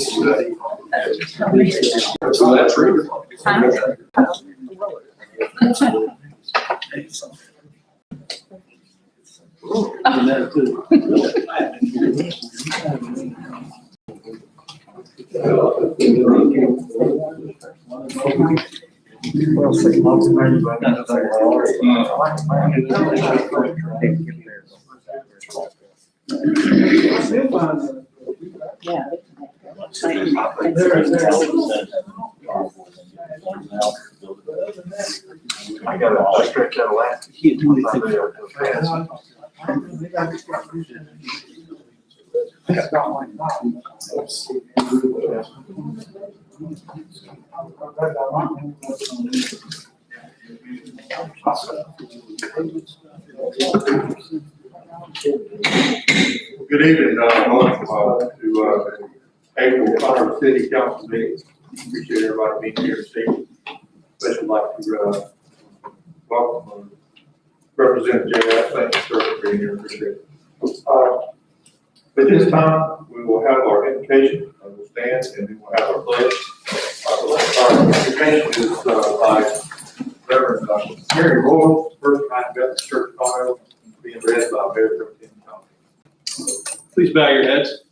So that's true. Yeah. I gotta stretch out a last. Good evening, welcome to April Conroe City Council meeting. Appreciate everybody being here this evening. Especially like to welcome Representative Jay Ash. Thank you, sir, for being here. Appreciate it. At this time, we will have our invocation. We'll stand and then we'll have our pledge. Our invocation is by Reverend Gary Royal, First United Baptist Church of Conroe, being read by Mayor Pro Tem Tom. Please bow your heads.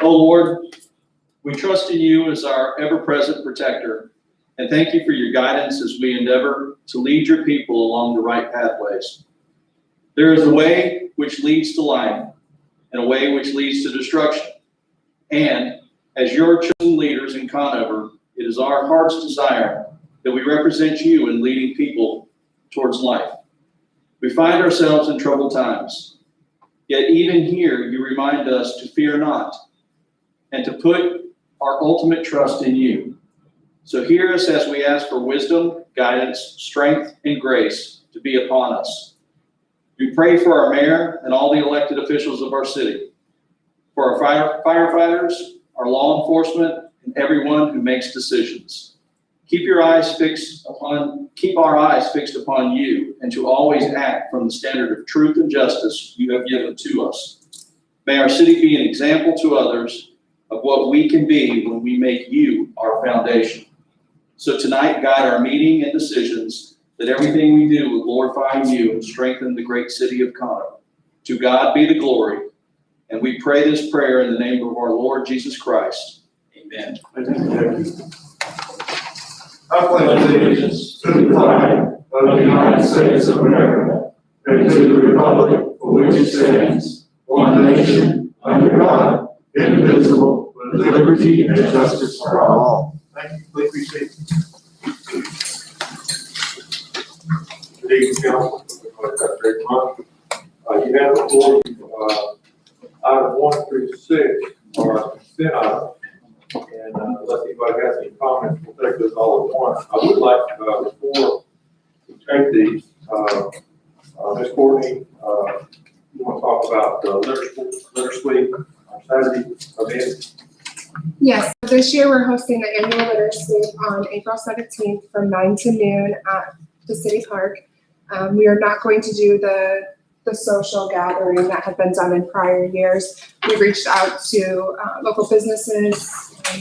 Oh Lord, we trust in you as our ever-present protector, and thank you for your guidance as we endeavor to lead your people along the right pathways. There is a way which leads to life, and a way which leads to destruction. And as your chosen leaders in Conover, it is our heart's desire that we represent you in leading people towards life. We find ourselves in troubled times, yet even here you remind us to fear not and to put our ultimate trust in you. So hear us as we ask for wisdom, guidance, strength, and grace to be upon us. We pray for our mayor and all the elected officials of our city, for our firefighters, our law enforcement, and everyone who makes decisions. Keep our eyes fixed upon you, and to always act from the standard of truth and justice you have given to us. May our city be an example to others of what we can be when we make you our foundation. So tonight, guide our meeting and decisions, that everything we do will glorify you and strengthen the great city of Conroe. To God be the glory, and we pray this prayer in the name of our Lord Jesus Christ. Amen. I pledge allegiance to the flag of the United States of America and to the republic for which it stands, one nation, under God, indivisible, with liberty and justice for all. Thank you. Please be seated. Good evening, council. You have before you item 1 through 6 are consent items. And unless anybody has any comments, we'll take this all at once. I would like to, before we take these, Ms. Courtney, you want to talk about Litter Sweep, our Saturday event? Yes, this year we're hosting the annual Litter Sweep on April 17th from 9 to noon at the city park. We are not going to do the social gathering that had been done in prior years. We reached out to local businesses,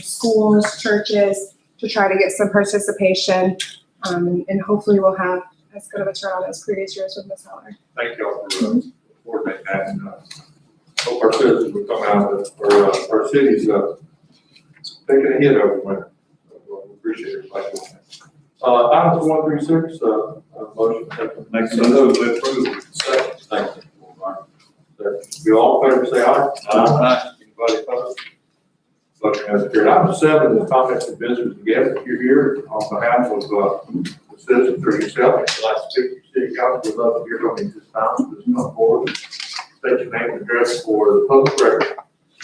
schools, churches to try to get some participation, and hopefully we'll have as good of a turnout as previous years with Ms. Heller. Thank y'all for coordinating that, and hope our citizens will come out, or our city's taking a hit over winter. We appreciate everybody doing that. Items 1 through 6, motion. Next, those we approve. Second. Thank you. You all in favor say aye. Aye. Anybody opposed? Motion has carried. Item 7 is comments and visitors and guests. If you're here on behalf of the citizens or yourself, and you'd like to speak to the city council, we'd love to hear from you this time. Just come forward, state your name and address for the public record,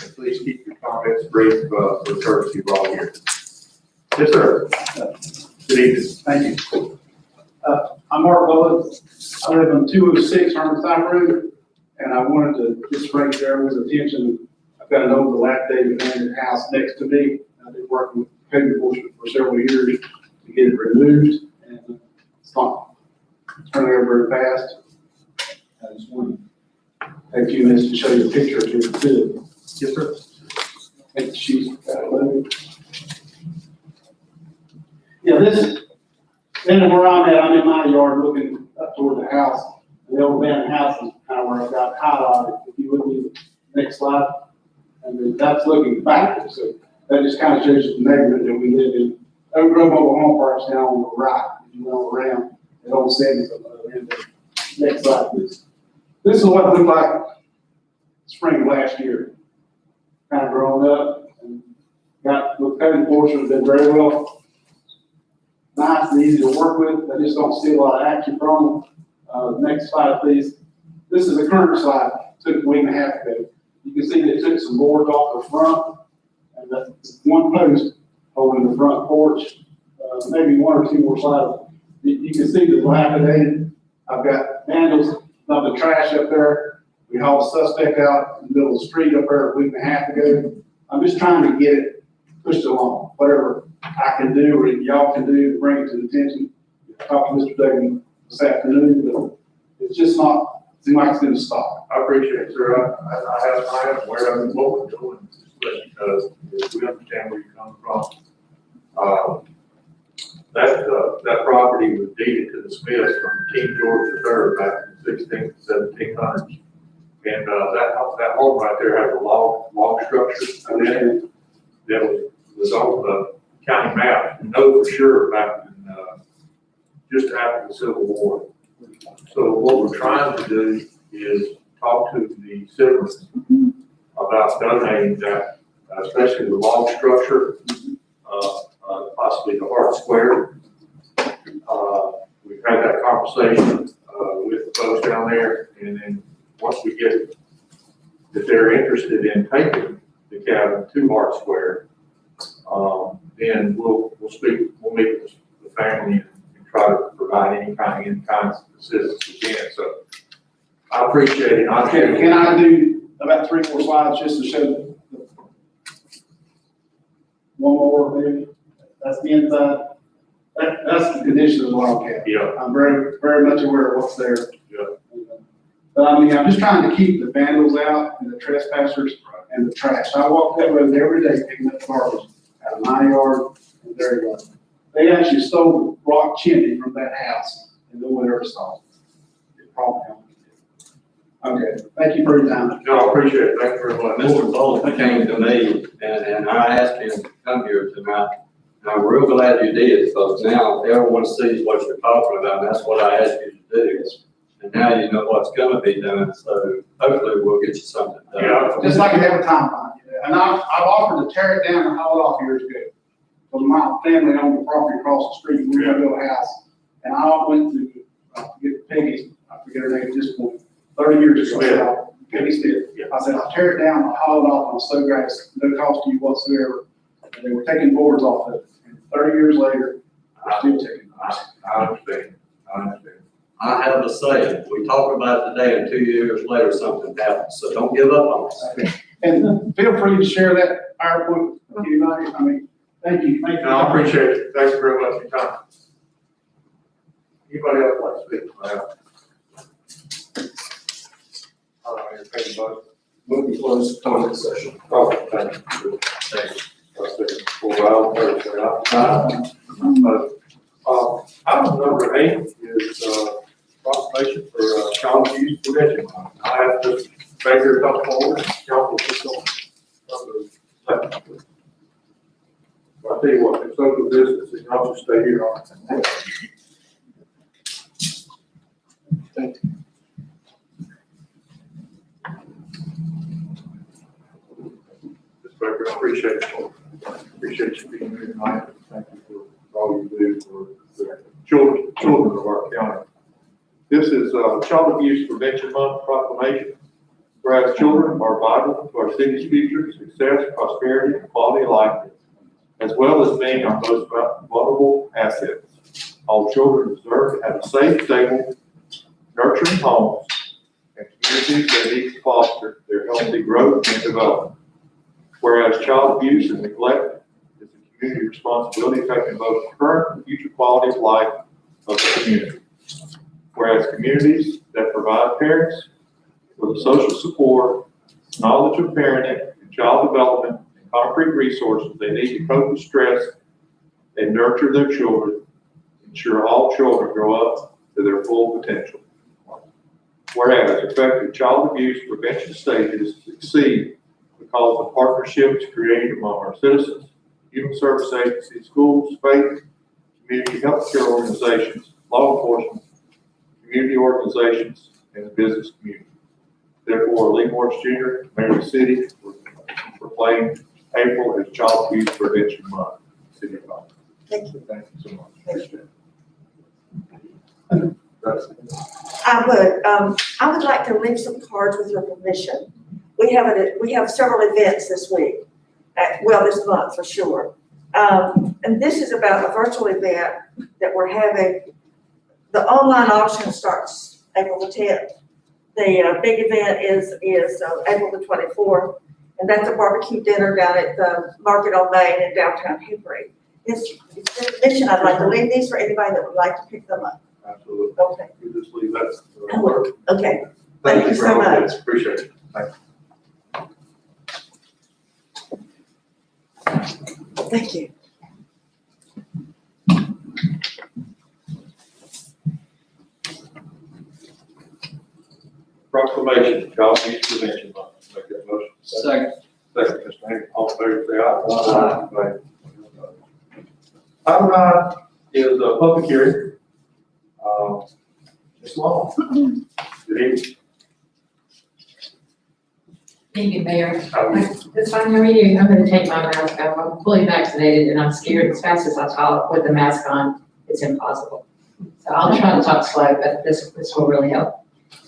and please keep your comments brief for the courtesy of all here. Yes, sir. Good evening. Thank you. I'm Mark Bullock. I live on 206 Hermantown Road, and I wanted to just bring everyone's attention. I've got an old dilapidated abandoned house next to me. I've been working with code enforcement for several years to get it removed, and it's not turning over very fast. I just want to take a few minutes to show you a picture if you could. Yes, sir. Take the sheets. Yeah, this, then where I'm at, I'm in my yard looking up toward the house. The old man house is kind of where I've got highlighted. If you look at the next slide, and then that's looking backwards. So that just kind of shows you the neighborhood that we live in. Oak Grove Mobile Home Park's down on the right. If you go around, it all settings on the other end. Next slide, please. This is what it looked like spring of last year. Kind of grown up and got, with code enforcement, been very well. Nice and easy to work with. I just don't see a lot of action from them. Next slide, please. This is a current slide. Took a week and a half ago. You can see they took some boards off the front, and that's one post holding the front porch. Maybe one or two more slides. You can see the dilapidated. I've got vandals dumping trash up there. We hauled a suspect out in the middle of the street up there a week and a half ago. I'm just trying to get it pushed along. Whatever I can do or y'all can do to bring it to the attention. I talked to Mr. Duggan this afternoon, but it's just not, seems like it's gonna stop. I appreciate it, sir. I am aware of what we're doing, because we understand where you're coming from. That property was deeded to the Smiths from King George III back in the 1600s, 1700s. And that home right there has a log structure in it that was on the county map. We know for sure back in, just after the Civil War. So what we're trying to do is talk to the citizens about donating that, especially the log structure, possibly the Hart Square. We've had that conversation with the folks down there, and then once we get, if they're interested in taking the cabin to Hart Square, then we'll meet with the family and try to provide any kind of assistance we can. So I appreciate it. Can I do about 3 more slides just to show one more maybe? That's the inside. That's the condition of the log cabin. Yeah. I'm very, very much aware of what's there. Yeah. But I mean, I'm just trying to keep the vandals out and the trespassers and the trash. I walk that road every day picking up garbage out of my yard and their yard. They actually stole the rock chimney from that house and no one ever saw it. It's probably okay. Thank you for your time. No, I appreciate it. Thank you very much. Mr. Bolton came to me and I asked him to come here tonight. And I'm real glad you did, because now everyone sees what you're talking about, and that's what I asked you to do. And now you know what's gonna be done, so hopefully we'll get you something done. Yeah. Just like I have a timeline. And I've offered to tear it down and haul it off years ago. Because my family owned the property across the street, we were gonna build a house. And I went to, I forget Peggy, I forget her name at this point, 30 years ago. Peggy Smith. I said, I'll tear it down, I'll haul it off on slow grass, no cost to you whatsoever. And they were taking boards off of it. And 30 years later, they're still taking boards. I understand. I have a saying, we talk about it today and 2 years later, something happens, so don't give up on us. And feel free to share that PowerPoint with anybody. I mean, thank you. Thank you. No, I appreciate it. Thank you very much for your time. Anybody else like to speak? All right, entertain a motion. Move to close comment session. Oh, thank you. Thank you. Well, item number 8 is proclamation for child abuse prevention month. I have Mr. Baker come forward, council just on second. I'll tell you what, it's social distance, y'all just stay here. Thank you. Mr. Baker, I appreciate it. Appreciate you being here tonight. Thank you for all you do for the children of our county. This is Child Abuse Prevention Month proclamation. Whereas children are vital to our city's future, success, prosperity, and quality of life, as well as being our most vulnerable assets. All children deserve to have a safe, stable, nurturing homes and communities that need to foster their healthy growth and development. Whereas child abuse and neglect is a community responsibility affecting both current and future quality of life of the community. Whereas communities that provide parents with social support, knowledge of parenting and child development, and concrete resources they need to cope with stress and nurture their children, ensure all children grow up to their full potential. Whereas effective child abuse prevention stages succeed because of partnerships created among our citizens, human service agencies, schools, faith, community healthcare organizations, law enforcement, community organizations, and the business community. Therefore, Lee Morris Jr., Mayor of the City, proclaim April as Child Abuse Prevention Month. City of Collins. Thank you. Thank you so much. Thank you. That's- I would like to leave some cards with your permission. We have several events this week, this month for sure. And this is about a virtual event that we're having. The online auction starts April the 10th. The big event is April the 24th, and that's a barbecue dinner down at the Market on Main in downtown Hickory. It's your permission, I'd like to leave these for anybody that would like to pick them up. Absolutely. Okay, You just leave that. okay. Thank you so for all much. this. Appreciate it. Thank you. Thank you. Proclamation, Child Abuse Prevention Month. Make that motion. Second. Second, Mr. Hagan, all in favor, say aye. Aye. Item 9 is a public hearing. Ms. Long. Good evening. Thank you, Mayor. How are you? It's fine, how are you? I'm gonna take my mask off. I'm fully vaccinated and I'm scared as fast as I talk with the mask on, it's impossible. So I'll try to talk slow, but this will really help.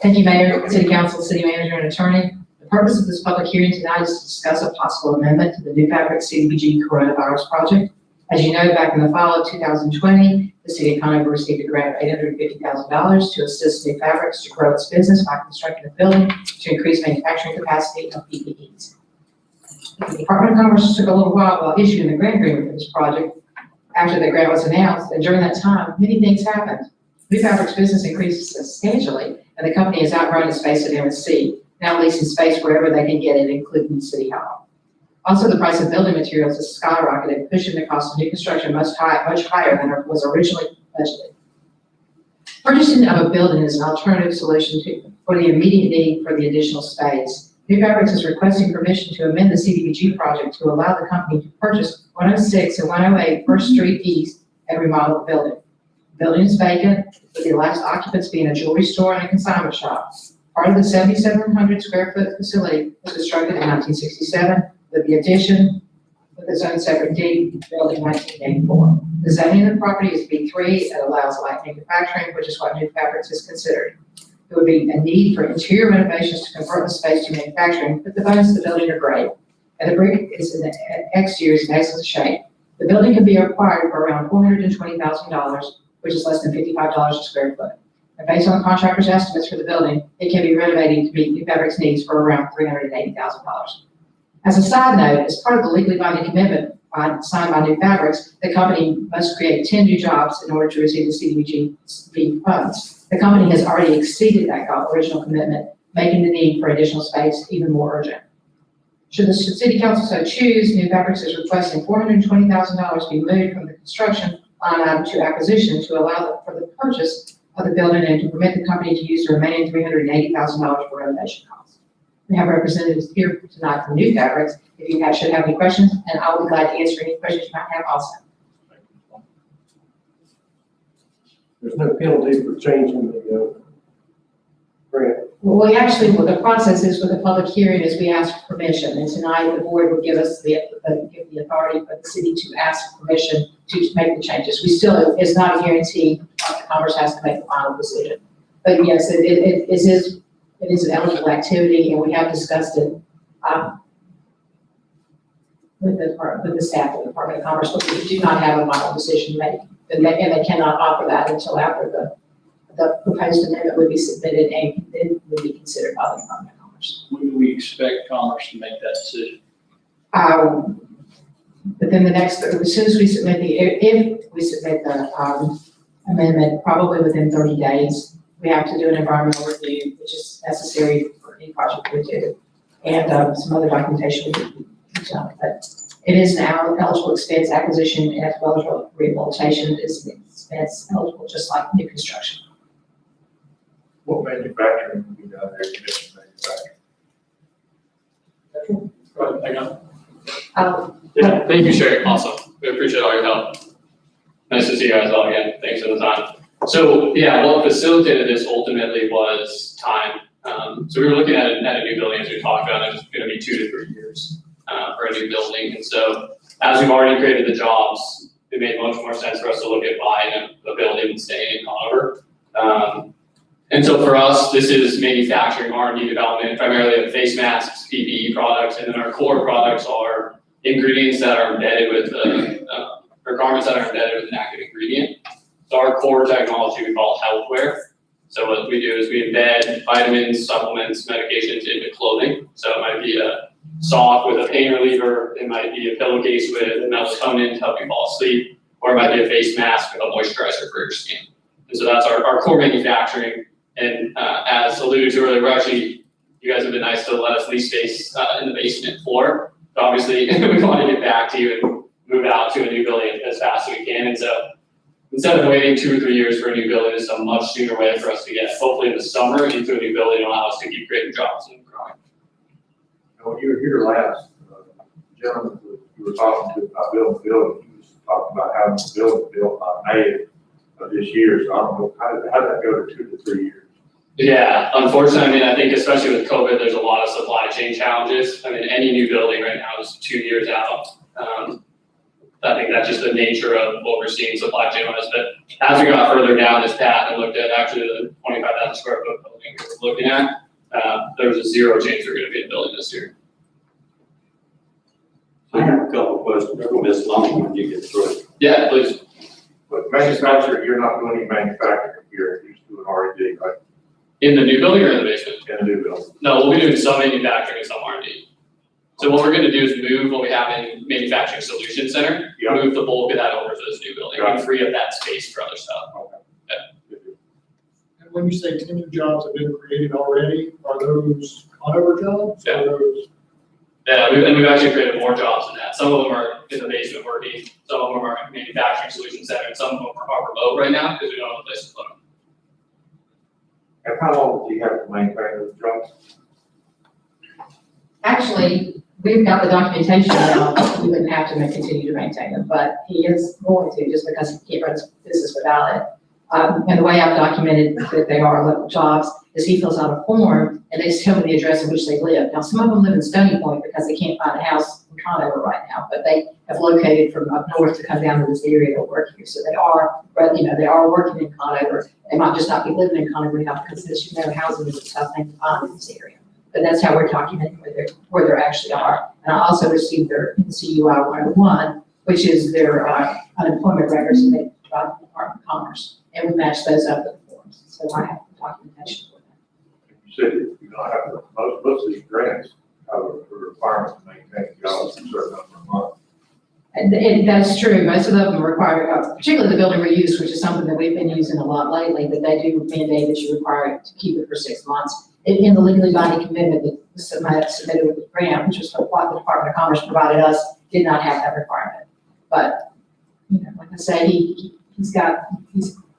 Thank you, Mayor, City Council, City Manager, and Attorney. The purpose of this public hearing tonight is to discuss a possible amendment to the New Fabric CDBG Coronavirus Project. As you know, back in the fall of 2020, the City of Conover received a grant of $850,000 to assist New Fabrics to grow its business by constructing a building to increase manufacturing capacity of PPEs. The Department of Commerce took a little while issuing the grant agreement for this project after the grant was announced, and during that time, many things happened. New Fabric's business increased substantially, and the company has outgrown its space at MSC, now leasing space wherever they can get it, including City Hall. Also, the price of building materials has skyrocketed, pushing the cost of new construction much higher than was originally budgeted. Purchasing of a building is an alternative solution for the immediate need for the additional space. New Fabrics is requesting permission to amend the CDBG project to allow the company to purchase 106 and 108 First Street East and remodel the building. The building is vacant, with the last occupants being a jewelry store and a consignment shop. Part of the 7,700 square foot facility was constructed in 1967, with the addition of its own separate deed built in 1984. The zoning of the property is B3 that allows light manufacturing, which is what New Fabrics is considering. There would be a need for interior renovations to convert the space to manufacturing, but the bones of the building are great, and the brick is in the exterior is in excellent shape. The building can be acquired for around $420,000, which is less than $55 a square foot. And based on the contractor's estimates for the building, it can be renovated to meet New Fabric's needs for around $380,000. As a side note, as part of the legally binding commitment signed by New Fabrics, the company must create 10 new jobs in order to receive the CDBG funds. The company has already exceeded that original commitment, making the need for additional space even more urgent. Should the City Council so choose, New Fabrics is requesting $420,000 be moved from the construction line item to acquisition to allow for the purchase of the building and to permit the company to use the remaining $380,000 for renovation costs. We have representatives here tonight from New Fabrics. If you should have any questions, and I will be glad to answer any questions you might have also. There's no penalty for changing the grant. Well, the process is with the public hearing is we ask for permission, and tonight the board would give us the authority for the city to ask permission to make the changes. It's not a guarantee that Congress has to make the final decision. But yes, it is an eligible activity, and we have discussed it with the staff of the Department of Commerce, but we do not have a final decision made, and they cannot offer that until after the proposed amendment would be submitted and then would be considered by the Department of Commerce. When do we expect Commerce to make that decision? Within the next, as soon as we submit if we submit the amendment, probably within 30 days, we have to do an environmental review, which is necessary for any project we do, and some other documentation we But it is now eligible expense acquisition as well as rehabilitation is expense eligible, just like new construction. What manufacturing would be down there, commission manufacturing? Right, I got it. Um, Yeah, thank you, Sherry. Awesome. We appreciate all your help. Nice to see you guys all again. Thanks for the time. So, yeah, what facilitated this ultimately was time. So we were looking at a new building, as we talked about, it was gonna be 2 to 3 years, for a new building. And so, as we've already created the jobs, it made much more sense for us to look at buying a building and staying in Conover. And so for us, this is manufacturing, R&D development, primarily of face masks, PPE products, and then our core products are ingredients that are embedded with, or garments that are embedded with an active ingredient. So our core technology we call healthware. So what we do is we embed vitamins, supplements, medications into clothing. So it might be a sock with a pain reliever, it might be a pillowcase with melatonin to help you fall asleep, or it might be a face mask with a moisturizer for your skin. And so that's our core manufacturing. And as alluded to earlier, you guys have been nice to let us lease space in the basement floor. So obviously, we want to get back to you and move out to a new building as fast as we can. And so instead of waiting 2 or 3 years for a new building, it's a much sooner way for us to get, hopefully in the summer, into a new building and allow us to keep creating jobs and growing. When you were here last, gentleman who you were talking to about building the building, he was talking about having the building built by May of this year. So I don't know, how did that go to 2 to 3 years? Yeah, unfortunately, I mean, I think especially with COVID, there's a lot of supply chain challenges. I mean, any new building right now is 2 years out. I think that's just the nature of what we're seeing supply chain wise. But as we got further down this path and looked at actually the 25,000 square foot building we were looking at, there was a zero chance we were gonna be in building this year. I have a couple of questions for Ms. Long when you get through. Yeah, please. But manufacturing, you're not doing any manufacturing here, you're just doing R&D, right, In the new building or in the basement? in a new building? No, we'll be doing some manufacturing and some R&D. So what we're gonna do is move what we have in Manufacturing Solutions Center, Yeah. move the bulk of that over to this new building and free up that space for other stuff. And when you say 10 new jobs have been created already, are those Conover jobs? Yeah. Or those, Yeah, we've actually created more jobs than that. Some of them are in the basement working, some of them are in Manufacturing Solutions Center, and some of them are remote right now because we don't have a place to put them. And how long do you have to maintain those jobs? Actually, we've got the documentation now, we wouldn't have to continue to maintain them, but he is going to, just because he can't run his business without it. And the way I've documented that they are local jobs is he fills out a form and they just tell me the address in which they live. Now, some of them live in Stony Point because they can't find a house in Conover right now, but they have located from up north to come down to this area to work here. So they are, but they are working in Conover. They might just not be living in Conover now because there's, housing is a tough thing to find in this area. But that's how we're documenting where they actually are. And I also received their CUI 101, which is their unemployment records that they provide the Department of Commerce. And we match those up with the forms. So I have documentation for that. You said you don't have to, most of these grants have a requirement to maintain jobs for a certain number of months. And that's true. Most of them require, particularly the building reuse, which is something that we've been using a lot lately, that they do mandate that you require to keep it for 6 months. In the legally binding commitment that was submitted with the grant, which was what the Department of Commerce provided us, did not have that requirement. But, like I say, he's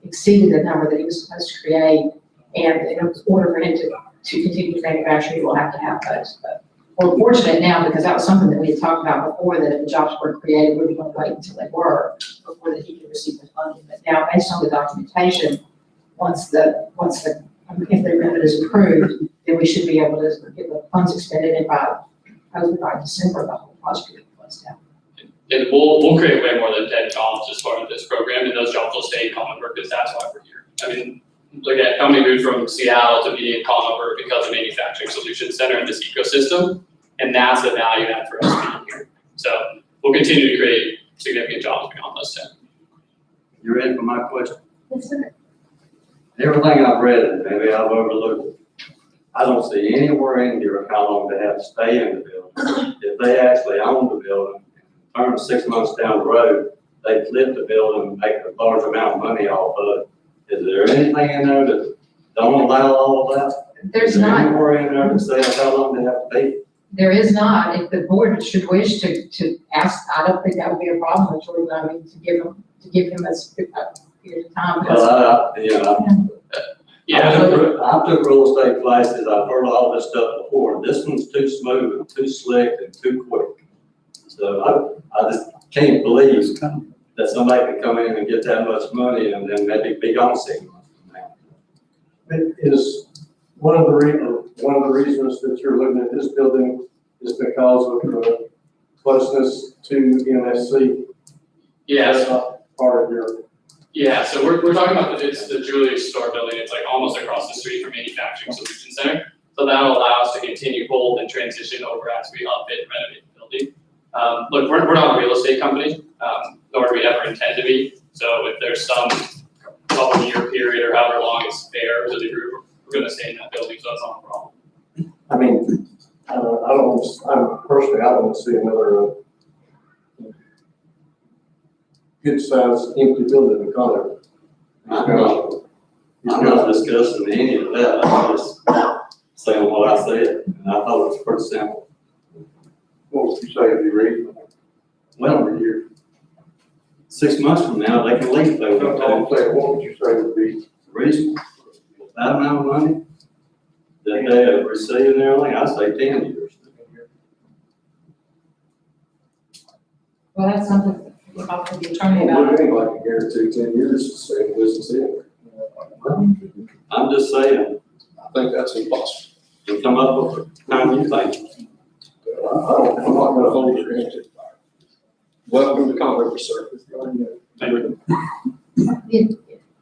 exceeded the number that he was supposed to create. And in order for him to continue to manufacture, he will have to have those. But we're fortunate now because that was something that we had talked about before, that if the jobs were created, we were going to wait until they were before that he could receive the funding. But now, based on the documentation, if the amendment is approved, then we should be able to get the funds expended and hopefully by December, the whole project will be closed down. And we'll create way more than 10 jobs as part of this program, and those jobs will stay in Conover because that's why we're here. I mean, look at how many moved from Seattle to be in Conover because of Manufacturing Solutions Center and this ecosystem, and that's the value add for us being here. So we'll continue to create significant jobs beyond those 10. You ready for my question? Yes, sir. Everything I've read, and maybe I've overlooked it, I don't see anywhere in here how long they have to stay in the building. If they actually own the building, turn 6 months down the road, they flip the building and make a large amount of money off of it. Is there anything in there that don't allow all of that? There's Is there not. anywhere in there that says how long they have to be? there is not, if the board should wish to ask, I don't think that would be a problem with Jordan, I mean, to give him a period of time. Well, Yeah, I took real estate classes, I've heard all this stuff before, this one's too smooth, and too slick, and too quick. So I just can't believe that somebody can come in and get that much money and then maybe be gone 6 months from now. It is one of the reasons that you're looking at this building is because of the closeness to NSC. yeah, That's not part of your, yeah, so we're talking about, it's the Julius Store building, it's like almost across the street from Manufacturing Solutions Center. So that'll allow us to continue hold and transition over as we upfit and renovate the building. Look, we're not a real estate company, nor do we ever intend to be. So if there's some couple year period or however long it's fair to the group, we're gonna stay in that building, so that's not a problem. I mean, I don't want to see another good-sized empty building in Conner. I'm not discussing any of that, I'm just saying what I said, and I thought it was pretty simple. What would you say would be reasonable? Well, 6 months from now, they can leave if they want to. What would you say would be? Reasonable. That amount of money that they have received and everything, I say 10 years. Well, that's something we'll talk to the attorney Well, about. anybody can guarantee 10 years to stay in business anyway. I'm just saying, I think that's impossible. you come up with the time you think. I'm not gonna hold your hand to the fire. Welcome to Congress, sir.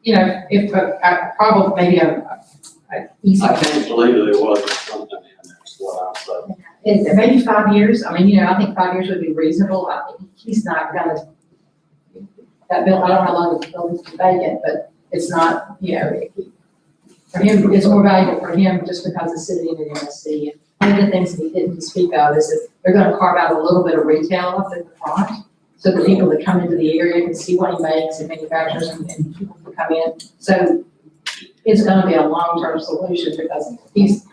You know, if, probably maybe a easy. I can't believe there wasn't something in there, that's what I'm saying. Maybe 5 years, I mean, you know, I think 5 years would be reasonable, I think he's not gonna, that bill, I don't know how long the building's been vacant, but it's not, you know, for him, it's more valuable for him just because it's sitting in an MSC. And one of the things that he didn't speak of is that they're gonna carve out a little bit of retail up at the front, so that people that come into the area can see what he makes and manufactures and people can come in. So it's gonna be a long-term solution because he's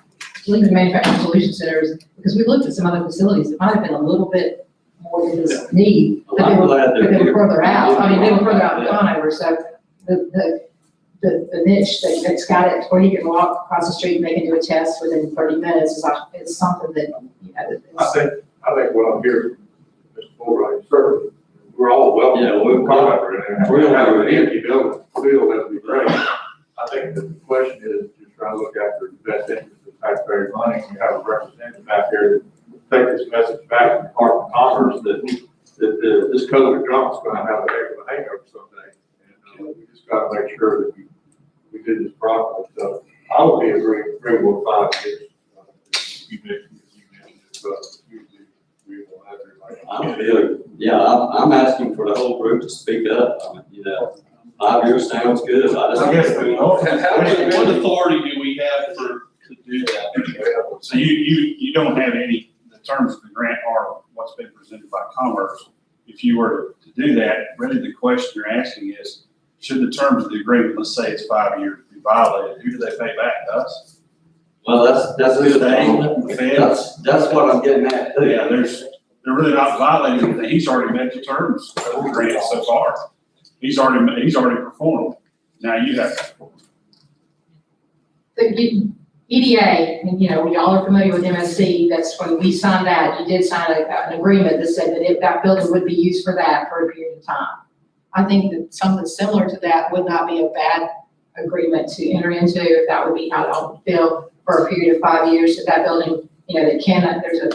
leaving the manufacturing solution centers, because we looked at some other facilities, it might have been a little bit more than his need, but Well, they I'm were, glad but they're they were here. further out, I mean, they were further out in Yeah. Conover, so the niche that's got it, where he can walk across the street and they can do a test within 30 minutes is something that, you know, that I is. think what I'm hearing, Mr. Fulbright, certainly, we're all welcome. Yeah, we're Congress, and we're- we have an empty building, feel that'd be great. I think the question is just trying to look after the best interest of taxpayers' money. We have a representative back there that take this message back to the Department of Commerce that this COVID drunk's gonna have a heck of a hangover someday. And we just gotta make sure that we do this properly. So I would be agreeable with 5 years. You mentioned it, but usually we will have everybody. I'm asking for the whole group to speak up, I mean, you know, 5 years sounds good, I just. I guess we know. What authority do we have to do that? So you don't have any, the terms of the grant are what's been presented by Commerce. If you were to do that, really the question you're asking is, should the terms of the agreement, let's say it's 5 years, be violated, who do they pay back, us? Well, that's The good. state, the feds? That's what I'm getting at, too. Yeah, they're really not violating anything. He's already met the terms of the grant so far. He's already performed. Now you have to. The EDA, and you know, we all are familiar with MSC, that's when we signed that, you did sign an agreement that said that if that building would be used for that for a period of time. I think that something similar to that would not be a bad agreement to enter into, if that would be how it would feel for a period of 5 years, that building, you know, that cannot, there's a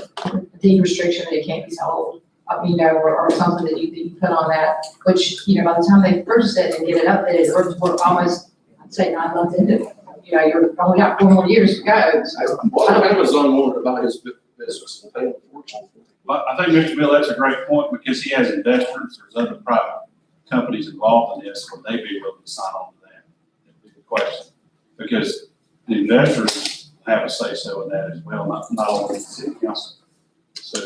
deed restriction that it can't be sold, you know, or something that you put on that, which, you know, by the time they purchase it and get it updated, we're almost, I'd say 9 months into it. You know, you're only got 4 more years to go. So, Well, Amazon wanted to buy his business and pay him a fortune. But I think, Mr. Bill, that's a great point, because he has investors, there's other private companies involved in this, would they be willing to sign on to that? That'd be the question. Because the investors have a say-so in that as well, not only the city council. So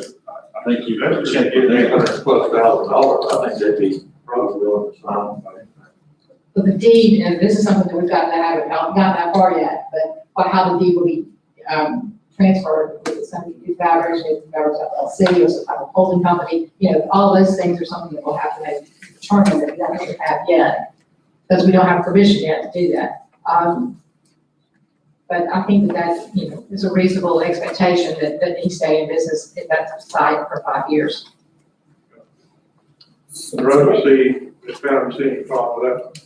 I think you have to check Get with them. $800,000+, I think they'd be probably willing to sign. but the deed, and this is something that we've gotten that, haven't gotten that far yet, but how the deed will be, transfer, with it something to do Beverage, if Beverage LLC or some type of holding company, all those things are something that we'll have to make determine that we don't have yet, because we don't have permission yet to do that. But I think that is a reasonable expectation that he stay in business at that site for 5 years. I'd rather see, Ms. Fowler, see any problem with that.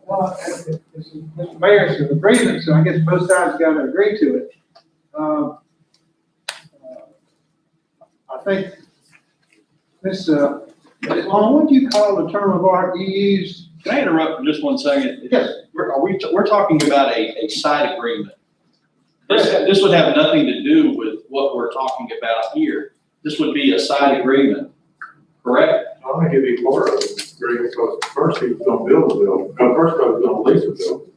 Well, Mr. Mayor, it's an agreement, so I guess both sides got to agree to it. I think, Ms. Long, what do you call the term of art you use? Can I interrupt for just 1 second? Yes. We're talking about a side agreement. This would have nothing to do with what we're talking about here. This would be a side agreement, correct? I think it'd be part of it, because first he was gonna build a building, no, first he was gonna lease a building,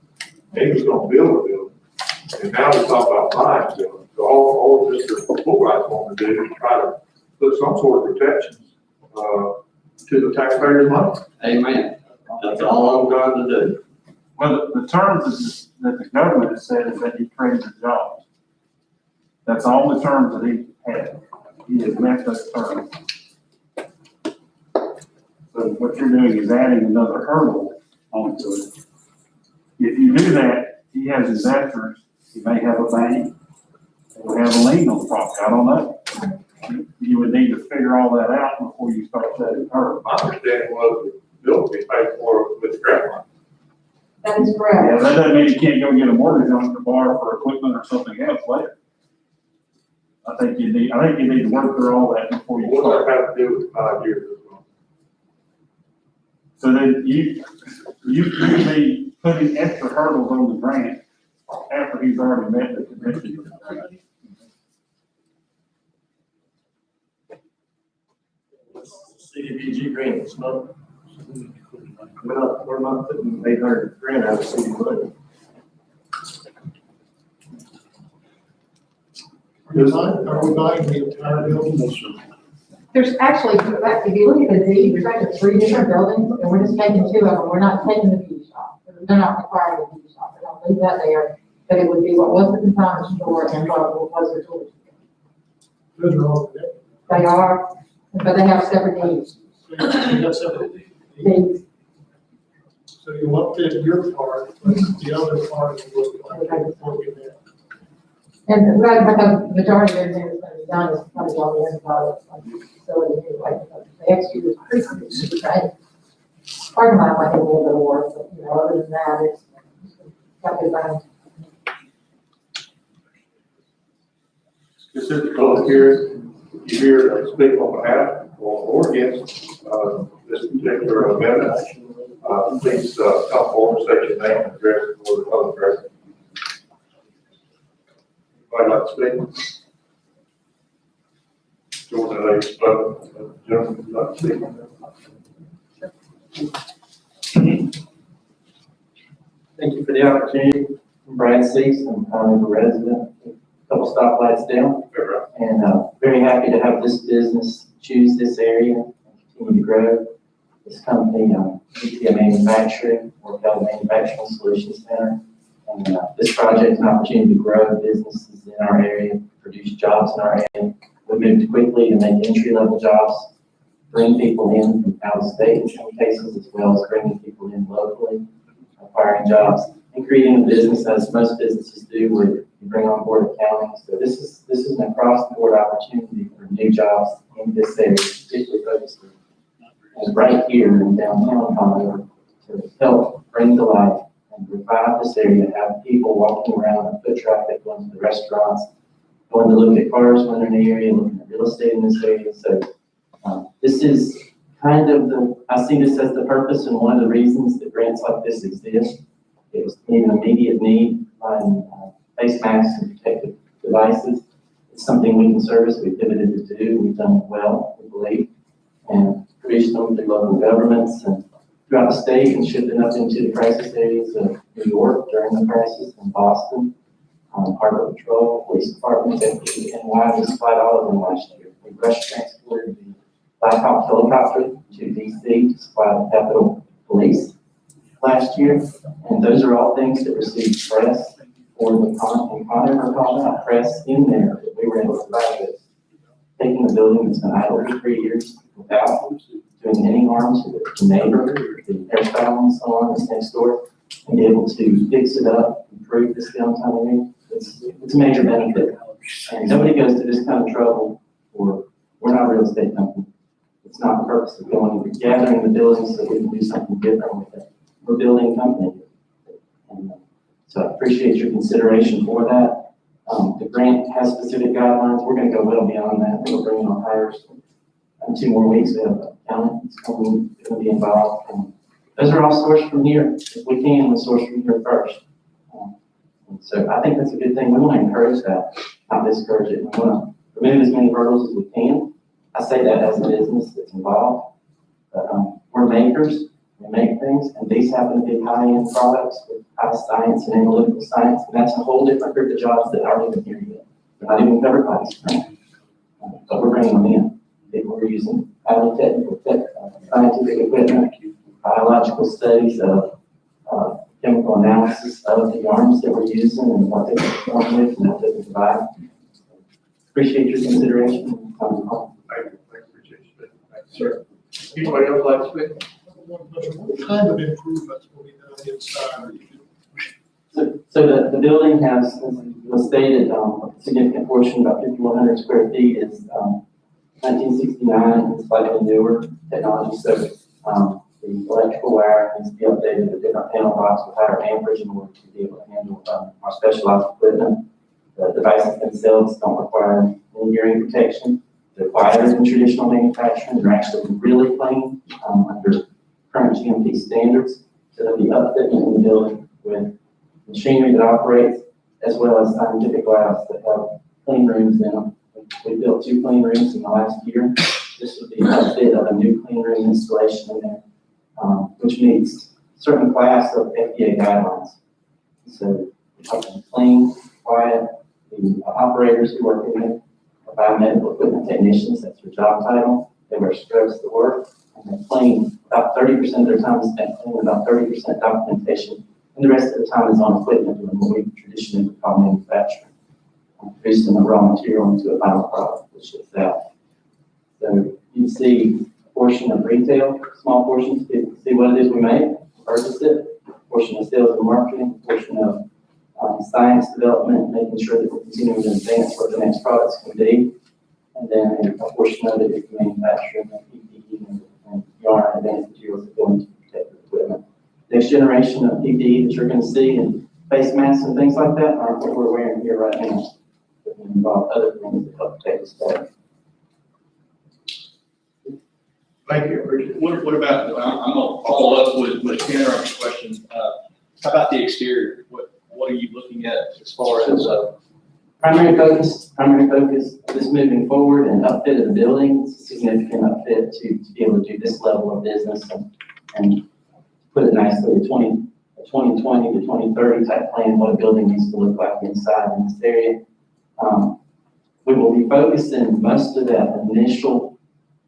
then he was gonna build a building. And now he's talking about buying a building. So all Mr. Fulbright's wanting to do is try to put some sort of protections, to the taxpayers' money. Amen. That's all I'm trying to do. Well, the terms that the government has said is that he created the jobs. That's all the terms that he had. He has met those terms. So what you're doing is adding another hurdle onto it. If you do that, he has investors, he may have a bank, or have a lien on the property, I don't know. You would need to figure all that out before you start setting terms. My understanding was the building be paid for with the grant money. That is correct. Yeah, that doesn't mean you can't go get a mortgage on it to borrow for equipment or something else later. I think you need to work through all that before you What does start. that have to do with 5 years as well? So then you be putting extra hurdles on the grant after he's already met the conditions of the grant. CDBG grant, it's not, we're not putting 800 grand out of city money. Are we buying the entire building? There's actually, if you look at the deed, there's actually 3 different buildings, and we're just taking 2 of them. We're not taking the beauty shop. They're not requiring the beauty shop. I don't leave that there, but it would be what was the consignment store and what was the tool. Those are all today. They are, but they have separate deeds. So you got separate Deeds. So you looked at your part, but the other part is what you did. And right, but the majority of everything that's going to be done is going to be on the inside of the facility anyway. The exterior is pretty super tight. Parking lot might be a little bit of work, but other than that, it's got good running. This is the public hearing. You hear speak on behalf or against, this particular amendment. Please, come forward, state your name and address for the public record. I'd like to speak. Jordan, I spoke, gentlemen, would like to speak. Thank you for the opportunity. I'm Brad Cease, I'm kind of a resident, a couple stoplights down. And very happy to have this business choose this area and continue to grow. This company, BTM Manufacturing, or Cal Manufacturing Solutions Center. And this project is an opportunity to grow businesses in our area, produce jobs in our area. We moved quickly to make entry-level jobs, bring people in from out of state in some cases, as well as bringing people in locally, acquiring jobs, and creating a business as most businesses do, where you bring on board accounting. So this is an across-the-board opportunity for new jobs in this area, particularly focused right here in downtown Conroe, to help bring to life and revive this area, have people walking around and foot traffic, going to the restaurants, going to look at cars when they're in the area, looking at real estate in this area. So this is kind of I see this as the purpose and one of the reasons that grants like this exist. It was an immediate need on face masks and protective devices. It's something we can service, we pivoted to do, we've done it well, we believe, and produced them through local governments and throughout the state and shipped them up into the crisis areas of New York during the crisis, in Boston, Harbor Patrol, Police Department, NY, we supplied all of them last year. We rush transported the Black Hawk helicopter to DC to supply the Capitol Police last year. And those are all things that received press or the Connor called out press in there that we were able to provide this. Taking a building that's been idle for 3 years without doing any harm to the neighbor, the hairstyle salon that's next door, and be able to fix it up, improve this downtown area. It's a major benefit. And nobody goes to this kind of trouble, or we're not a real estate company. It's not the purpose of going and gathering the buildings so we can do something different with it. We're building a company. And so I appreciate your consideration for that. The grant has specific guidelines. We're gonna go well beyond that. We're bringing on hires. In 2 more weeks, we have an accountant that's going to be involved. And those are all sourced from here. If we can, we'll source from here first. And so I think that's a good thing. We want to encourage that, not discourage it. We want to remove as many hurdles as we can. I say that as a business that's involved. But we're makers. We make things, and these happen to be high-end products with high science and analytical science, and that's a whole different group of jobs that aren't even here yet. They're not even covered by this grant. But we're bringing them in. People are using highly technical, scientific equipment, biological studies of chemical analysis of the yarns that we're using and what they perform with and what they provide. Appreciate your consideration. Thank you, appreciate you. Thank you, sir. Anybody else like to speak? What kind of improvements will be done inside? So the building was stated, a significant portion, about 5,100 square feet is 1969 and slightly newer technology. So the electrical wire needs to be updated with different panel box with higher amperage in order to be able to handle our specialized equipment. The devices themselves don't require any hearing protection. They're quieter than traditional manufacturing. They're actually really clean under current GMP standards. So they'll be upfitted in the building with machinery that operates, as well as scientific labs that have clean rooms in them. We built 2 clean rooms in the last year. This would be an upfit of a new clean room installation in there, which meets certain class of FDA guidelines. So we're talking clean, quiet. The operators who work in there are biomedical equipment technicians. That's their job title. They wear scrubs to work, and they clean. About 30% of their time is spent cleaning, about 30% documentation, and the rest of the time is on equipment doing what we traditionally would call manufacturing. Producing the raw material into a final product, which is out. So you see a portion of retail, small portions, you see what it is we make, purchase it, a portion of sales and marketing, a portion of science development, making sure that we're continuing to advance what the next products can be, and then a portion of it is manufacturing and PPE and yarn and advanced materials that go into protective equipment. Next generation of PPE that you're going to see and face masks and things like that aren't what we're wearing here right now. Involve other things that help protect us better. Thank you, appreciate it. What about, I'm gonna follow up with Tanner's question. How about the exterior? What are you looking at as far as, Primary focus of this moving forward and upfit of the building. It's a significant upfit to be able to do this level of business and put it nicely, a 2020 to 2030 type plan, what a building needs to look like inside in this area. We will be focusing most of that initial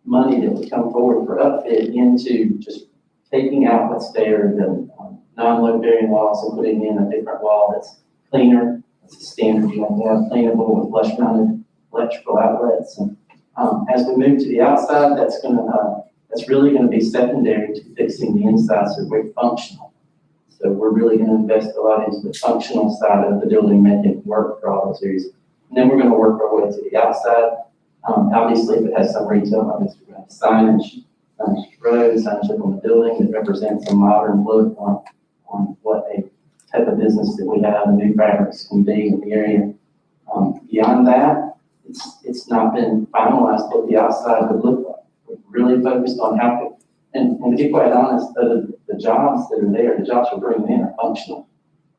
money that would come forward for upfit into just taking out what's there, the non-load bearing walls, and putting in a different wall that's cleaner. It's a standard. You have to have cleanable with flush mounted electrical outlets. And as we move to the outside, that's really going to be secondary to fixing the inside so we're functional. So we're really going to invest a lot into the functional side of the building, making it work for all those areas. And then we're going to work our way to the outside. Obviously, if it has some retail, obviously we're going to have signage, roads, signage up on the building that represents a modern look on what a type of business that we have and new fabrics can be in the area. Beyond that, it's not been finalized what the outside would look like. We're really focused on how, and to be quite honest, the jobs that are there, the jobs we're bringing in are functional.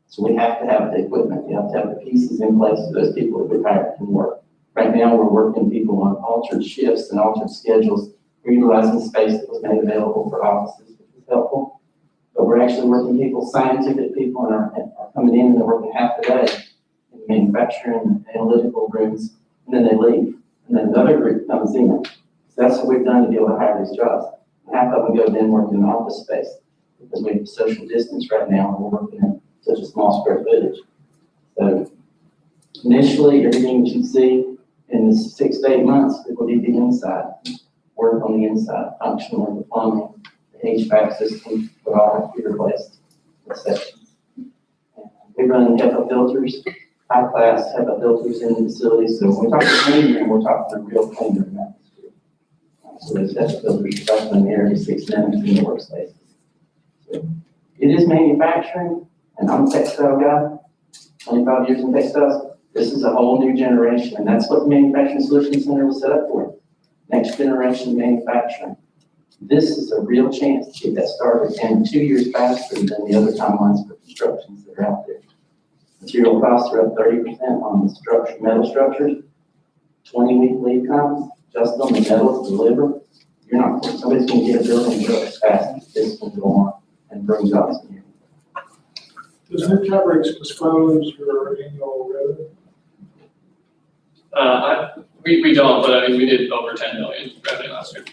So we have to have the equipment, we have to have the pieces in place so those people that we hire can work. Right now, we're working people on altered shifts and altered schedules. We're utilizing space that was made available for offices, which is helpful. But we're actually working people, scientific people, and are coming in and they're working half the day in manufacturing and analytical rooms, and then they leave. And then another group comes in. So that's what we've done to be able to hire these jobs. Half of them go then work in office space because we have social distance right now and we're working in such a small square footage. So initially, everything that you see in the 6 to 8 months, it will be the inside, work on the inside, functional, the plumbing, the HVAC system, will all have to be replaced. We run HEPA filters, high class HEPA filters in the facility, so when we're talking clean room, we're talking a real clean room atmosphere. So those HEPA filters are in there every 6 minutes in the workspace. So it is manufacturing, and I'm a textile guy, 25 years in textiles. This is a whole new generation, and that's what the Manufacturing Solutions Center was set up for. Next generation manufacturing. This is a real chance to get that started, and 2 years faster than the other timelines for constructions that are out there. Material costs are up 30% on the structure, metal structures, 20-week lead times, just on the metal to deliver. You're not, somebody's gonna get a building built as fast as this can go on and bring jobs in here. Does New Fabrics disclose your annual revenue? We don't, but I mean, we did over 10 million revenue last year.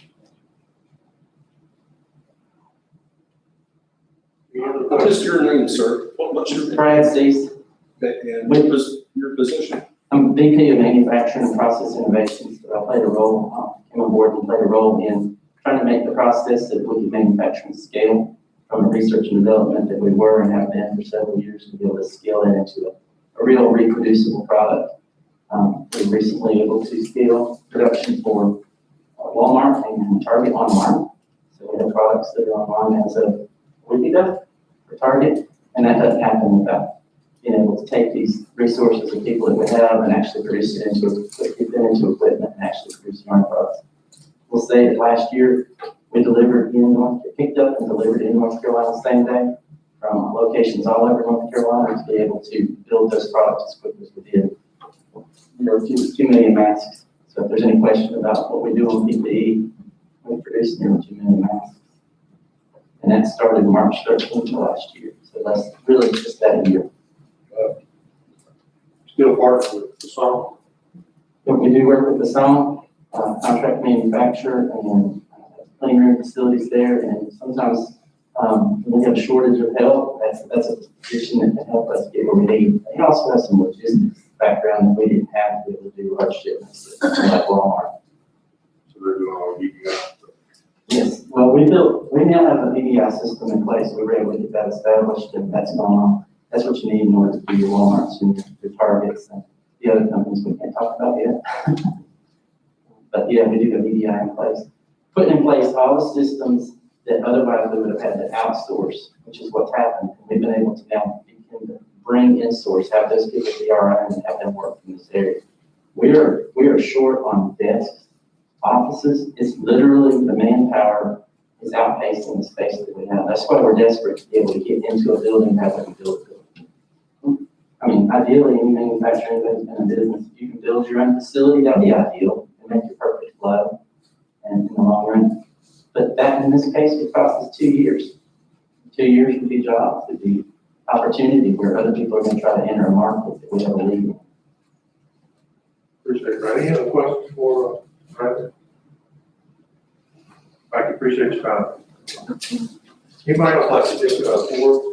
What is your name, sir? What's your name? Brad Cease, And what was your position? I'm VP of Manufacturing and Process Innovations, but I played a role, came on board and played a role in trying to make the process that we can manufacturing scale from the research and development that we were and have been for several years to be able to scale it into a real reproducible product. We're recently able to scale production for Walmart and Target online. So we have products that are online as a week ago for Target, and that doesn't happen without being able to take these resources and people that we have and actually produce it get them into equipment and actually produce our products. We'll say that last year we delivered picked up and delivered in North Carolina the same day from locations all over North Carolina to be able to build those products as quickly as we did. There were 2 million masks. So if there's any question about what we do on PPE, we produced nearly 2 million masks. And that started March 13th of last year. So that's really just that a year. Still partner with the song. But we do work with the song, contract manufacturer, and clean room facilities there. And sometimes when we have a shortage of help, that's a position that can help us get what we need. He also has some logistics background that we didn't have to be able to do large shipments like Walmart. So they're doing all you got. Yes, well, we now have a VDI system in place. We were able to get that established, and that's going on. That's what you need in order to do your Walmarts and your Targets and the other companies we can't talk about yet. But yeah, we do have VDI in place. Putting in place all the systems that otherwise we would have had to outsource, which is what's happened. And we've been able to now bring in source, have those people be our own and have them work in this area. We are short on desks, offices. It's literally the manpower is outpacing the space that we have. That's why we're desperate to be able to get into a building and have them build a building. I mean, ideally, any manufacturing that's in a business, if you can build your own facility, that'd be ideal and make your perfect flow and in the long run. But that, in this case, would cost us 2 years. 2 years would be jobs, would be opportunity where other people are going to try to enter a market that we have a lead in. Appreciate it, Brad. Any other questions for Brad? I appreciate your time. Anybody else like to take forward?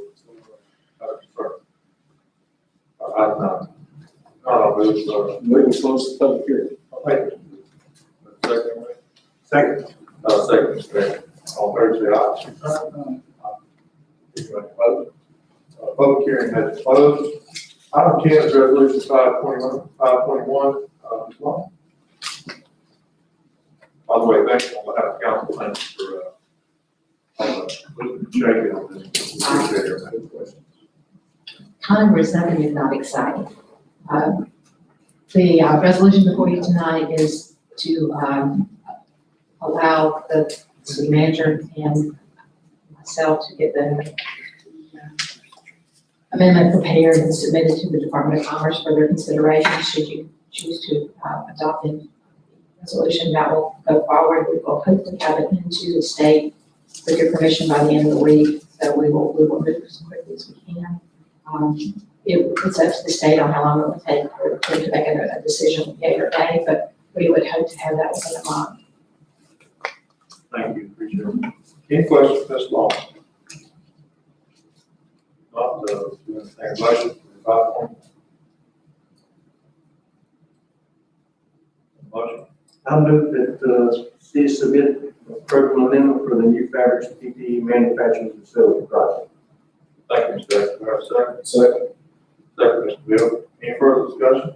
I'll Moving to close the public hearing. Thank you. Second. Second. All fair say aye. Public hearing has closed. Item 10 is resolution 521. By the way, thank you on behalf of council, thank you for checking on this. Appreciate it. Any questions? Congress, nothing is not exciting. The resolution before you tonight is to allow the city manager and myself to get the amendment prepared and submitted to the Department of Commerce for their consideration. Should you choose to adopt the resolution, that will go forward. We will hopefully have it into the state with your permission by the end of the week. So we will move as quickly as we can. It's up to the state on how long it will take for them to make a decision yea or nay, but we would hope to have that within a month. Thank you, appreciate it. Any questions, Ms. Long? Not, motion for 5.1. Motion. I move that, city submit a program amendment for the new fabrics PPE manufacturing facility project. Thank you, Mr. Jackson. Do I have a second? Second. Second, Mr. Bill. Any further discussion?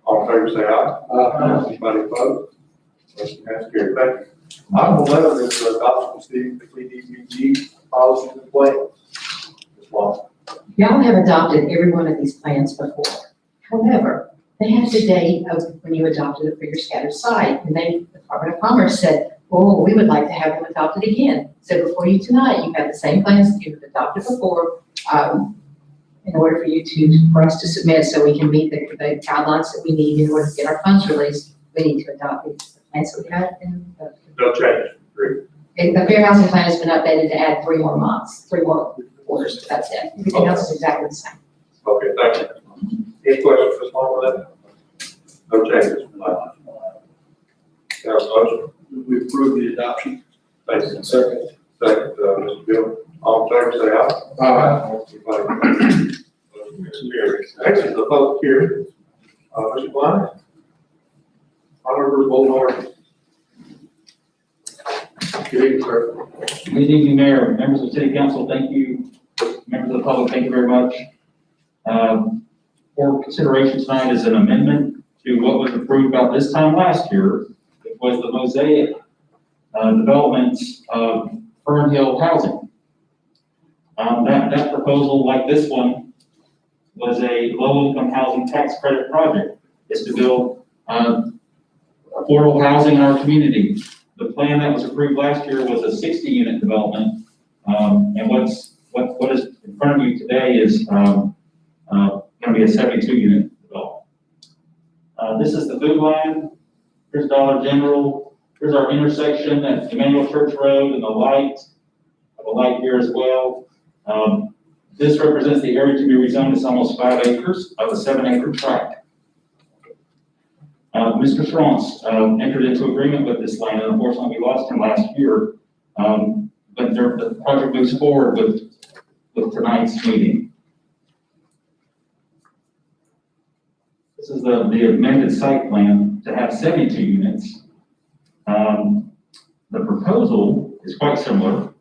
All in favor, say aye. Anybody opposed? Motion has carried. Thank you. Item 11 is the adoption of the CDBG policies and plans. Ms. Lawson. Y'all have adopted every one of these plans before. However, they have the date of when you adopted it for your scattered site. And the Department of Commerce said, oh, we would like to have them adopted again. So before you tonight, you have the same plans that you've adopted before, in order for us to submit so we can meet the guidelines that we need in order to get our funds released. We need to adopt these plans that we had in the No changes. Agree. the fair housing plan has been updated to add 3 more months, 3 more quarters, but that's it. Everything else is exactly the same. Okay, thank you. Any questions for Ms. Lawson on that? No changes. Have a motion. We approve the adoption. Thank you. Second. Second, Mr. Bill. All in favor, say aye. Aye. Next is the public hearing. Mr. Blind. Honorable Boulevard. Good evening, sir. Good evening, Mayor, members of City Council, thank you. Members of the public, thank you very much. For consideration tonight is an amendment to what was approved about this time last year. It was the Mosaic development of Fern Hill Housing. That proposal, like this one, was a low-income housing tax credit project. It's to build affordable housing in our community. The plan that was approved last year was a 60-unit development, and what is in front of you today is going to be a 72-unit development. This is the food line. Here's Dollar General. Here's our intersection at Emmanuel Church Road and the light. I have a light here as well. This represents the area to be rezoned. It's almost 5 acres of a 7-acre tract. Mr. Schrantz entered into agreement with this land, and unfortunately we lost him last year. But the project moves forward with tonight's meeting. This is the amended site plan to have 72 units. The proposal is quite similar.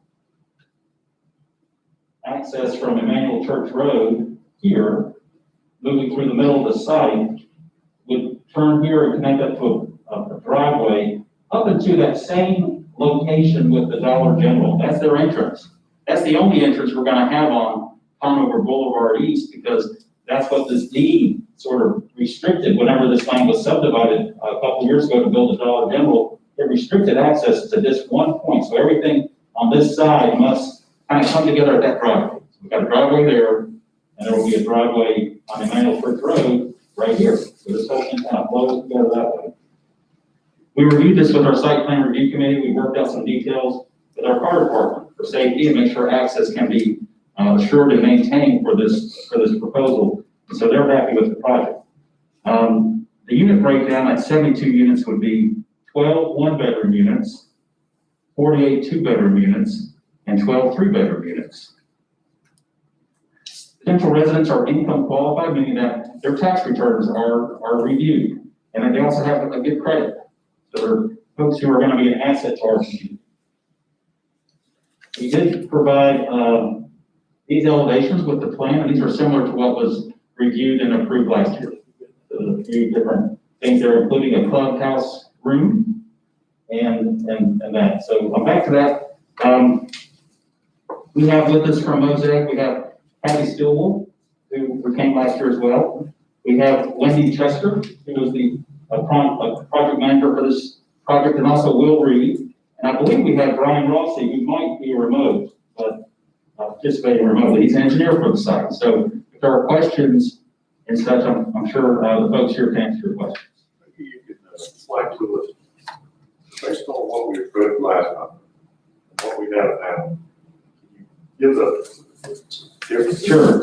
Access from Emmanuel Church Road here, moving through the middle of the site, would turn here and connect up to a driveway up into that same location with the Dollar General. That's their entrance. That's the only entrance we're going to have on Conover Boulevard East, because that's what this deed sort of restricted whenever this land was subdivided a couple years ago to build a Dollar General. It restricted access to this one point. So everything on this side must kind of come together at that driveway. So we've got a driveway there, and there will be a driveway on Emmanuel Church Road right here. So this whole thing kind of flows together that way. We reviewed this with our site plan review committee. We worked out some details with our fire department for safety and make sure access can be assured and maintained for this proposal. And so they're happy with the project. The unit breakdown at 72 units would be 12 one-bedroom units, 48 two-bedroom units, and 12 three-bedroom units. Potential residents are income qualified, meaning that their tax returns are reviewed, and then they also have a good credit. So they're folks who are going to be an asset to our community. We did provide these elevations with the plan, and these are similar to what was reviewed and approved last year. So a few different things there, including a clubhouse room and that. So I'm back to that. We have with us from Mosaic, we have Kathy Stillwell, who came last year as well. We have Wendy Chester, who was the project manager for this project, and also Will Reed. And I believe we have Brian Rossi, who might be remote, but participating remotely. He's an engineer for the site. So if there are questions and such, I'm sure the folks here can answer your questions. Maybe you could explain to us, based on what we approved last time, and what we have now, give us difference. Sure.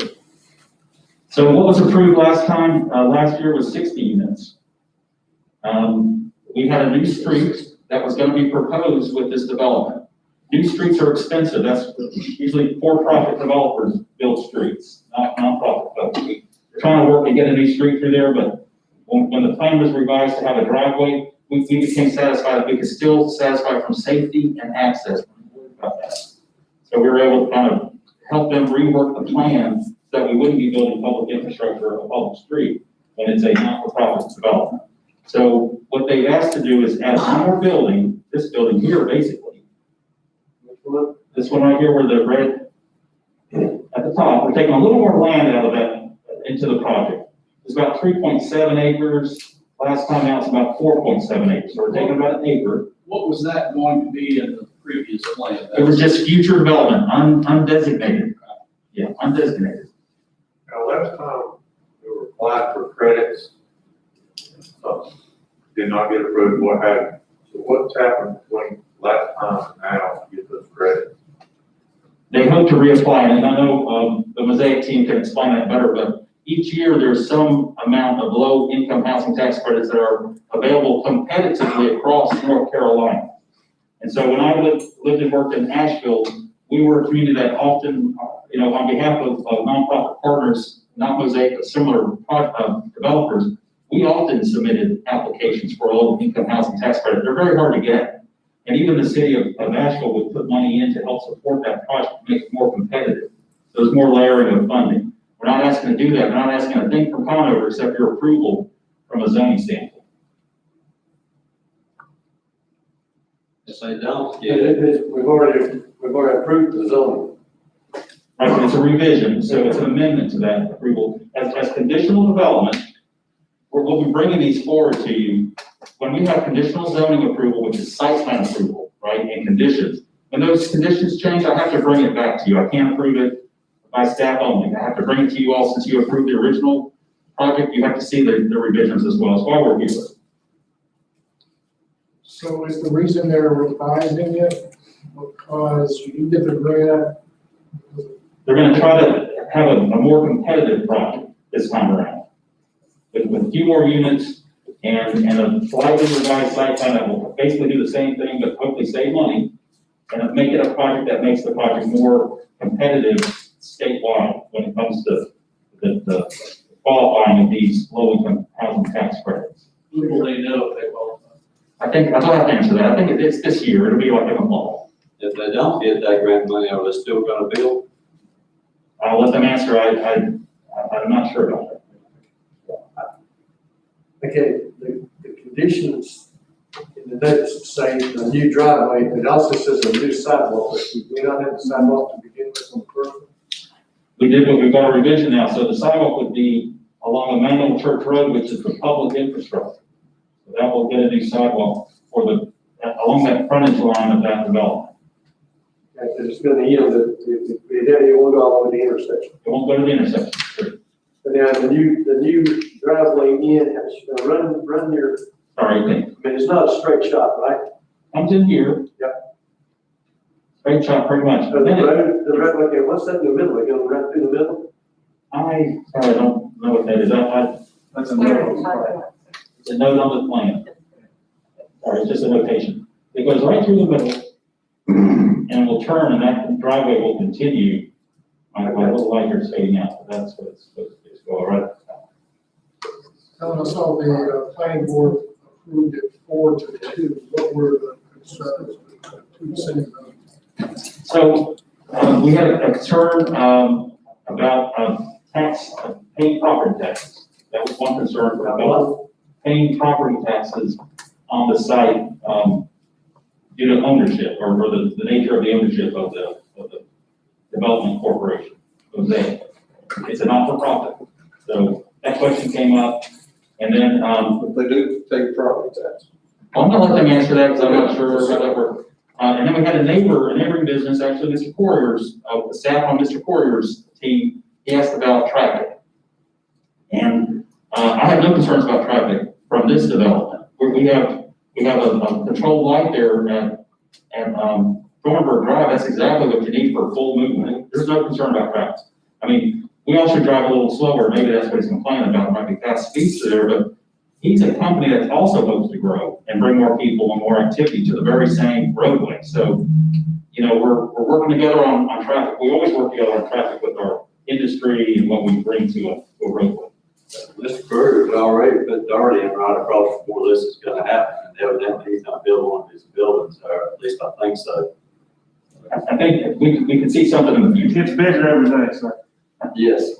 So what was approved last time, last year was 60 units. We had a new street that was going to be proposed with this development. New streets are expensive. That's usually for-profit developers build streets, not nonprofit folks. We're trying to work to get a new street through there, but when the plan was revised to have a driveway, we became satisfied that we could still satisfy from safety and access. About that. So we were able to kind of help them rework the plan so that we wouldn't be building public infrastructure or a public street when it's a not-for-profit development. So what they've asked to do is add one more building, this building here, basically. This one right here where the red, at the top, we're taking a little more land out of that into the project. It's about 3.7 acres. Last time out, it's about 4.7 acres. So we're taking about an acre. What was that going to be in the previous plan? It was just future development, undesignated. Yeah, undesignated. Now, last time we were applying for credits, did not get approved, what happened? So what's happened between last time and now to get those credits? They hope to reapply, and I know the Mosaic team can explain that better, but each year there's some amount of low-income housing tax credits that are available competitively across North Carolina. And so when I lived and worked in Asheville, we were a community that often, on behalf of nonprofit partners, not Mosaic, but similar developers, we often submitted applications for low-income housing tax credit. They're very hard to get. And even the city of Asheville would put money in to help support that project to make it more competitive. So there's more layering of funding. We're not asking to do that. We're not asking a thing from Conover except your approval from a zoning standpoint. If they don't Yeah, get it, we've already approved the zoning. Right, so it's a revision, so it's an amendment to that approval. As conditional development, we'll be bringing these forward to you. When we have conditional zoning approval, which is site plan approval, right, and conditions, when those conditions change, I have to bring it back to you. I can't approve it by staff only. I have to bring it to you all since you approved the original project. You have to see the revisions as well. That's why we're here. So is the reason they're revising it because you didn't get the grant? They're gonna try to have a more competitive project this time around. With a few more units and a slightly revised site plan that will basically do the same thing, but hopefully save money and make it a project that makes the project more competitive statewide when it comes to the qualifying of these low-income housing tax credits. Will they know if they qualify? I don't have to answer that. I think it's this year. It'll be like in the fall. if they don't get that grant money, are they still gonna build? I'll let them answer. I'm not sure about that. Okay, the conditions in the notice say a new driveway, it also says a new sidewalk, but we do not have the sidewalk to begin with on the first one. We did, but we've got a revision now. So the sidewalk would be along Emmanuel Church Road, which is the public infrastructure. So that will get a new sidewalk along that frontage line of that development. Okay, so it's gonna yield it won't go all the way to the intersection. It won't go to the intersection. But now the new driveway in has, run your, Sorry, okay. I mean, it's not a straight shot, right? Comes in here. Yep. Straight shot pretty much. So the road, okay, what's that in the middle? It goes right through the middle? I don't know what that is. That's a no. It's a note on the plan. Sorry, it's just a notation. It goes right through the middle and will turn, and that driveway will continue. My little light here is fading out, but that's what it's supposed to do. It's go right. Telling us all the planning board approved it 4-2. What were the concerns with the two city roads? So, we had a concern, about, paying property taxes. That was one concern about paying property taxes on the site, due to ownership or the nature of the ownership of the development corporation. It's a not-for-profit. So that question came up, and then, If they do take property tax. I'm gonna let them answer that because I'm not sure how that worked. And then we had a neighboring business, actually, Mr. Corrier's, the staff on Mr. Corrier's team, he asked about traffic. And, I have no concerns about traffic from this development. We have a controlled light there at Thornburg Drive. That's exactly what you need for full movement. There's no concern about traffic. I mean, we all should drive a little slower. Maybe that's what he's complaining about. There might be fast speeds there, but he's a company that's also hopes to grow and bring more people and more activity to the very same roadway. So, we're working together on traffic. We always work together on traffic with our industry and what we bring to a roadway. So Mr. Berger had already put Darty in right across before this is gonna happen, and evidently he's not building one of his buildings, or at least I think so. I think we can see something in the It future. gets better every day, sir. Yes.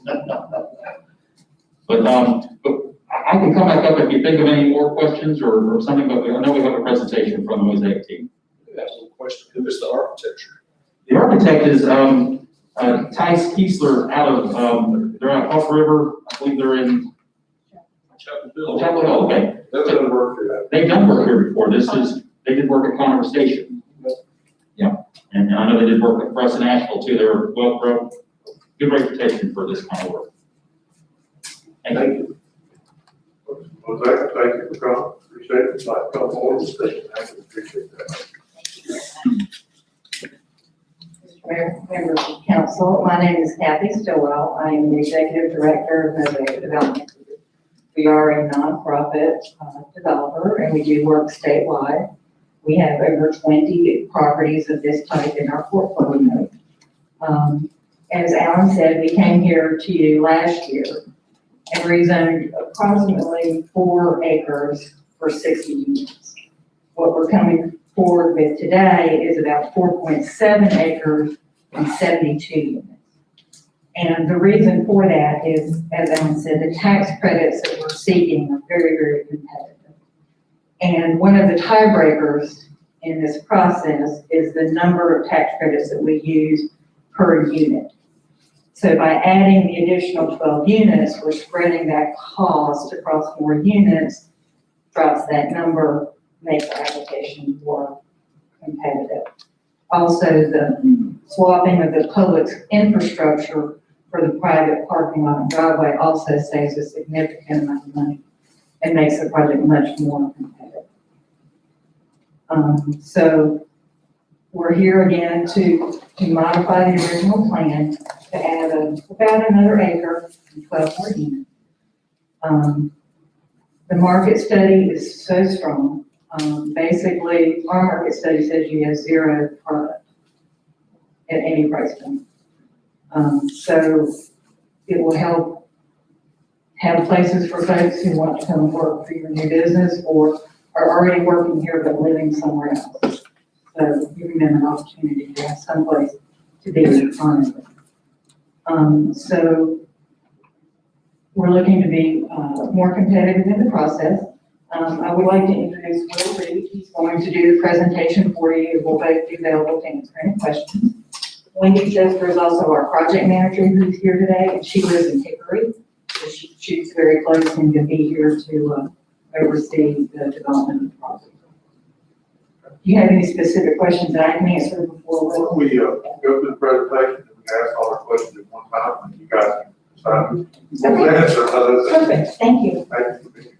But I can come back up if you think of any more questions or something, but I know we have a presentation from the Mosaic team. I have a question. Who is the architecture? The architect is, Tice Kiesler out of, they're out of Hawk River, I believe they're in Chapel Hill. Chapel Hill, okay. That doesn't work for that. They've done work here before, they did work at Conover Station. Yeah, and I know they did work for us in Asheville too, they're good reputation for this kind of work. Thank you. Well, thank you for coming, appreciate it, like, come forward and stay, I appreciate that. Mr. Mayor, members of council, my name is Kathy Stillwell. I am the executive director of Mosaic Development Group. We are a nonprofit developer, and we do work statewide. We have over 20 properties of this type in our portfolio. As Alan said, we came here to you last year and rezoned approximately 4 acres for 60 units. What we're coming forward with today is about 4.7 acres and 72 units. And the reason for that is, as Alan said, the tax credits that we're seeking are very, very competitive. And one of the tiebreakers in this process is the number of tax credits that we use per unit. So by adding the additional 12 units, we're spreading that cost across more units, drops that number, makes our application more competitive. Also, the swapping of the public infrastructure for the private parking lot and driveway also saves a significant amount of money and makes the project much more competitive. So we're here again to modify the original plan to add about another acre and 12 more units. The market study is so strong. Basically, our market study says you have 0 product at any price point. So it will help have places for folks who want to come work for your new business or are already working here but living somewhere else. So giving them an opportunity to have someplace to be permanently. So we're looking to be more competitive in the process. I would like to introduce Will Reed. He's going to do the presentation for you. We'll both be available to answer any questions. Wendy Chester is also our project manager who's here today, and she lives in Hickory. So she shoots very close and can be here to oversee the development of the project. Do you have any specific questions that I can answer before Before we go through the presentation, we can ask all our questions at one time, and you guys can decide what to answer, other than. Perfect, thank you. Thank you for being here.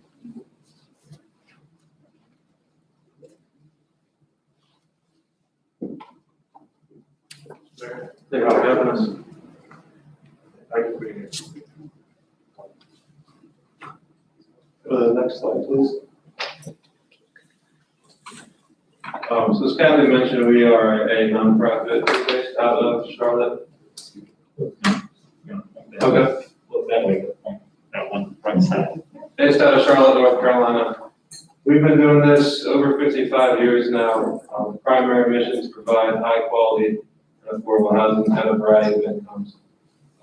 Thank you for having us. Thank you for being here. Next slide, please. So as Kathy mentioned, we are a nonprofit based out of Charlotte. Okay. Look that way, that one front side. Based out of Charlotte, North Carolina. We've been doing this over 55 years now. Primary mission is to provide high quality and affordable housing at a variety of incomes.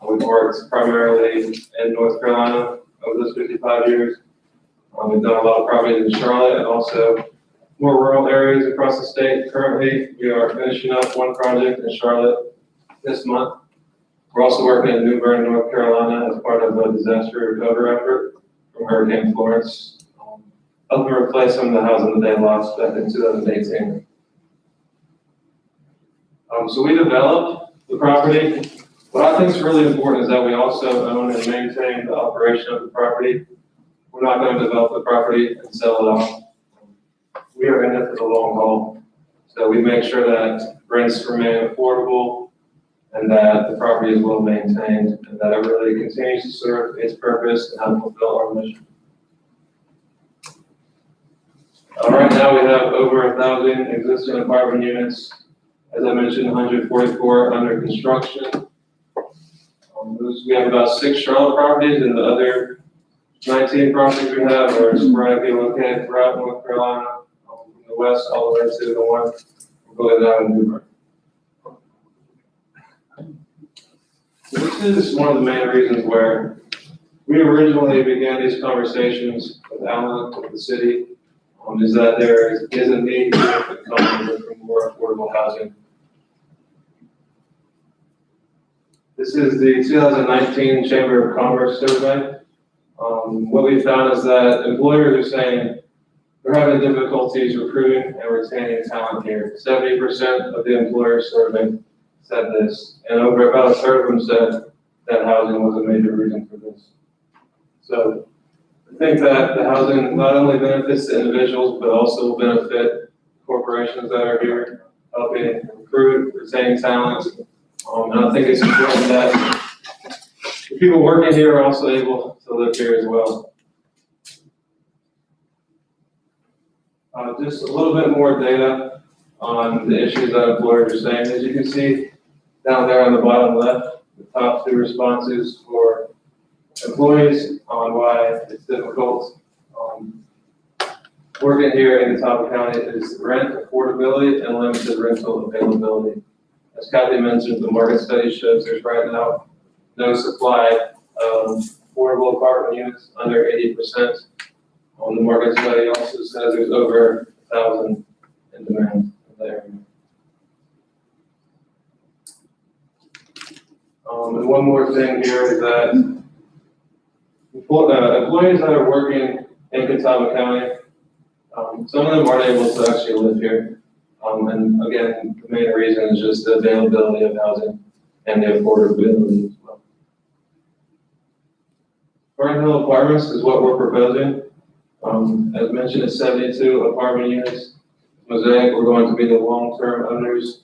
We've worked primarily in North Carolina over those 55 years. We've done a lot of properties in Charlotte and also more rural areas across the state. Currently, we are finishing up one project in Charlotte this month. We're also working in New Bern, North Carolina as part of a disaster recovery effort from Hurricane Florence, helping replace some of the housing that they lost back in 2018. So we developed the property. What I think is really important is that we also own and maintain the operation of the property. We're not going to develop the property and sell it off. We are in it for the long haul. So we make sure that rents remain affordable and that the property is well maintained and that it really continues to serve its purpose and help fulfill our mission. Right now we have over 1,000 existing apartment units. As I mentioned, 144 under construction. We have about 6 Charlotte properties and the other 19 properties we have are sporadically located throughout North Carolina, from the west all the way to the north, really down in Newburgh. This is one of the main reasons where we originally began these conversations with Alan, with the city, is that there is a need to come for more affordable housing. This is the 2019 Chamber of Commerce survey. What we found is that employers are saying they're having difficulties recruiting and retaining talent here. 70% of the employers surveyed said this, and over about a third of them said that housing was a major reason for this. So I think that the housing not only benefits the individuals, but also will benefit corporations that are here, helping recruit, retain talent. And I think it's important that the people working here are also able to live here as well. Just a little bit more data on the issues that employers are saying. As you can see down there on the bottom left, the top 2 responses for employees on why it's difficult working here in Catawba County is rent affordability and limited rental availability. As Kathy mentioned, the market study shows there's right now no supply of affordable apartment units under 80%. The market study also says there's over 1,000 in demand in the area. And one more thing here is that employees that are working in Catawba County, some of them aren't able to actually live here. And again, the main reason is just the availability of housing and the affordability as well. Burn Hill Apartments is what we're proposing. As mentioned, it's 72 apartment units. Mosaic, we're going to be the long-term owners.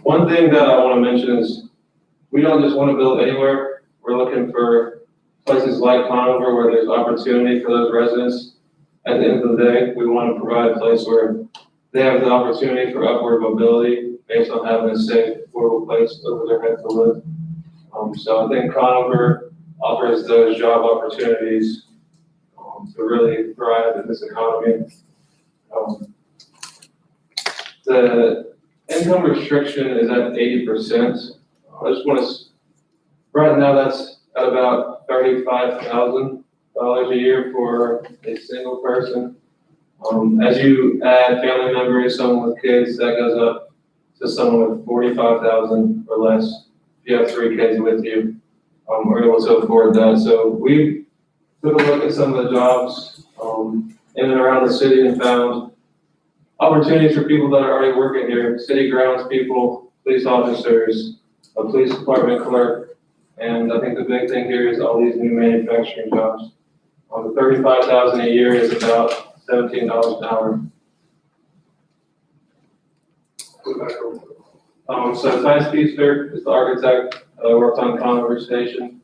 One thing that I want to mention is we don't just want to build anywhere. We're looking for places like Conover where there's opportunity for those residents. At the end of the day, we want to provide a place where they have the opportunity for upward mobility based on having a safe, affordable place over their head to live. So I think Conover offers those job opportunities to really thrive in this economy. The income restriction is at 80%. I just want to, right now that's at about $35,000 a year for a single person. As you add family members, someone with kids, that goes up to someone with 45,000 or less. If you have 3 kids with you, we're able to afford that. So we took a look at some of the jobs in and around the city and found opportunities for people that are already working here: city grounds people, police officers, a police department clerk, and I think the big thing here is all these new manufacturing jobs. The $35,000 a year is about $17 an hour. So Tice Feaster is the architect, worked on Conover Station.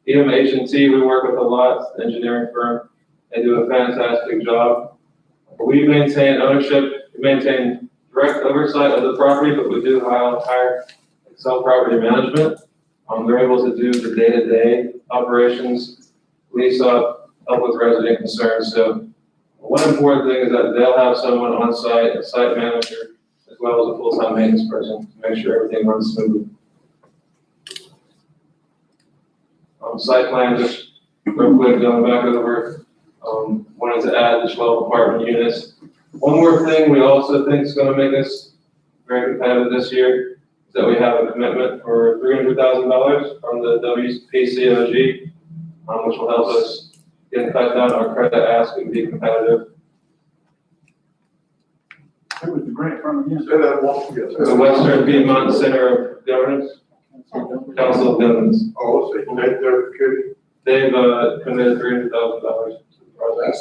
EMH&T, we work with a lot, the engineering firm. They do a fantastic job. We maintain ownership, we maintain direct oversight of the property, but we do hire Excel property management. They're able to do the day-to-day operations, lease up, help with resident concerns. So one important thing is that they'll have someone on site, a site manager, as well as a full-time maintenance person to make sure everything runs smoothly. Site plan, just real quick, going back over, wanted to add the 12 apartment units. One more thing we also think is going to make us very competitive this year is that we have a commitment for $300,000 from the WPCOG, which will help us get cut down our credit ask and be competitive. Who was the grant from again? Say that once again. The Western Piedmont Center of Governance, Council of Governments. Oh, let's see, they're good. They've committed $300,000 to the project.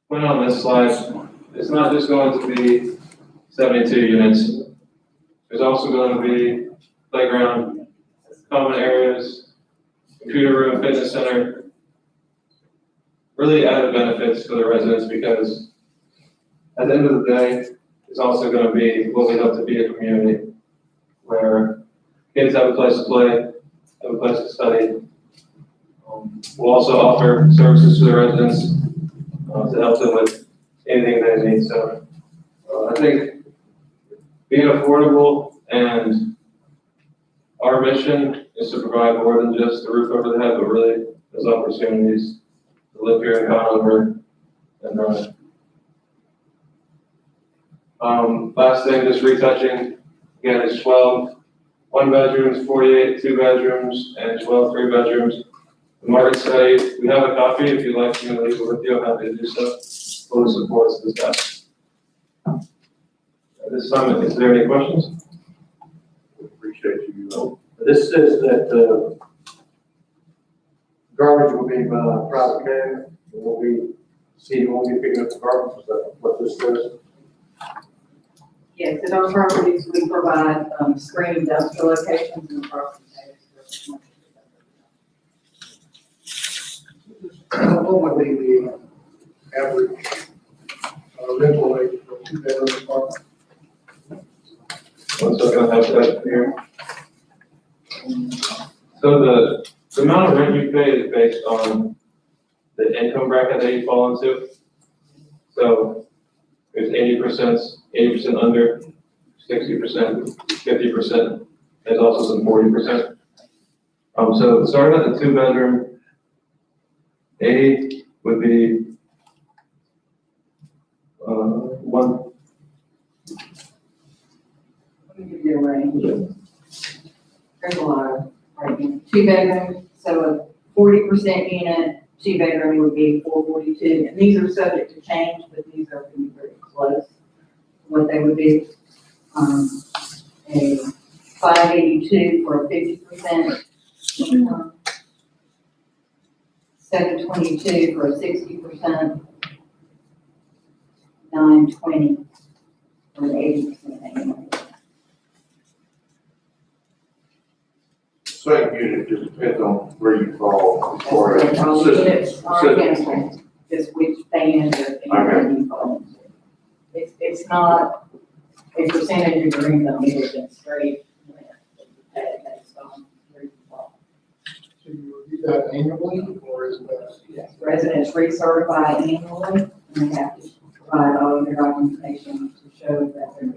Point on this slide, it's not just going to be 72 units. There's also going to be playground, common areas, computer room, fitness center. Really added benefits for the residents because at the end of the day, is also gonna be what we hope to be a community where kids have a place to play, have a place to study. We'll also offer services to the residents, to help them with anything they need, so, I think being affordable and our mission is to provide more than just a roof over the head, but really those opportunities to live here in Conover and, last thing, just retouching, again, it's 12 one-bedrooms, 48 two-bedrooms, and 12 three-bedrooms. The market study, we have a copy, if you'd like me to leave it with you, I'm happy to do so. Fully supports this guy. At this time, is there any questions? Appreciate you. This says that, garbage will be by private carrier, city won't be picking up the garbage, is that what this says? Yes, at our properties, we provide, screened dumpster locations and property tags. What would be the average rental rate for a two-bedroom apartment? One second, I have that here. So the amount of rent you pay is based on the income bracket that you fall into. So there's 80% under, 60%, 50%, there's also some 40%. So starting at the two-bedroom, 80 would be, one. Let me give you a range. There's a lot of, right, two bedroom, so a 40% unit, two bedroom would be 442, and these are subject to change, but these are going to be very close to what they would be. A 582 for a 50% income, 722 for a 60%, 920 for an 80% income. Same unit, just depends on where you fall as far as All system. units are against just which band or you fall into. It's not a percentage of your income, it is straight rent that you pay based on where you fall. Do you review that annually, or is that? Yes, residents recertify annually, and they have to provide all of their documentation to show that they're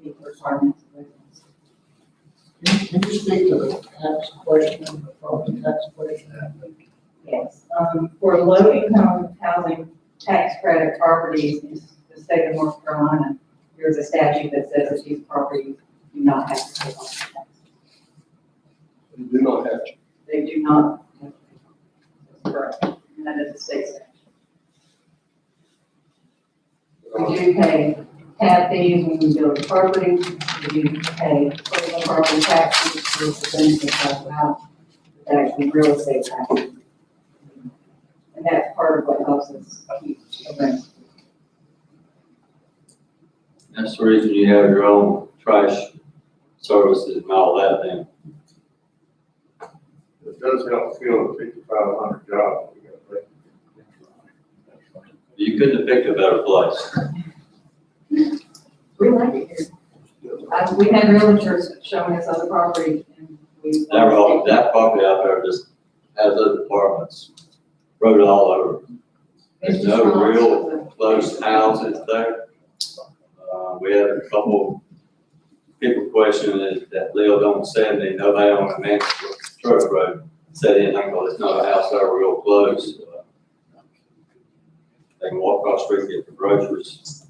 meet the requirements of residents. Can you speak to the tax question, the property tax question? Yes, for low-income housing tax credit properties in the state of North Carolina, there's a statute that says that these properties do not have to pay property tax. You do not have to. They do not have to pay. That's correct, and that is a state statute. We do pay tab fees when we build a property, we do pay personal property taxes, which the benefits of about the actual real estate taxes. And that's part of what helps us keep the rent. That's the reason you have your own trash services and all that then. It does help fill the 5,500 jobs. We got there. You couldn't have picked a better place. We like it here. We had realtors showing us other properties and we. That property out there just has other apartments, wrote it all over. There's no real close houses there. We had a couple people questioning that lived on 70, nobody on the Mansfield Church Road said anything, but it's not a house there real close. They can walk across the street, get the groceries.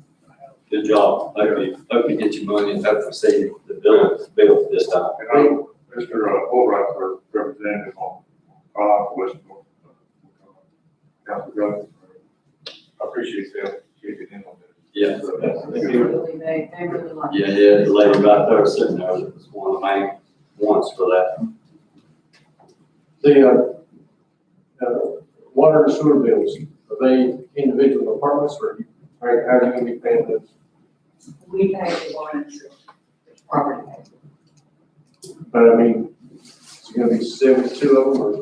Good job. Hope you get your money and hope to see the bill this time. And I'm Mr. Fulbright, our representative on West North. Council Jones. I appreciate that. Keep it in on that. Yeah. Thank you. They really like it. Yeah, the lady right there sitting there was one of the main ones for that. The, water and sewer bills, are they individual apartments, or how are you going to be paying those? We pay the water and sewer, property tax. But I mean, it's going to be 72 of them, or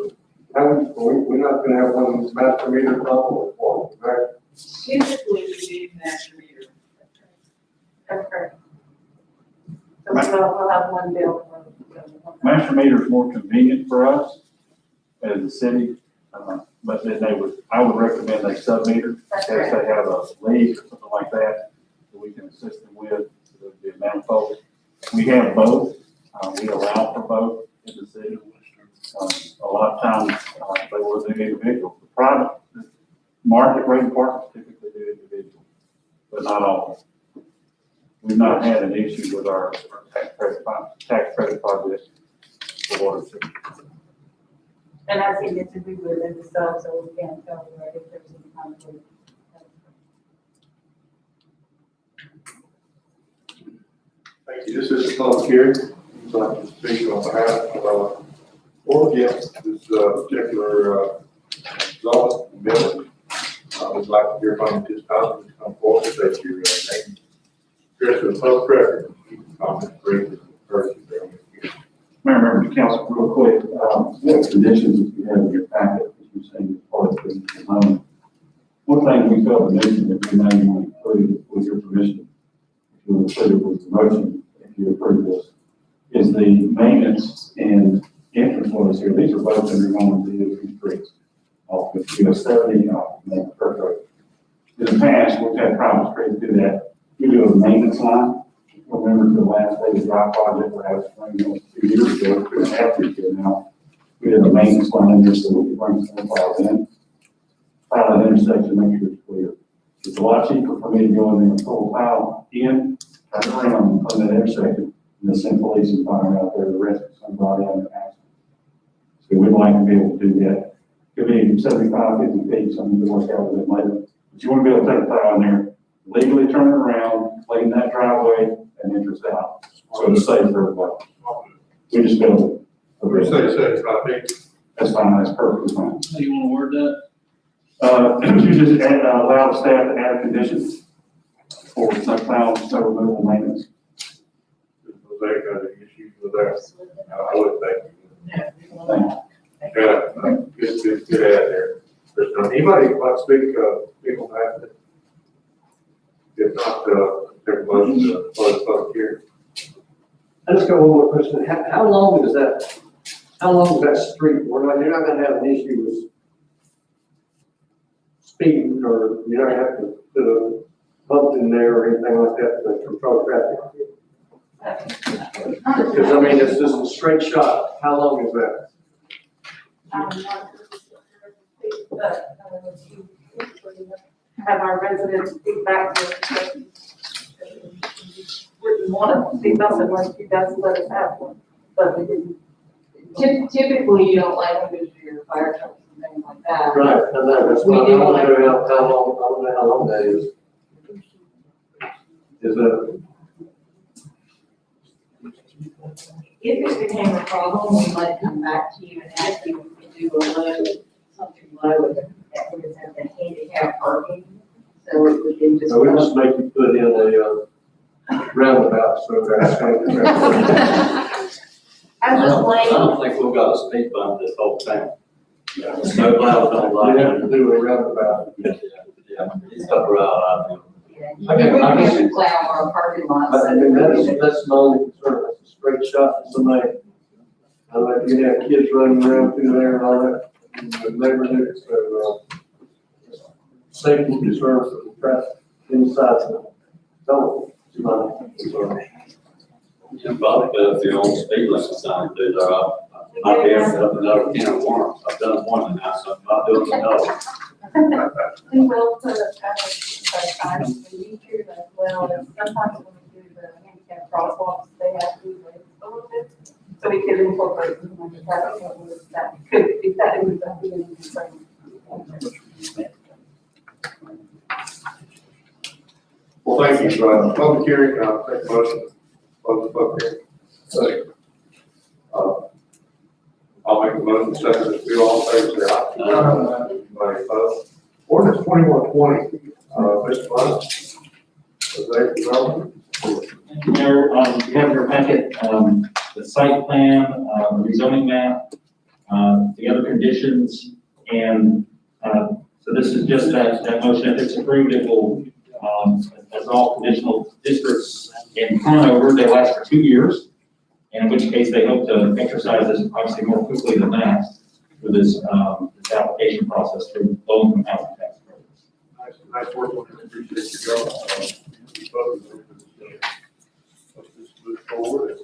how, we're not going to have one of these master meter problem or, right? Typically, we do master meter That's correct. So we'll have one bill for. Master meter is more convenient for us as a city, but then I would recommend a sub-meter. That's If they have a leak or something like that, that we can assist them with, the manifold. We have both, we allow for both in the city. A lot of times, they will do individual. The private market rate apartments typically do individual, but not all. We've not had an issue with our tax credit project for water. And I think it's to do with it, so we can't tell you if there's any conflict. Thank you. This is a public hearing. I'd like to speak on behalf of, or against this, particular, development bill. We'd like to hear from you this time. Please come forward, state your name. Address to the public record. Comment briefly with the person there. Mayor, members of council, real quick, what conditions that you have in your packet, as you're saying, as part of the loan. One thing we felt the mention that we may want to include with your permission, if you will include it with the motion, if you approve this, is the maintenance and entrance ways here. These are both in the home of the streets. Off of US 70, off of Kirk Road. In the past, we've had private streets do that. We do a maintenance line. Remember the last David Drive project, where I was running 2 years ago, 2.5 years ago now. We did a maintenance line in there so we could bring some files in. File that intersection, make sure it's clear. It's a lot cheaper for me to go in there and pull a file in, turn around on that intersection, and then send police and fire out there, the rest of somebody on the accident. So we'd like to be able to do that. Could be 75, 50 feet, something to work out with it later. But you want to be able to take a file in there, legally turn it around, clean that driveway, and entrance out. So it's safe for everybody. We just build it. We say 75 feet. That's fine, that's perfectly fine. How you want to word that? You just allow the staff to add conditions for snow plow, snow removal maintenance. Was there got any issues with that? I would think. Thank you. Yeah, good add there. Anybody like to speak on that? If not, take a motion to close the public hearing. I just got one more question. How long is that street? You're not gonna have an issue with speed, or you're not gonna have to put a bump in there or anything like that to control traffic? Because I mean, it's just a straight shot. How long is that? But, have our residents speak back to wouldn't want to speak up unless you guys let us have one, but we didn't. Typically, you don't like them to your fire trucks and things like that. Right, I know, that's why I don't know how long that is. Is that? If it became a problem, we might come back to you and ask you if we do a low, something low with that would have the handicap parking. So it would be just. So we just make you put in a roundabout, so that's. I was I late. don't think we've got a speed bump this whole time. Snow plows don't like You it. have to do a roundabout. Yeah, it's up around, I think. Yeah, you wouldn't have to plow our parking lots. But I mean, that's my only concern, it's a straight shot to somebody. I like, you have kids running around through there and all that, in the neighborhood, so, safety concern for the traffic inside the zone. You probably could if your own speed limit sign through there. I'd be able to up another can of worms. I've done one now, so I'm not doing another. We will put a traffic sign in the future as well, and sometimes when we do the handicap crosswalks, they have to wait a little bit. So we could incorporate them in the traffic signals that could, if that would be any concern. Well, thank you, public hearing, I'll take a motion, close the public hearing. Second. I'll make a motion, second, if we all in favor, say aye. Anybody opposed? Ordinance 2120, Mr. Blunt. Executive development. Mayor, you have in your packet, the site plan, rezoning map, the other conditions, and, so this is just that motion. If it's approved, it will As all conditional districts in Conover, they last for 2 years, and in which case they hope to exercise this obviously more quickly than that through this application process through low-income housing tax credits. Nice work, I appreciate your job. Let's just move forward.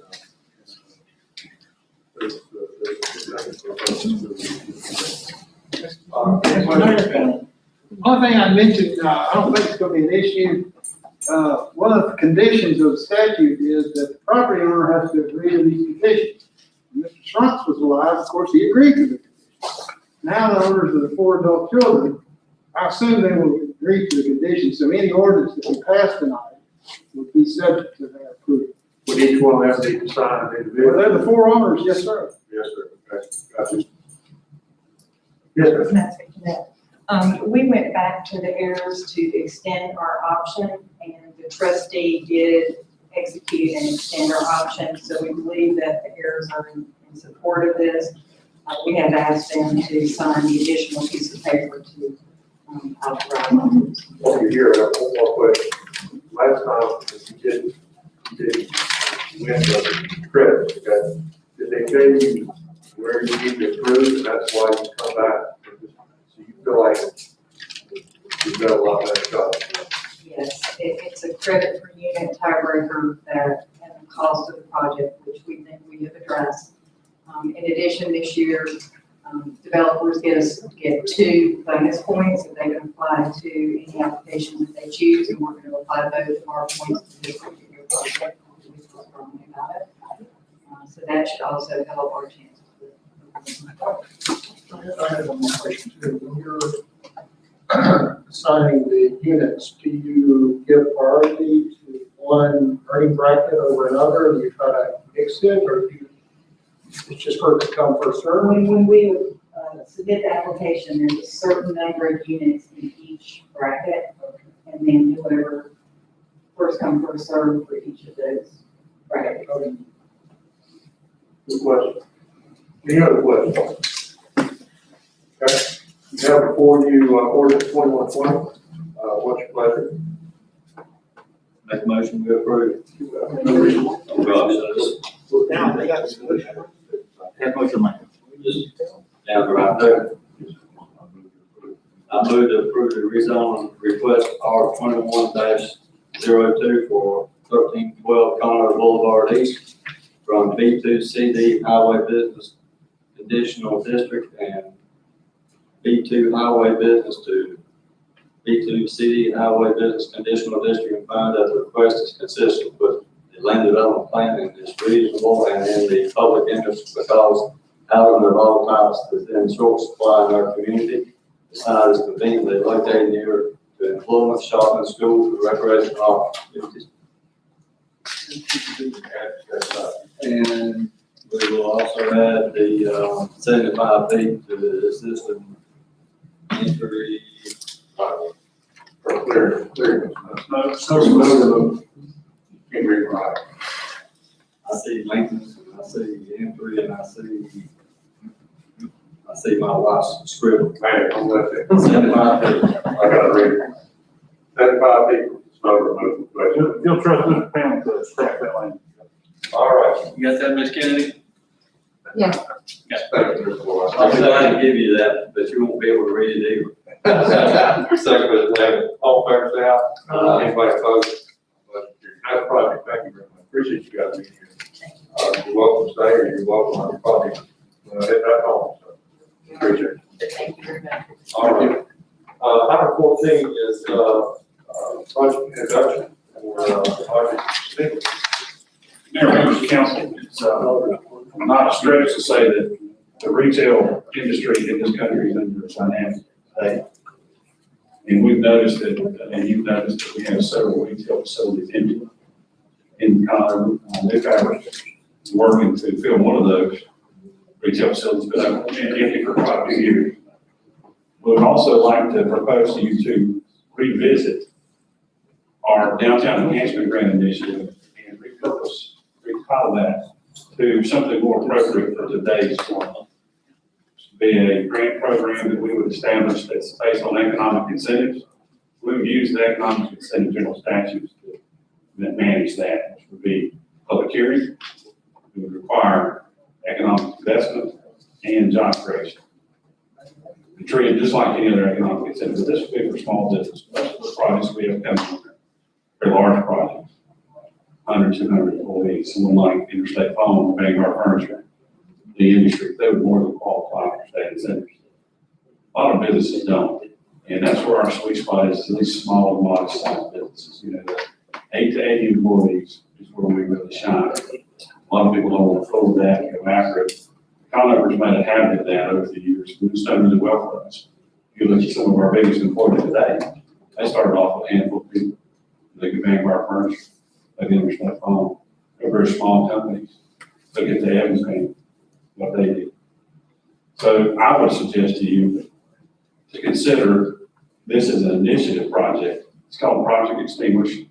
One thing I mentioned, I don't think it's gonna be an issue. One of the conditions of the statute is that the property owner has to agree to these conditions. When Mr. Schruntz was alive, of course, he agreed to the conditions. Now the owners of the 4 adult children, I assume they will agree to the conditions, so any ordinance that we pass tonight would be subject to their approval. Would each one have to sign individually? Well, they're the 4 owners, yes, sir. Yes, sir. Okay, gotcha. Yes, sir. Can I speak to that? We went back to the heirs to extend our option, and the trustee did execute and extend our option, so we believe that the heirs are in support of this. We had asked them to sign the additional piece of paper to authorize. While you're here, I have one more question. Last time, you did win the credit, okay? Did they tell you where you need to approve, and that's why you come back? So you feel like you've got a lot better job? Yes, it's a credit per unit tiebreaker that, and the cost of the project, which we think we have addressed. In addition, this year, developers get 2 bonus points that they can apply to any application that they choose, and we're going to apply those of our points to this particular project. We feel strongly about it. So that should also help our chances. I have one more question too. When you're assigning the units, do you give priority to one earning bracket over another? Do you try to mix it, or do you, it's just first come, first served? When we submit the application, there's a certain number of units in each bracket, and then whoever first come, first served for each of those brackets. Good question. Any other questions? Okay. You have before you, ordinance 2120. What's your pleasure? Make a motion to approve. Down right there. I move to approve the rezone request R 21-02 for 1312 Conover Boulevard East from B2 CD Highway Business Conditional District and B2 Highway Business to B2 CD Highway Business Conditional District, and find that the request is consistent with the land development plan and is reasonable and in the public interest because housing of all types is in short supply in our community. The site is conveniently located near to employment, shopping, schools, recreational opportunities. And we will also add the 75 feet to the system entry. For clear. No, can't read it right. I see maintenance, and I see entry, and I see my wife's scribble. Man, I'm with it. 75 feet. I gotta read it. 75 people, snow removal question. You'll trust Mr. Pam to scrap that land. All right. You got that, Ms. Kennedy? Thank you, Mr. Lawrence. I'll be glad to give you that, but you won't be able to read it either. Second, Mr. David, all fair say aye. Anybody opposed? Nice project, thank you very much. Appreciate you guys being here. You're welcome to stay, or you're welcome on your property. Hit that home, so appreciate it. Thank you very much. All right. Item 14 is, budget introduction for, project Stevens. Mayor, members of council, it's not a stretch to say that the retail industry in this country is under a dynamic state. And we've noticed that, and you've noticed that we have several retail facilities in Conover. They've averaged working to fill one of those retail facilities, but I've been empty for quite a few years. We would also like to propose to you to revisit our downtown enhancement grant initiative and recall that to something more appropriate for today's climate. Be a grant program that we would establish that's based on economic incentives we would use the economic incentive general statutes to manage that, which would be public hearing. It would require economic investment and job creation. We treat it just like any other economic incentive, but this would be for small business. Most of the projects we have coming are large projects, 100, 200 employees, someone like Interstate Phone, Vanguard Furniture, the industry, they would more than qualify for state incentives. A lot of businesses don't, and that's where our sweet spot is, these small and modest sized businesses, you know, the 8 to 80 employees is where we really shine. A lot of people don't want to fool that and go after it. Conover's made a habit of that over the years, and it's done really well for us. If you look at some of our biggest employees today, they started off with a handful of people. Look at Vanguard Furniture, look at Interstate Phone, they're very small companies. Look at the Evans family, what they do. So I would suggest to you to consider this as an initiative project. It's called Project Extinguish.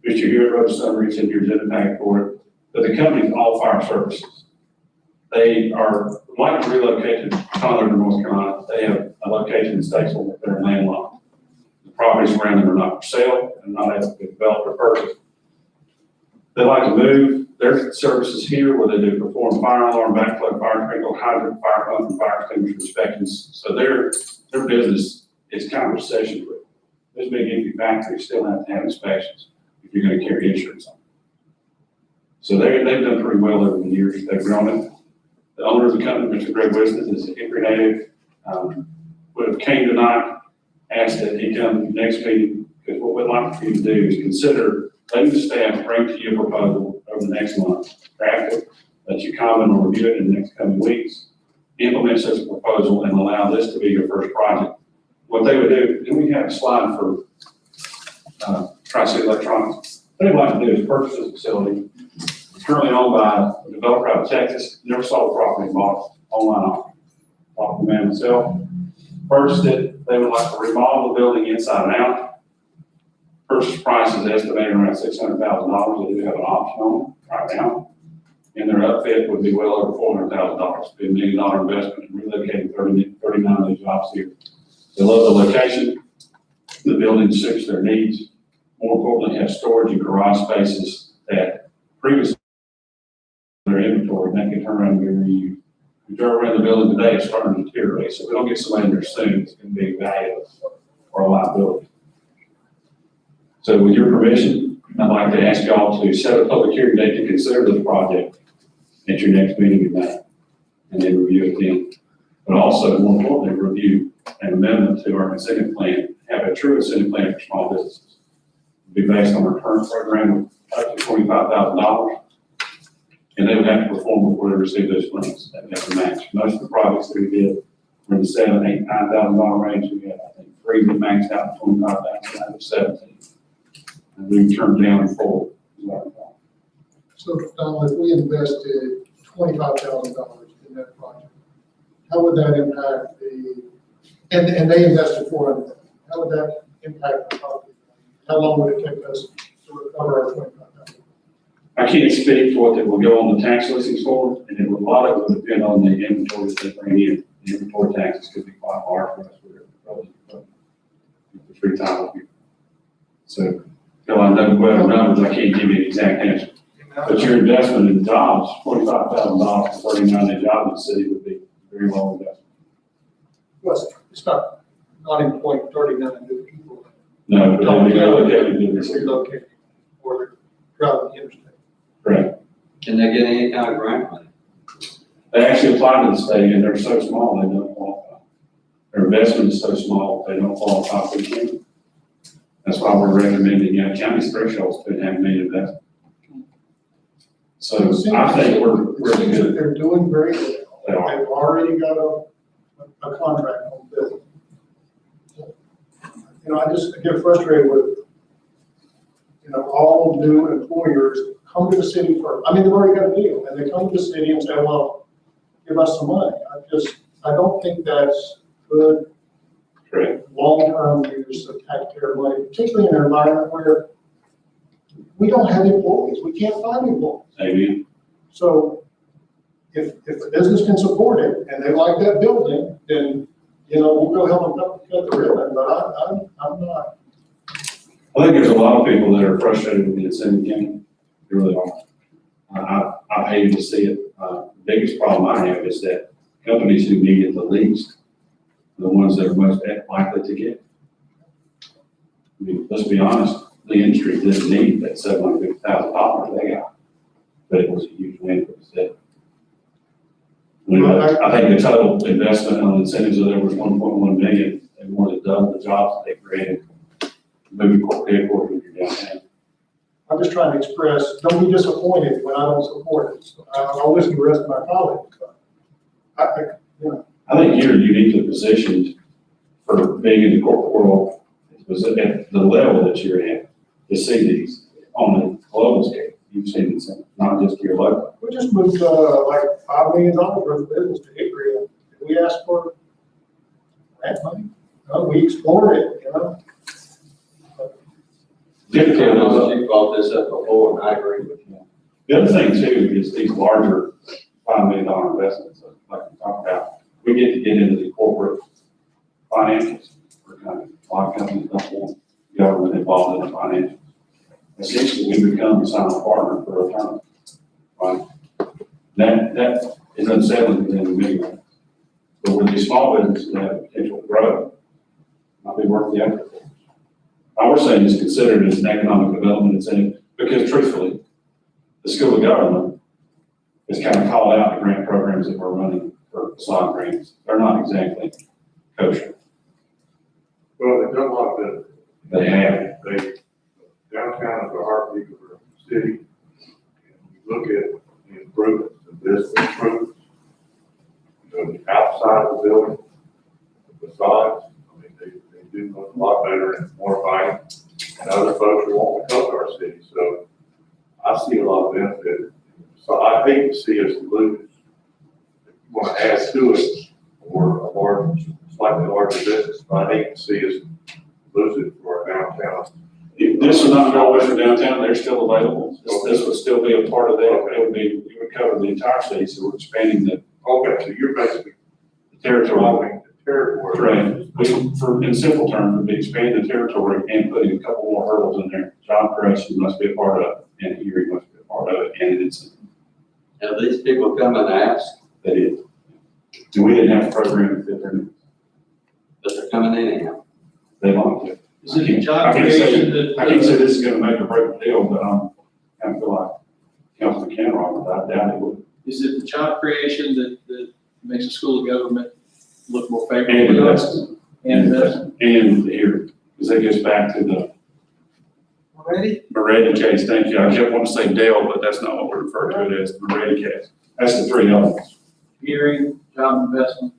Mr. Hewitt wrote a summary, it's in your agenda pack for it. But the company's All Fire Services. They are like to relocate to Conover, North Carolina. They have a location in Statesville that they're landlocked. The properties around them are not for sale and not able to be developed or purchased. They like to move their services here where they do perform fire alarm, backflow, fire sprinkler, hydrant, fire pump, and fire extinguisher inspections. So their business is kind of recession proof. Those big empty factories still have to have inspections if you're going to carry insurance on them. So they've done pretty well over the years. They've grown it. The owner of the company, Mr. Greg Wiston, is a Hickory native. Would have came tonight, asked that he come to the next meeting, because what we'd like for you to do is consider letting the staff bring to you a proposal over the next month, draft it, let you comment or review it in the next coming weeks, implement such a proposal and allow this to be your first project. What they would do, then we have a slide for Tri-City Electronics. What they'd like to do is purchase this facility. It's currently owned by a developer out of Texas, never sold the property, bought it online auction. Bought the man himself, purchased it. They would like to remodel the building inside and out. Purchase price is estimated around $600,000. They do have an option on it right now. And their upfit would be well over $400,000. It'd be $1 million investment in relocating 39 new jobs here. They love the location. The building suits their needs. More importantly, have storage and garage spaces that previously their inventory, and they can turn around and be reused. If you drive around the building today, it's starting to deteriorate. So if we don't get somebody in there soon, it's going to be valuable or a liability. So with your permission, I'd like to ask y'all to set a public hearing date to consider this project at your next meeting in May, and then review it then. But also, more importantly, review an amendment to our incentive plan, have a true incentive plan for small businesses. It'll be based on our current program of up to $25,000, and they would have to perform before they receive those funds. They have to match. Most of the projects that we did were in the $7,000, $8,000, $9,000 range. We had, I think, 3 that maxed out at $25,000, out of 17. And we turned down 4. So, Donald, if we invested $25,000 in that project, how would that impact and they invested $400,000, how would that impact the property? How long would it take us to recover our $25,000? I can't speak for what will go on the tax listings for, and a lot of it would depend on the inventory that they bring in. The inventory taxes could be quite hard for us with the free time. So, until I know better numbers, I can't give you an exact answer. But your investment in jobs, $25,000 for 39 new jobs in the city would be very low investment. Well, it's not employing 39 new people. No, but they'll be relocated to this. Relocated or they're driving the interstate. Correct. Can they get any kind of grant money? They actually apply to the state and they're so small, they don't qualify. Their investment is so small, they don't qualify for the county. That's why we're recommending, county's threshold is $2.5 million investment. So I think we're really good. They're doing very well. They are. They've already got a contract on building. I just get frustrated with, all new employers come to the city first. I mean, they've already got a deal, and they come to the city and say, well, give us some money. I don't think that's good. Correct. Long-term use of taxpayer money, particularly in an environment where we don't have employees. We can't find employees. Amen. So if the business can support it and they like that building, then, we'll go help them cut the ribbon, but I'm not I think there's a lot of people that are frustrated with the incentive game. They really are. I hated to see it. The biggest problem I have is that companies who need it the least, are the ones that are most likely to get it. I mean, let's be honest, the industry didn't need that $750,000 they got, but it was a huge win for the city. I think the total investment on incentives of there was 1.1 million, and more than double the jobs that they created. Moving corporate headquarters in your downtown. I'm just trying to express, don't be disappointed when I don't support it. So I'll listen to the rest of my colleagues. But I think you're uniquely positioned for being in the corporate world, at the level that you're at, to see these on the global scale. You've seen this, not just your local. we just moved, like $5 million worth of business to Hickory. Did we ask for that money? No, we explored it, you know? You brought this up before, and I agree with you. The other thing too is these larger $5 million investments, like we talked about, we get to get into the corporate financials. A lot of companies don't want government involved in the financials. Essentially, we become a silent partner for a term, right? That is unsettling within the media. But with these small businesses that have potential to grow, might be worth the effort. All we're saying is consider it as an economic development incentive, because truthfully, the School of Government has kind of called out the grant programs that we're running for facade grants. They're not exactly kosher. Well, they've done a lot of benefit. They have. Downtown is the heartbeat of the city. And we look at the improvements, the business improvements, the outside of the building, the facades. I mean, they do look a lot better and more inviting. And other folks will want to come to our city. So I see a lot of benefit. So I hate to see us lose. If you want to add to it or a large, slightly larger business, but I hate to see us lose it for our downtown. If this is not go away from downtown, they're still available. This would still be a part of that. It would cover the entire city, so we're expanding the Okay, so you're basically territory. growing the territory. Right. In simple terms, would be expanding the territory and putting a couple more hurdles in there. Job creation must be a part of it, and hearing must be a part of it, and it's. Have these people come and ask, They did. And we didn't have a program that they're, but they're coming anyhow? they wanted to. Is it a job I can't say- creation that? I can't say this is gonna make or break the deal, but I kind of feel like Councilman Cameron, but I doubt it would. Is it the job creation that makes the School of Government look more And favorable? investment. And investment. And here, because that goes back to the Moretti case, thank you. I kept wanting to say Dale, but that's not what we refer to it as, the Moretti case. That's the three elements: Hearing, job investment,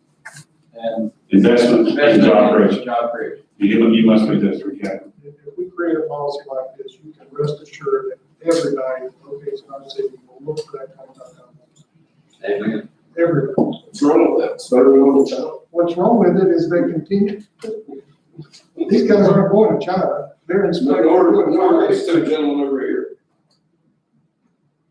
and. investment and job creation. Job creation. You must meet those three categories. If we create a policy like this, you can rest assured that everybody located in our city will look for that kind of outcome. Amen. Everybody. What's wrong with that? It's better than going to China. What's wrong with it is they continue. These guys aren't going to China. They're in. These two gentlemen over here.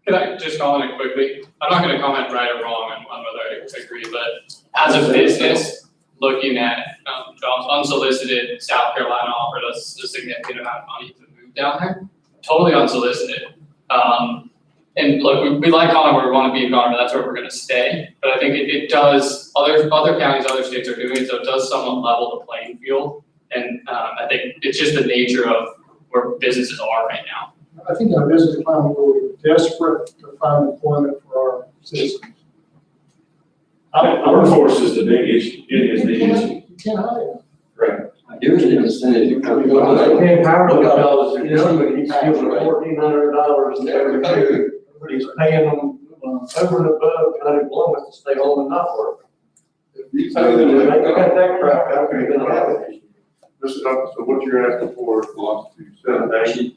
Can I just comment quickly? I'm not gonna comment right or wrong on whether I agree, but as a business, looking at, jobs unsolicited, South Carolina offered us a significant amount of money to move down there, totally unsolicited. And look, we like Conner, where we wanna be in Conner, that's where we're gonna stay, but I think it does, other counties, other states are doing it, so it does somewhat level the playing field. And, I think it's just the nature of where businesses are right now. I think our business climate will be desperate to find employment for our citizens. Workforce is the big issue. It is the issue. You can't hide it. Right. Here's the incentive you come to. Can't hire Look at them, all this you know, but he's giving them $1,400 every year. But he's paying them over and above unemployment to stay home and not work. You pay them, they got that crap out there, you're gonna have it. So what you're asking for is to set a date.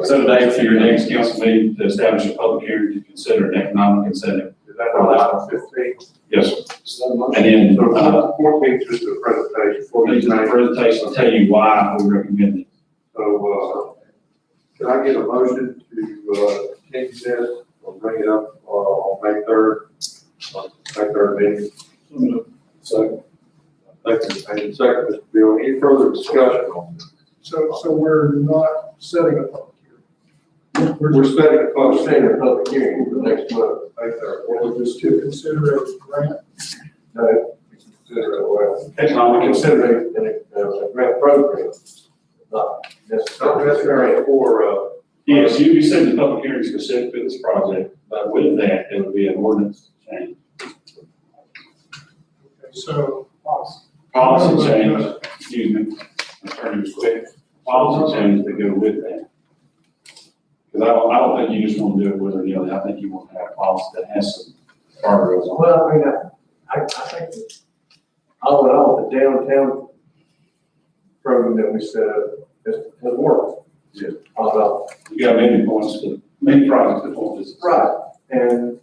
Set a date for your next council meeting to establish a public hearing to consider an economic incentive. Is that July 15th? Yes, sir. And then, So 14th, just a presentation for this these is a names. presentation to tell you why we recommend it. So, can I get a motion to, change this or bring it up, on May 3rd? May 3rd meeting? So, Thank you, and second, Mr. Bill, any further discussion on this? So we're not setting a public hearing. We're setting a I'm public saying a public hearing for next month. right there. Or just to consider a grant. No, we consider it, well, Economic, consider it a grant program, not Not necessarily. necessarily for, yes, you said the public hearing specific to this project, but with that, there would be an ordinance change. Okay, so, Policy change, excuse me, attorney was quick, policy change that go with that. Because I don't think you just want to do it with or the other, I think you want to have a policy that has some guardrails on it. Well, I mean, I think that all in all, the downtown program that we set up has worked. Yeah. All in all. You got many points to, many projects that want this. Right, and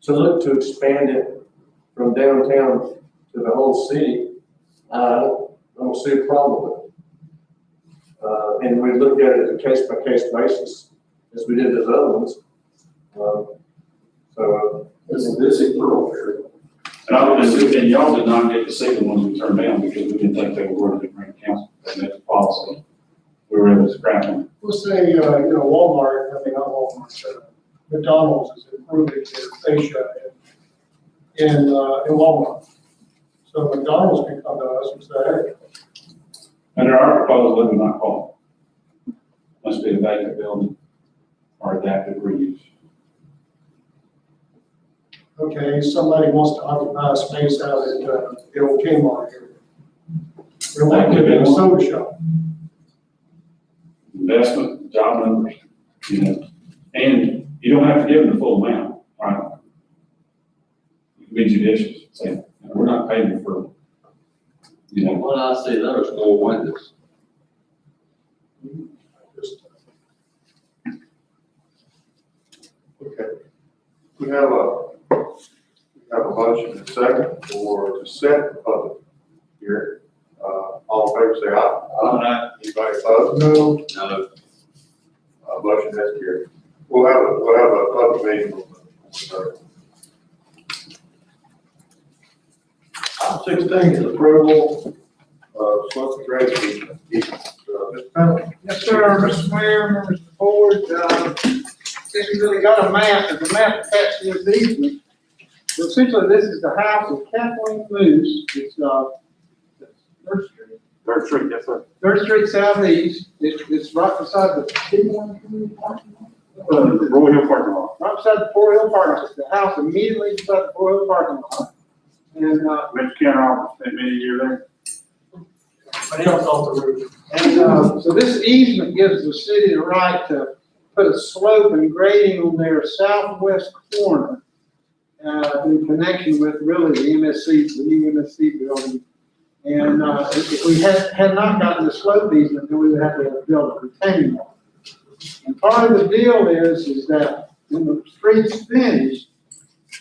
to look to expand it from downtown to the whole city, I don't see a problem with it. And we look at it as a case-by-case basis, as we did those other ones. It's a busy thoroughfare. And y'all did not get to see the ones we turned down because we didn't think they were worth it for council, they made the policy. We were able to scrap them. let's say, Walmart, I mean, not Walmart, McDonald's is improving their fascia in Walmart. So McDonald's can come to us and say, hey, Under our proposal, it would not qualify. Must be a vacant building or adaptive reuse. okay, somebody wants to occupy a space out at the old Kmart area. They want to get a soda shop. Investment, job numbers, and you don't have to give them the full amount, right? You can be judicious, say, we're not paying for, What I see, there's more windows. okay. We have a motion and a second for to set the public hearing. All in favor, say aye. Aye. Anybody opposed? No, No, Motion has carried. We'll have a public meeting on the third. Item 16 is approval of Smoky Grace. Mr. Pennell. Yes, sir, Mr. Mayor, members of the board, since we really got a map, there's a map attached to this easement. So essentially, this is the house of Kathleen Moose, it's, Third Street? Third Street, yes, sir. Third Street Southeast, it's right beside the T1 community parking lot. Roy Hill parking lot. Right beside the Four Hill parking lot, the house immediately beside the Four Hill parking lot. And, Mr. Ken Roberts spent many years there. but else off the roof. And, so this easement gives the city the right to put a slope and grading on their southwest corner, in connection with really the MSC, the new MSC building. And, if we had not gotten the slope easement, then we would have to build a retaining wall. And part of the deal is that when the street's finished,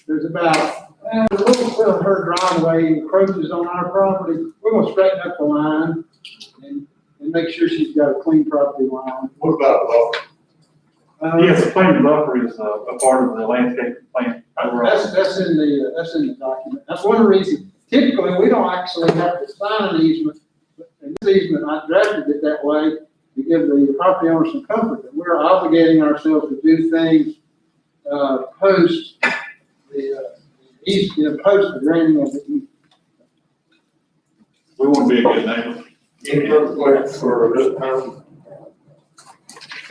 there's about, a little bit of her driveway encroaches on our property. We're gonna straighten up the line and make sure she's got a clean property line. What about a buffer? Yes, the planning buffer is a part of the landscape plan. That's in the document. That's one reason. Typically, we don't actually have to sign an easement. In this easement, I drafted it that way to give the property owner some comfort that we're obligating ourselves to do things, post post the granting of the easement. We want to be a good neighbor. Any further questions for Mr. Pennell?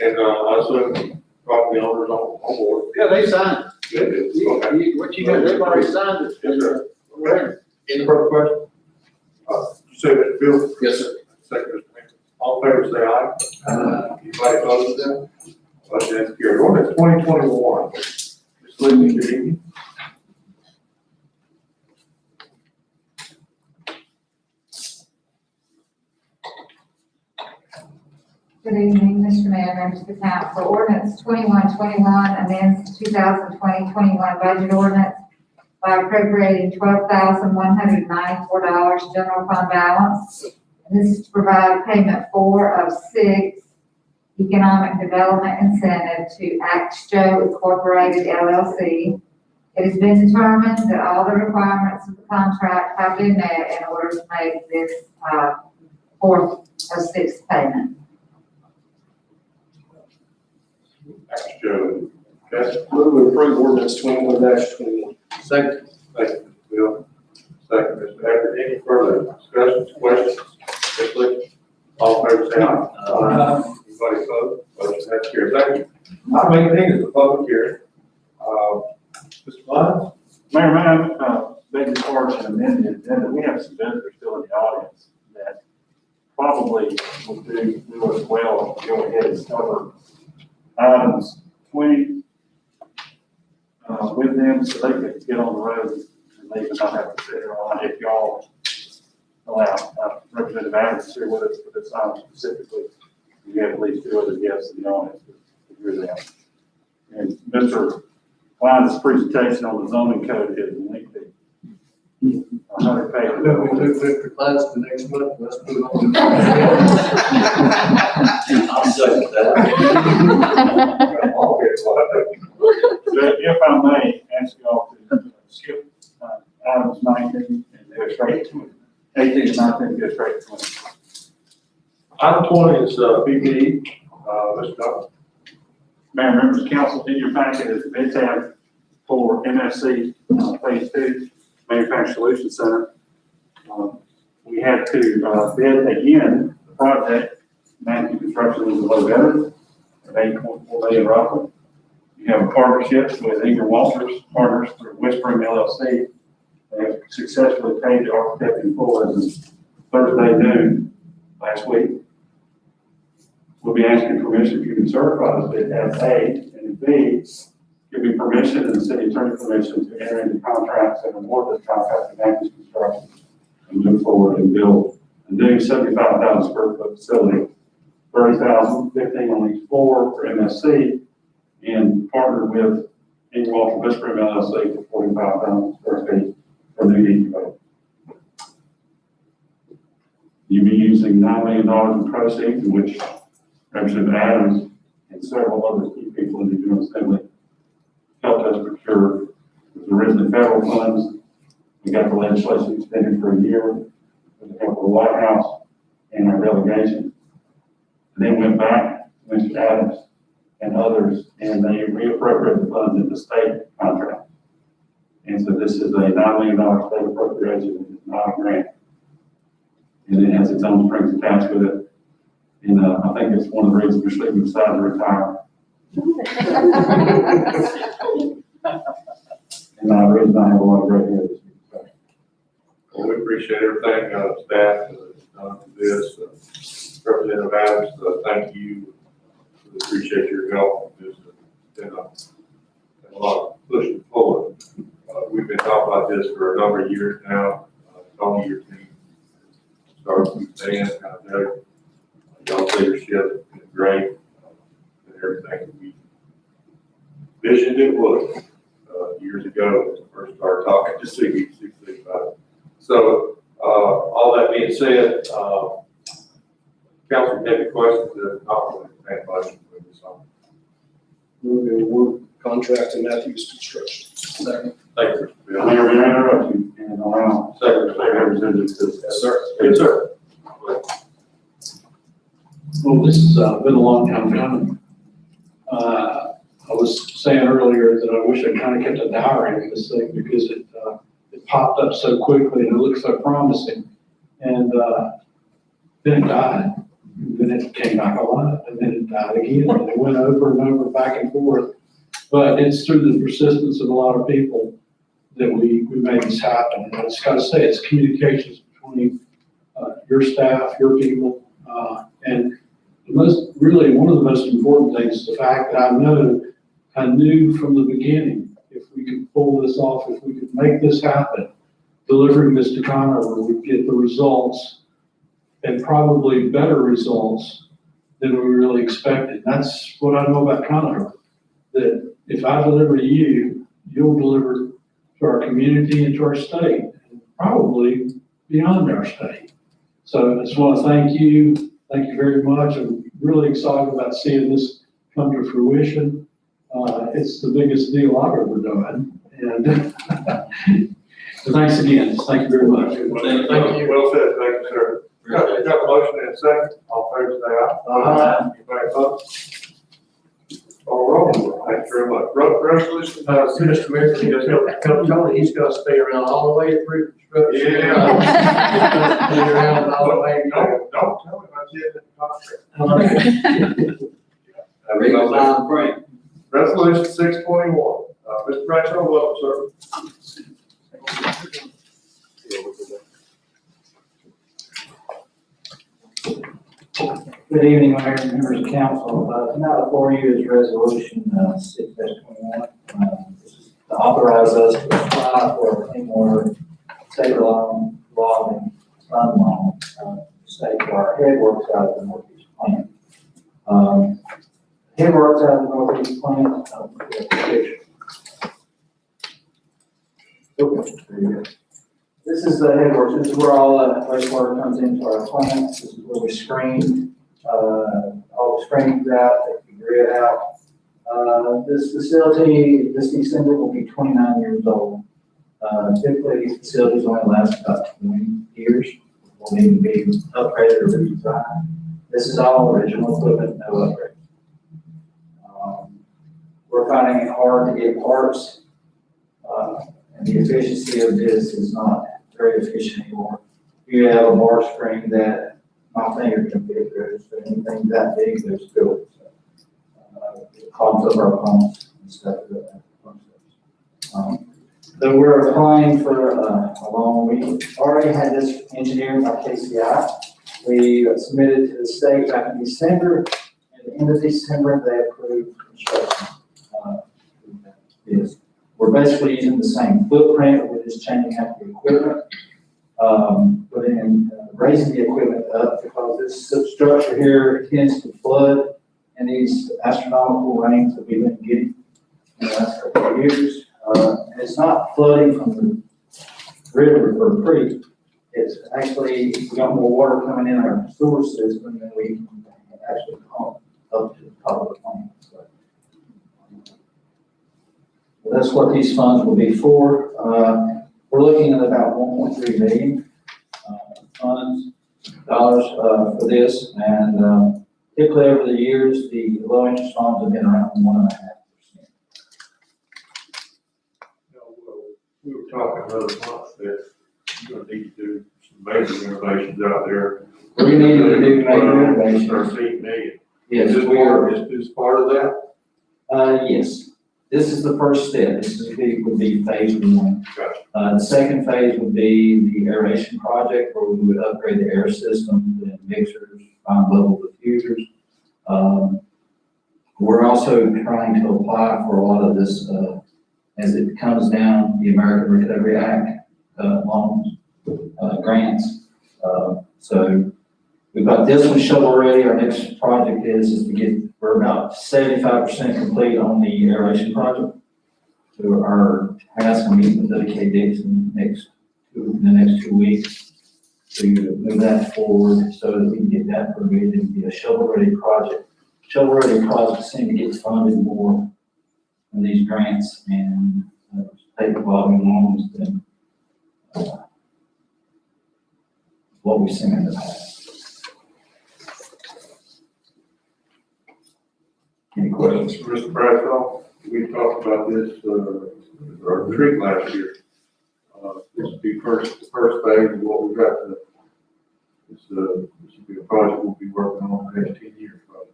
And, I assume property owners on board. Yeah, they signed They do. it. Okay. What you got, they've already signed it. Yes, sir. Whatever. Any further questions? You say that, Bill? Yes, sir. Second, Mr. Pennell. All in favor, say aye. Anybody opposed to that? Motion has carried. Ordinance 2021. Ms. Lee, good evening. Good evening, Mr. Mayor, members of the council. Ordinance 2121 amends the 2020-21 budget ordinance by appropriating $12,194 general fund balance. And this is to provide payment 4 of 6 economic development incentive to ActShow Incorporated LLC. It has been determined that all the requirements of the contract have been met in order to make this 4th of 6th payment. Ask Joe. Okay, Move to approve ordinance 21-21. second. Thank you, Mr. Bill. Second, Mr. Hafford. Any further discussions, questions? Yes, please. All in favor, say aye. Anybody opposed? Motion has carried. Thank you. Item 18 is the public hearing. Mr. Lyons? Mayor, may I beg your pardon and amend the agenda? We have some visitors still in the audience that probably would do us well to go ahead and cover items 20 with them so they could get on the road and they would not have to sit here all night. If y'all allow Representative Adams to here with us for this item specifically, we have at least 2 other guests in the audience to hear them. And Mr. Lyons' presentation on the zoning code is lengthy. 100 pages. No, we took Mr. Klein's the next month, let's move on. I'll second that. All good. But if I may ask y'all to skip items 19 and go straight to 18 and 19, go straight to 20. Item 20 is PPE. Mr. Dodd. Mayor, members of council, in your packet is the bid tab for MFC Phase 2 Manufacturing Solutions Center. We had to bid again the project. Matthew Construction was a low bidder at $8.4 million roughly. You have a partnership with Inger Walters Partners through Whispering LLC. They have successfully paid the architect in full as of Thursday noon last week. We'll be asking permission if you can certify this bid as A, and B, give me permission and the city attorney permission to enter into contracts and award this contract to Matthews Construction and move forward and build a new 75,000 square foot facility, 30,000, 15 on each floor for MSC, and partner with Inger Walters Whispering LLC for 45,000 square feet for new depot. You'll be using $9 million in proceeds, in which Representative Adams and several other key people in the General Assembly helped us procure. It was originally federal funds. We got the legislation extended for a year with the help of the White House and our delegation. And then went back to Mr. Adams and others, and they reappropriated the funds in the state contract. And so this is a $9 million state appropriation. It's not a grant. And it has its own strings attached with it. And I think it's one of the reasons we're sleeping decided to retire. And the reason I have a lot of great heads. Well, we appreciate everything, staff, done for this. Representative Adams, thank you. We appreciate your help. It's been a lot of pushing forward. We've been talking about this for a number of years now. Tony, your team started with Dan, kind of know y'all's leadership has been great. And everything that we visioned it was years ago when we first started talking to CBCC about it. So, all that being said, council, any questions that not going to make motion for this on? Move to award contract to Matthews Construction. Second. Thank you, Mr. Bill. Mayor, may I interrupt you and allow Second. State Representative to discuss? Yes, sir. Yes, sir. Well, this has been a long time coming. I was saying earlier that I wish I kind of kept a diary of this thing because it popped up so quickly and it looked so promising. And then it died. And then it came back alive and then it died again. And it went over and over, back and forth. But it's through the persistence of a lot of people that we made this happen. And I just got to say, it's communications between your staff, your people, and really one of the most important things is the fact that I knew from the beginning, if we could pull this off, if we could make this happen, delivering this to Conover, we'd get the results and probably better results than we really expected. That's what I know about Conover, that if I deliver to you, you'll deliver to our community and to our state, and probably beyond our state. So I just want to thank you. Thank you very much. I'm really excited about seeing this come to fruition. It's the biggest deal I've ever done. And thanks again. Thank you very much. Thank you. Well said. Thank you, sir. Got a motion and a second. All in favor, say aye. Aye. Anybody opposed? All roll. Mr. Mayor, can you tell Tony, he's gotta stay around all the way through construction. Yeah. Stay around all the way. Don't tell me about it. We go sign Frank. Resolution 621. Mr. Bradshaw, welcome, sir. Good evening, Mayor and members of council. Tonight before you is resolution 6-21. This is to authorize us to apply for a clean water state law and fund loan, state for our headworks out of the Northeast plant. Headworks out of the Northeast plant, picture. Okay, there you go. This is the headworks. This is where all the wastewater comes into our plant. This is where we screen, all the screens out, take the grid out. This facility, this December will be 29 years old. Typically, these facilities only last about 20 years. Will need to be upgraded or redesigned. This is all original equipment, no upgrades. We're finding it hard to get parts, and the efficiency of this is not very efficient anymore. You have a bar screen that my finger can fit through, so anything that big, there's still, it clogs up our pumps and stuff. So we're applying for a loan. We already had this engineered by KCI. We submitted to the state back in December. At the end of December, they approved construction. We're basically using the same footprint, we're just changing out the equipment. Raising the equipment up because this substructure here tends to flood in these astronomical rains that we've been getting in the last couple of years. And it's not flooding from the river or creek. It's actually, we got more water coming in our sewer system than we can actually pump up to the top of the plant. So that's what these funds will be for. We're looking at about 1.3 million dollars for this, and typically over the years, the low interest funds have been around 1.5%. We were talking the other month that you're gonna need to do some major renovations out there. We need to do major renovations. 13 million. Yes, Is this part of that? yes. This is the first step. This would be phase one. Gotcha. The second phase would be the aeration project where we would upgrade the air system, the mixers, fine level diffusers. We're also trying to apply for a lot of this, as it comes down, the American Recovery Act, loans, grants. So we've got this one shovel ready. Our next project is to get, we're about 75% complete on the aeration project. So our task, I'm meeting with WK Dixon in the next 2 weeks to move that forward so that we can get that permitted and be a shovel-ready project. Shovel-ready projects seem to get funded more in these grants and state revolving loans than what we've seen in the past. Any questions? Mr. Bradshaw, we talked about this, our retreat last year. This would be the first phase of what we've got to, this would be a project we'll be working on the next 10 years probably.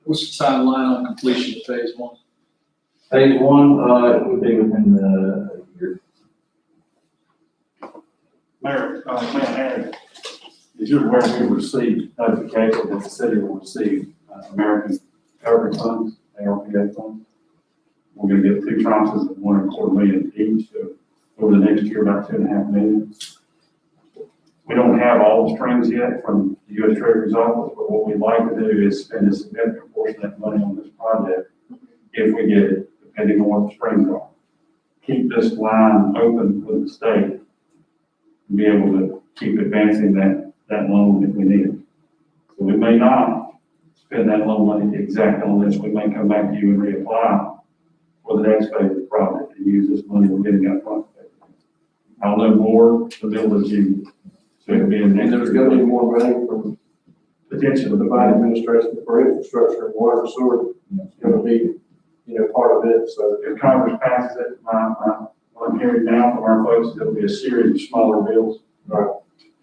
What's the timeline on completion of phase one? Phase one, it would be within the year. Mayor, Aaron, as you're aware, we received notification that the city will receive American Recovery Funds, ARPA funds. We're gonna get 2 tranches of $1.25 million each, so over the next year, about $2.5 million. We don't have all the strings yet from the U.S. Treasury's office, but what we'd like to do is spend a significant portion of that money on this project if we get it, depending on what the strings are. Keep this line open with the state and be able to keep advancing that loan if we need it. So we may not spend that loan money exactly on this. We may come back to you and reapply for the next phase of the project and use this money we're getting up front. I'll know more the middle of June. So it'll be in next There's year. gonna be more money from Potential of the the Biden body. administration for infrastructure and water and sewer. It's gonna be part of it, so. If Congress passes it, what I'm hearing now from our folks, there'll be a series of smaller bills. Right.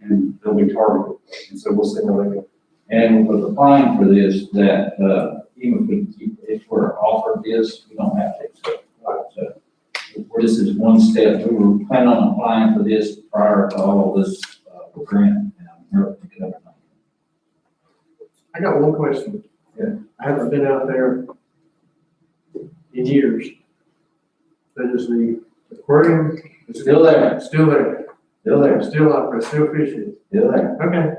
And they'll be targeted, and so we'll see how they go. And with applying for this, that, even if we're offered this, we don't have to accept. So, this is one step. We were planning on applying for this prior to all of this, grant. And I'm here to get everything. I got one question. Yeah. I haven't been out there in years. That is the aquarium. It's still there, Still there. still there, Still out there, still fishing. still there. Okay.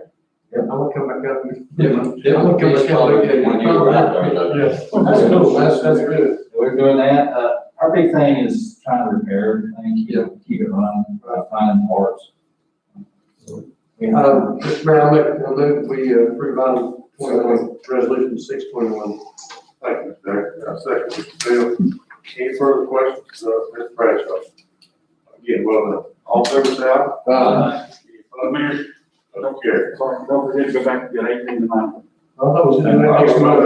I'm gonna come back up. and- Different I'm gonna come back up. probably when you were out there, though. Yeah, that's cool. That's good. We're doing that. Our big thing is trying to repair everything, keep it running, finding parts. Mr. Mayor, I move we approve item 21, resolution 621. Thank you, Mr. Decker. Second, Mr. Bill. Any further questions, Mr. Bradshaw? Again, well done. All in favor, say aye. Any opposed? Don't care. Sorry, don't forget to go back to get 18 to 9. I thought it was in the next month.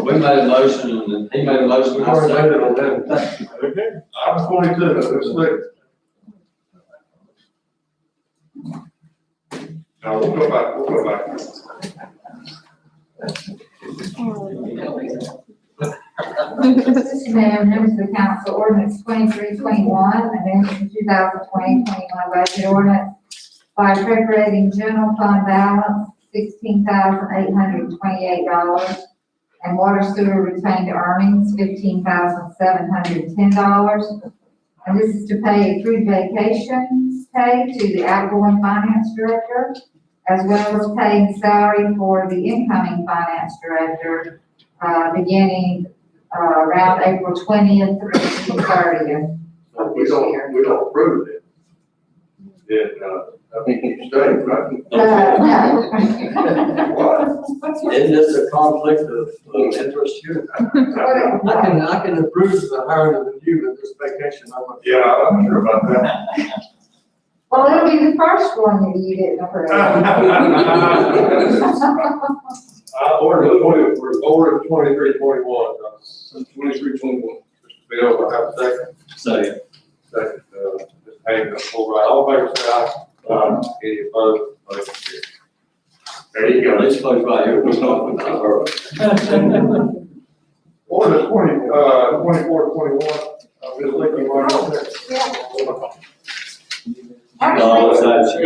We made a motion and he made a motion. We've already voted on that. Okay. Item 22, let's look. No, we'll go back. Mr. Mayor, members of the council, ordinance 2321, amendment to 2020-21 budget ordinance by appropriating general fund balance $16,828 and water sewer retained earnings $15,710. And this is to pay accrued vacation pay to the outgoing finance director, as well as paying salary for the incoming finance director, beginning around April 20th through 30th of this year. We don't approve it. Then, I think you stay, right? No. Isn't this a conflict of interest here? I can approve the hiring of the new, but this vacation, I'm not. Yeah, I'm not sure about that. Well, it'll be the first one that you didn't approve. Order 2321. 2321. Mr. Bill, I have a second. Second. Second, Ms. Haynes, all right, all in favor, say aye. Any opposed? Motion carries. There you go. This place right here, we're talking about. Order 2421, Ms. Lincoln, right up there. Actually,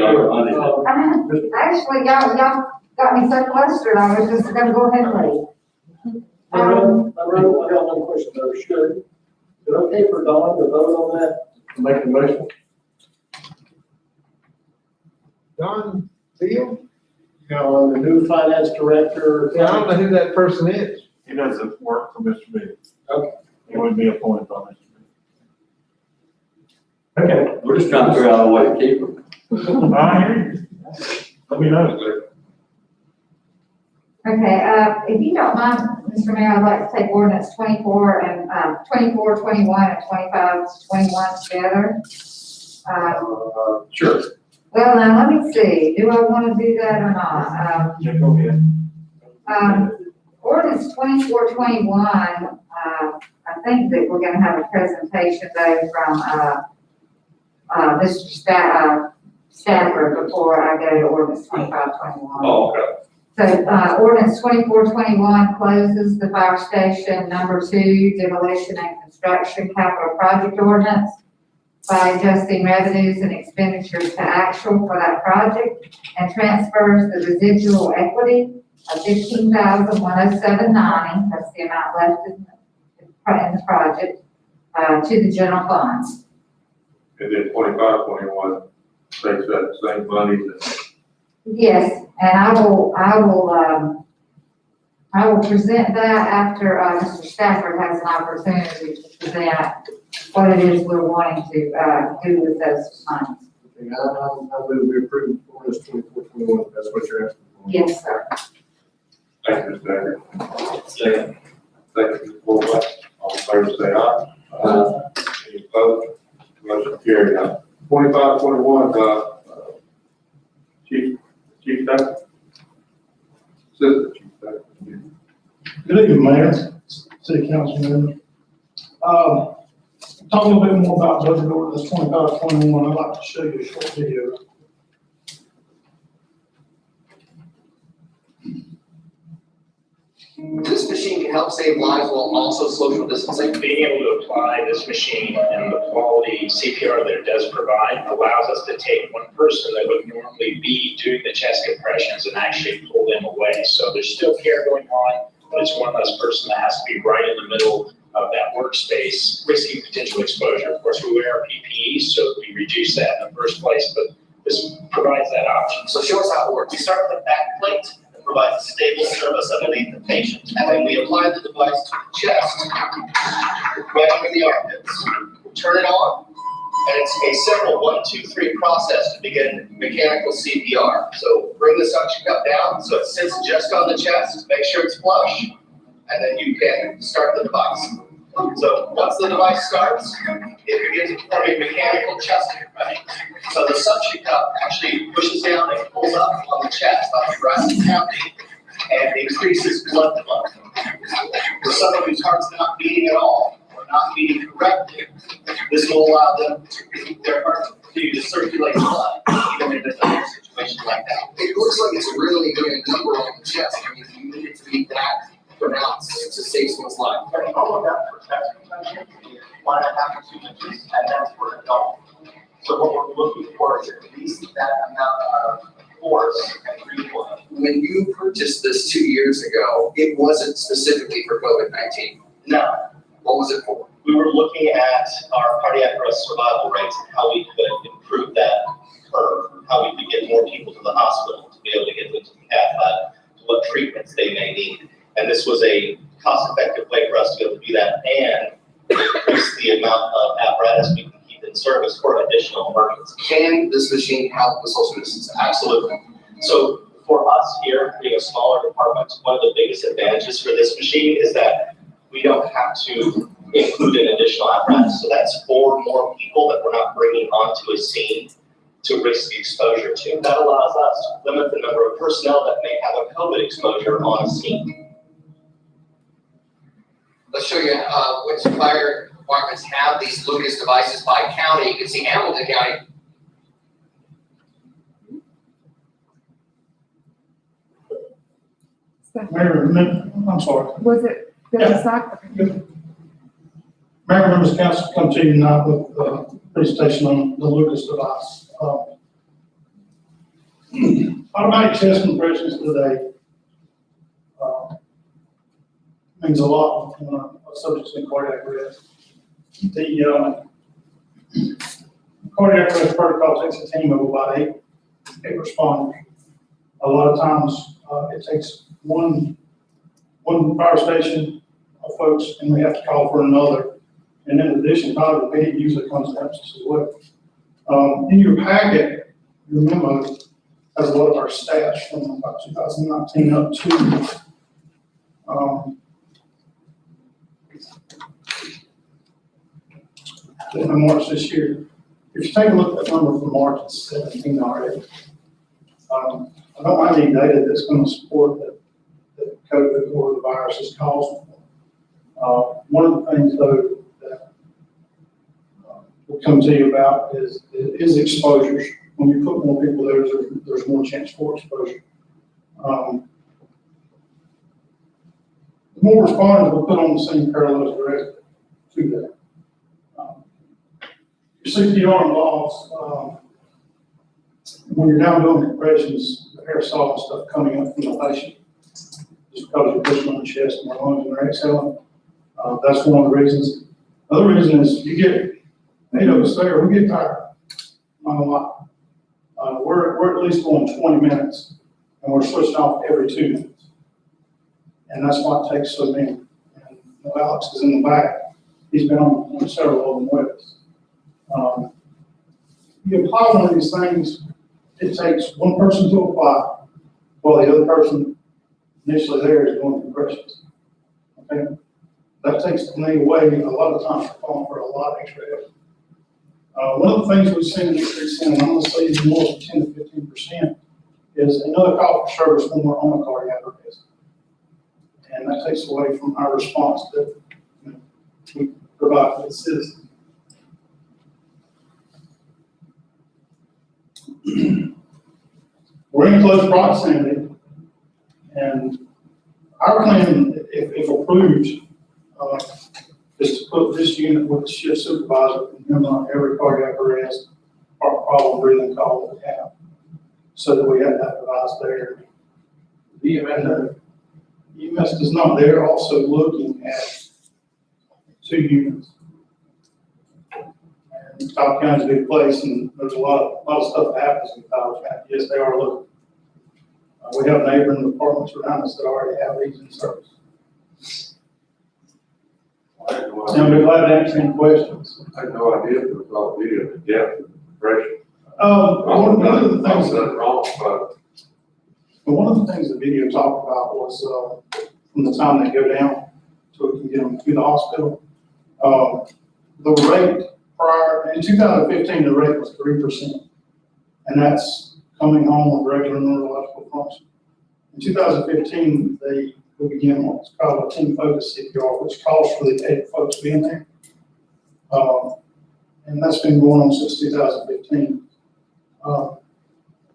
y'all got me so flustered, I was just gonna go ahead and leave. I got one question though, is it okay for Dawn to vote on that? Make the motion? Don Field, the new finance director. I don't know who that person is. He doesn't work for Mr. Bill. Okay. He would be appointed by Mr. Okay. We're just trying to figure out a way to keep them. Bill. I hear you. Let me know. Okay, if you don't mind, Mr. Mayor, I'd like to take ordinance 24 and 24, 21, and 25 to 21 together. Sure. Well, now, let me see, do I want to do that or not? Yeah, go ahead. Ordinance 2421, I think that we're gonna have a presentation though from, Mr. Stafford before I go to ordinance 2521. Oh, okay. So, ordinance 2421 closes the fire station number 2 demolition and construction capital project ordinance by adjusting revenues and expenditures to actual for that project and transfers the residual equity of $15,107.90, that's the amount left in the project, to the general fund. And then 2521 takes that same money that. Yes, and I will present that after, Mr. Stafford has an opportunity to present what it is we're wanting to, do with those funds. Okay, I move we approve ordinance 2421, if that's what you're asking for. Yes, sir. Thank you, Mr. Decker. Second, Ms. Bullwinkle. All in favor, say aye. Any opposed? Motion carried. 2521, Chief Staff. Assistant Chief Staff. Good evening, Mayor, City Council member. Talk a little bit more about budget ordinance 25-21. I'd like to show you a short video. This machine can help save lives while also social distancing. Being able to apply this machine and the quality CPR that it does provide allows us to take one person that would normally be doing the chest compressions and actually pull them away. So there's still care going on, but it's one less person that has to be right in the middle of that workspace, risking potential exposure. Of course, we wear our PPE, so we reduce that in the first place, but this provides that option. So show us how it works. We start with a back plate that provides a stable surface underneath the patient, and then we apply the device to the chest, right under the armpits. Turn it on, and it's a simple 1, 2, 3 process to begin mechanical CPR. So bring the suction cup down so it sits just on the chest, make sure it's flush, and then you can start the device. So once the device starts, it begins performing mechanical chest compression. So the suction cup actually pushes down and pulls up on the chest, on the thoracic cavity, and increases blood flow. For someone whose heart's not beating at all, or not beating correctly, this will allow them their heart to continue to circulate blood, even in a situation like that. It looks like it's really doing a number on the chest. I mean, you need it to be that pronounced to save someone's life. All of that for chest compression is 1.5 to 2 inches, and that's for adults. So what we're looking for is at least that amount of force and reflow. When you purchased this 2 years ago, it wasn't specifically for COVID-19. No, What was it for? we were looking at our cardiac arrest survival rates and how we could improve that curve, how we could get more people to the hospital to be able to get them to the cath lab, to what treatments they may need. And this was a cost-effective way for us to be able to do that and increase the amount of apparatus we can keep in service for additional emergencies. Can this machine help with social distancing? Absolutely. So for us here, being a smaller department, one of the biggest advantages for this machine is that we don't have to include an additional apparatus. So that's 4 more people that we're not bringing onto a scene to risk exposure to. That allows us to limit the number of personnel that may have a COVID exposure on a scene. Let's show you which fire departments have these Lucas devices by county. You can see Hamilton County. Mayor, I'm sorry. Was it, did I stop? Mayor, members of council, come to you tonight with a presentation on the Lucas device. Automatic chest compressions today means a lot when a subject's in cardiac arrest. The cardiac arrest protocol takes a team of about 8 responders. A lot of times it takes one fire station of folks, and we have to call for another. And in addition, probably the PD usually comes to us as well. In your packet, your memo has a lot of our stats from about 2019 up to March this year. If you take a look at that number from March, it's 17 already. I don't have any data that's going to support that COVID or the virus is causing. One of the things, though, that we'll come to you about is exposures. When you put more people there, there's more chance for exposure. The more responders we put on the scene parallels directly to that. Your CPR involves, when you're down doing compressions, the aerosol and stuff coming up from the patient, just because you're pushing on the chest and the lungs and they're exhaling. That's one of the reasons. Another reason is you get 8 of us there, we get tired. Not a lot. We're at least going 20 minutes, and we're switching off every 2 minutes. And that's why it takes so many. And Alex is in the back. He's been on several of them with us. You apply one of these things, it takes one person to apply, while the other person initially there is doing compressions. Okay? That takes the knee away a lot of times for calling for a lot of extra effort. One of the things we've seen an increase in, and I'm going to say even more than 10 to 15%, is another call for service when we're on a cardiac arrest. and that takes away from our response that, you know, we provide for the citizens. We're in close proximity, and our plan, if approved, is to put this unit with the shift supervisor and him on every cardiac arrest or problem breathing call that we have, so that we have that device there. EMS is not, they're also looking at 2 units. And Cobb County's a big place, and there's a lot of stuff that happens in Cobb County. Yes, they are looking. We have neighboring departments around us that already have these in service. And I'll be glad to answer any questions. I had no idea if it was all video, the depth of the pressure. One of the things that, wrong, but one of the things the video talked about was, from the time they go down so we can get them to the hospital. The rate prior, in 2015, the rate was 3%. And that's coming home with regular neurological function. In 2015, we began what's called a team focus CPR, which calls for the 8 folks being there. And that's been going on since 2015.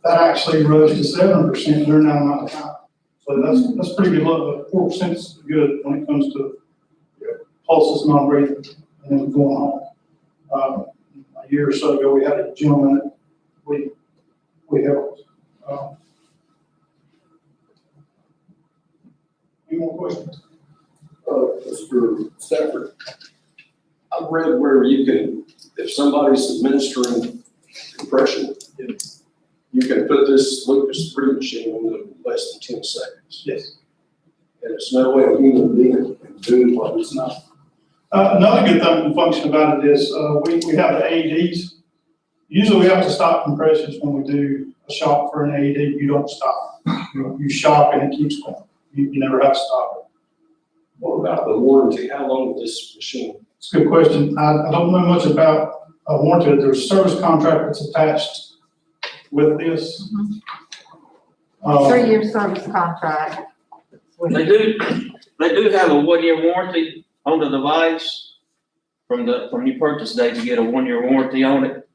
That actually rose to 7% during that amount of time. So that's pretty good. Look, 4% is good when it comes to pulses, non-breathing, and then going home. A year or so ago, we had a gentleman that we helped. Any more questions? Mr. Stafford, I've read where you can, if somebody's administering compression, you can put this Lucas 3 machine in less than 10 seconds. Yes. And it's no way a human being can do what it's not. Another good thing and function about it is, we have the AEDs. Usually we have to stop compressions when we do a shock for an AED. You don't stop. You shock and it keeps going. You never have to stop it. What about the warranty? How long is this machine? It's a good question. I don't know much about a warranty. There's a service contract that's attached with this. 3-year service contract. They do have a 1-year warranty on the device from your purchase date. You get a 1-year warranty on it.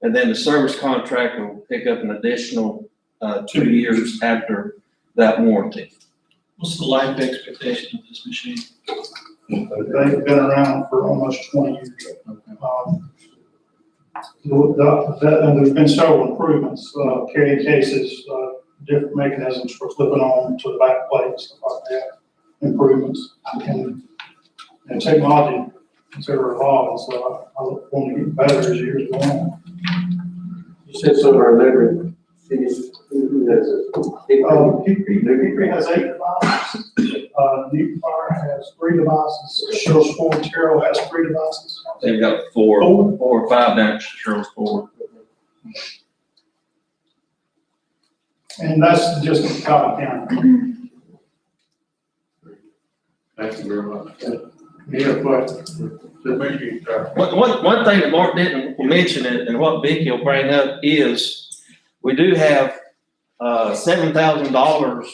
And then the service contract will pick up an additional 2 years after that warranty. What's the life expectation of this machine? They've been around for almost 20 years. There's been several improvements, carrying cases, different mechanisms for flipping on to the back plate, stuff like that, improvements. And technology is ever evolving, so I look forward to getting better as years go on. You said some of our neighboring cities, who has it? Hickory has 8 devices. Newton Fire has 3 devices. Sherrills Ford Terrell has 3 devices. They've got 4 or 5 down at Sherrills Ford. And that's just in Cobb County. thank you very much. Any other questions? Just make you, One thing that Mark didn't mention, and what Vicky will bring up, is we do have $7,000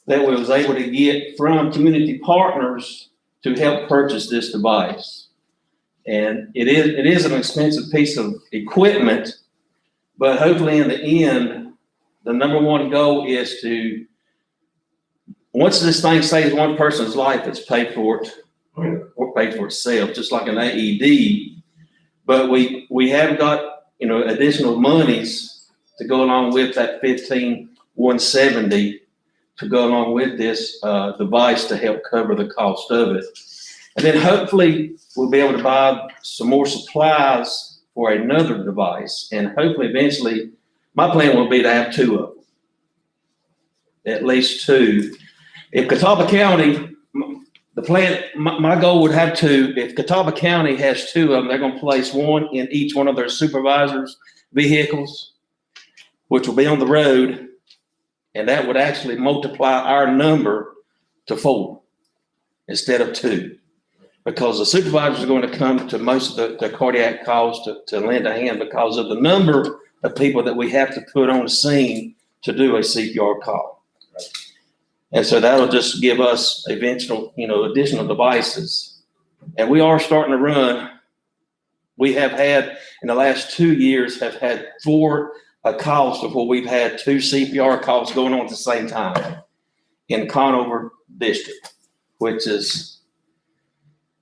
that we was able to get from community partners to help purchase this device. And it is an expensive piece of equipment, but hopefully in the end, the number one goal is to, once this thing saves one person's life, it's paid for it, or paid for itself, just like an AED. But we have got, additional monies to go along with that $15,170 to go along with this device to help cover the cost of it. And then hopefully we'll be able to buy some more supplies for another device. And hopefully eventually, my plan will be to have 2 of them. At least 2. If Catawba County, the plan, my goal would have 2. If Catawba County has 2 of them, they're going to place 1 in each one of their supervisors' vehicles, which will be on the road. And that would actually multiply our number to 4 instead of 2. Because the supervisors are going to come to most of the cardiac calls to lend a hand because of the number of people that we have to put on the scene to do a CPR call. And so that'll just give us eventual, additional devices. And we are starting to run. We have had, in the last 2 years, have had 4 calls before we've had 2 CPR calls going on at the same time in Conover District, which is,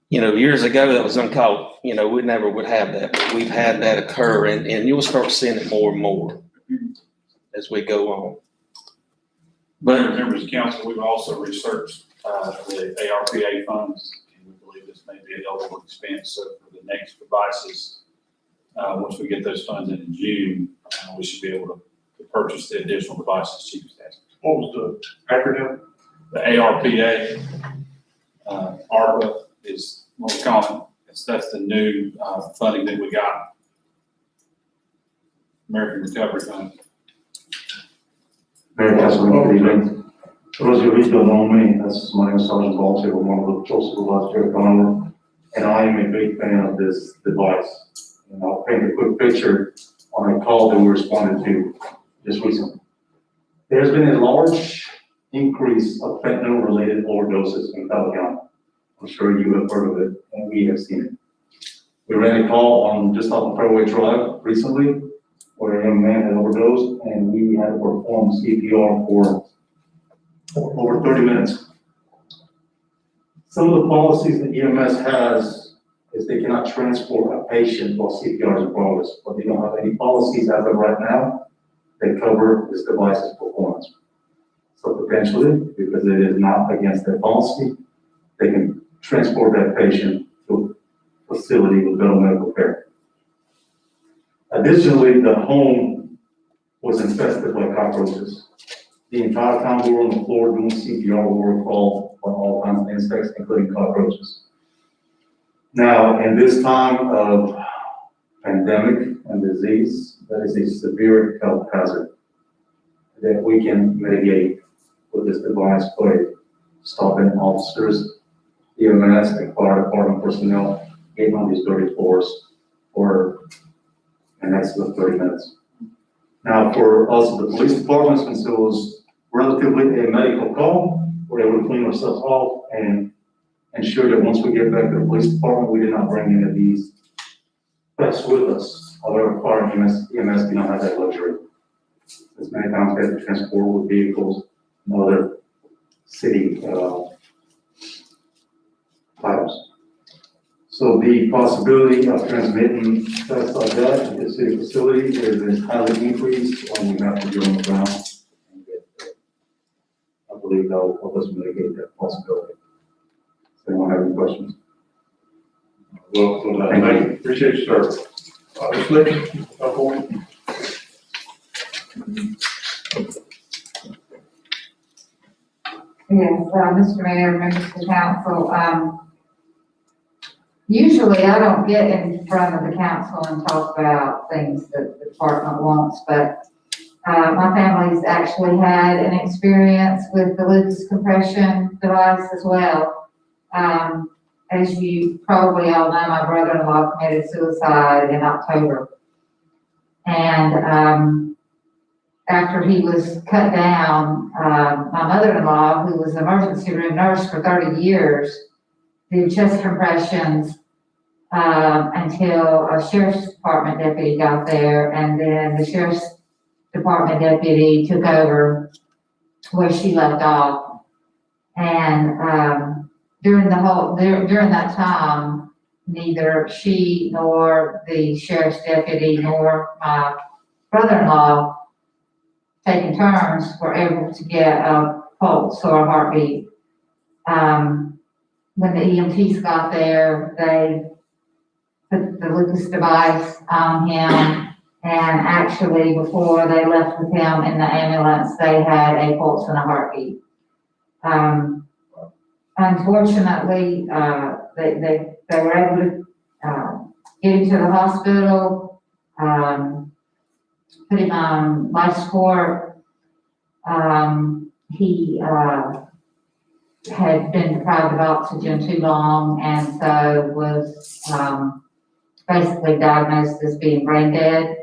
years ago that was uncalled. We never would have that, but we've had that occur, and you'll start seeing it more and more as we go on. But members of council, we've also researched the ARPA funds, and we believe this may be an eligible expense. So for the next devices, once we get those funds in June, we should be able to purchase the additional devices cheap as. What was the acronym? The ARPA, ARPA is what we call it. That's the new funding that we got. American Recovery Fund. Mayor, Councilman, good evening. For those of you who don't know me, my name is Sergeant Balti, I'm one of the patrol supervisors here at Conover, and I am a big fan of this device. And I'll paint a quick picture on a call that we responded to just recently. There's been a large increase of fentanyl-related overdoses in Pelican County. I'm sure you have heard of it, and we have seen it. We ran a call on just off of Fairway Drive recently, where a young man had overdosed, and we had to perform CPR for over 30 minutes. Some of the policies that EMS has is they cannot transport a patient while CPR is in progress, but they don't have any policies as of right now that cover this device's performance. So potentially, because it is not against their policy, they can transport that patient to a facility with better medical care. Additionally, the home was infested by cockroaches. The entire time we were on the floor doing CPR, we were called on all kinds of insects, including cockroaches. Now, in this time of pandemic and disease, that is a severe health hazard that we can mitigate with this device by stopping officers, EMS, and fire department personnel getting on these dirty floors for an excellent 30 minutes. Now, for us, the police department, since it was relatively a medical call, we're able to clean ourselves off and ensure that once we get back to the police department, we did not bring any of these pets with us. However, fire and EMS do not have that luxury. As many times they have to transport with vehicles and other city items. So the possibility of transmitting tests like that to the city facility is highly increased when we have to be on the ground. I believe that will help us mitigate that possibility. Does anyone have any questions? Well, thank you. Appreciate your service. Obviously, no point. Yes, Mr. Mayor, members of the council, usually I don't get in front of the council and talk about things that the department wants, but my family's actually had an experience with the Lucas compression device as well. As you probably all know, my brother-in-law committed suicide in October. And after he was cut down, my mother-in-law, who was an emergency room nurse for 30 years, did chest compressions until a sheriff's department deputy got there, and then the sheriff's department deputy took over where she left off. And during that time, neither she nor the sheriff's deputy nor my brother-in-law, taking turns, were able to get a pulse or a heartbeat. When the EMTs got there, they put the Lucas device on him, and actually before they left with him in the ambulance, they had a pulse and a heartbeat. Unfortunately, they were able to get him to the hospital, put him on life support. He had been deprived of oxygen too long, and so was basically diagnosed as being brain dead.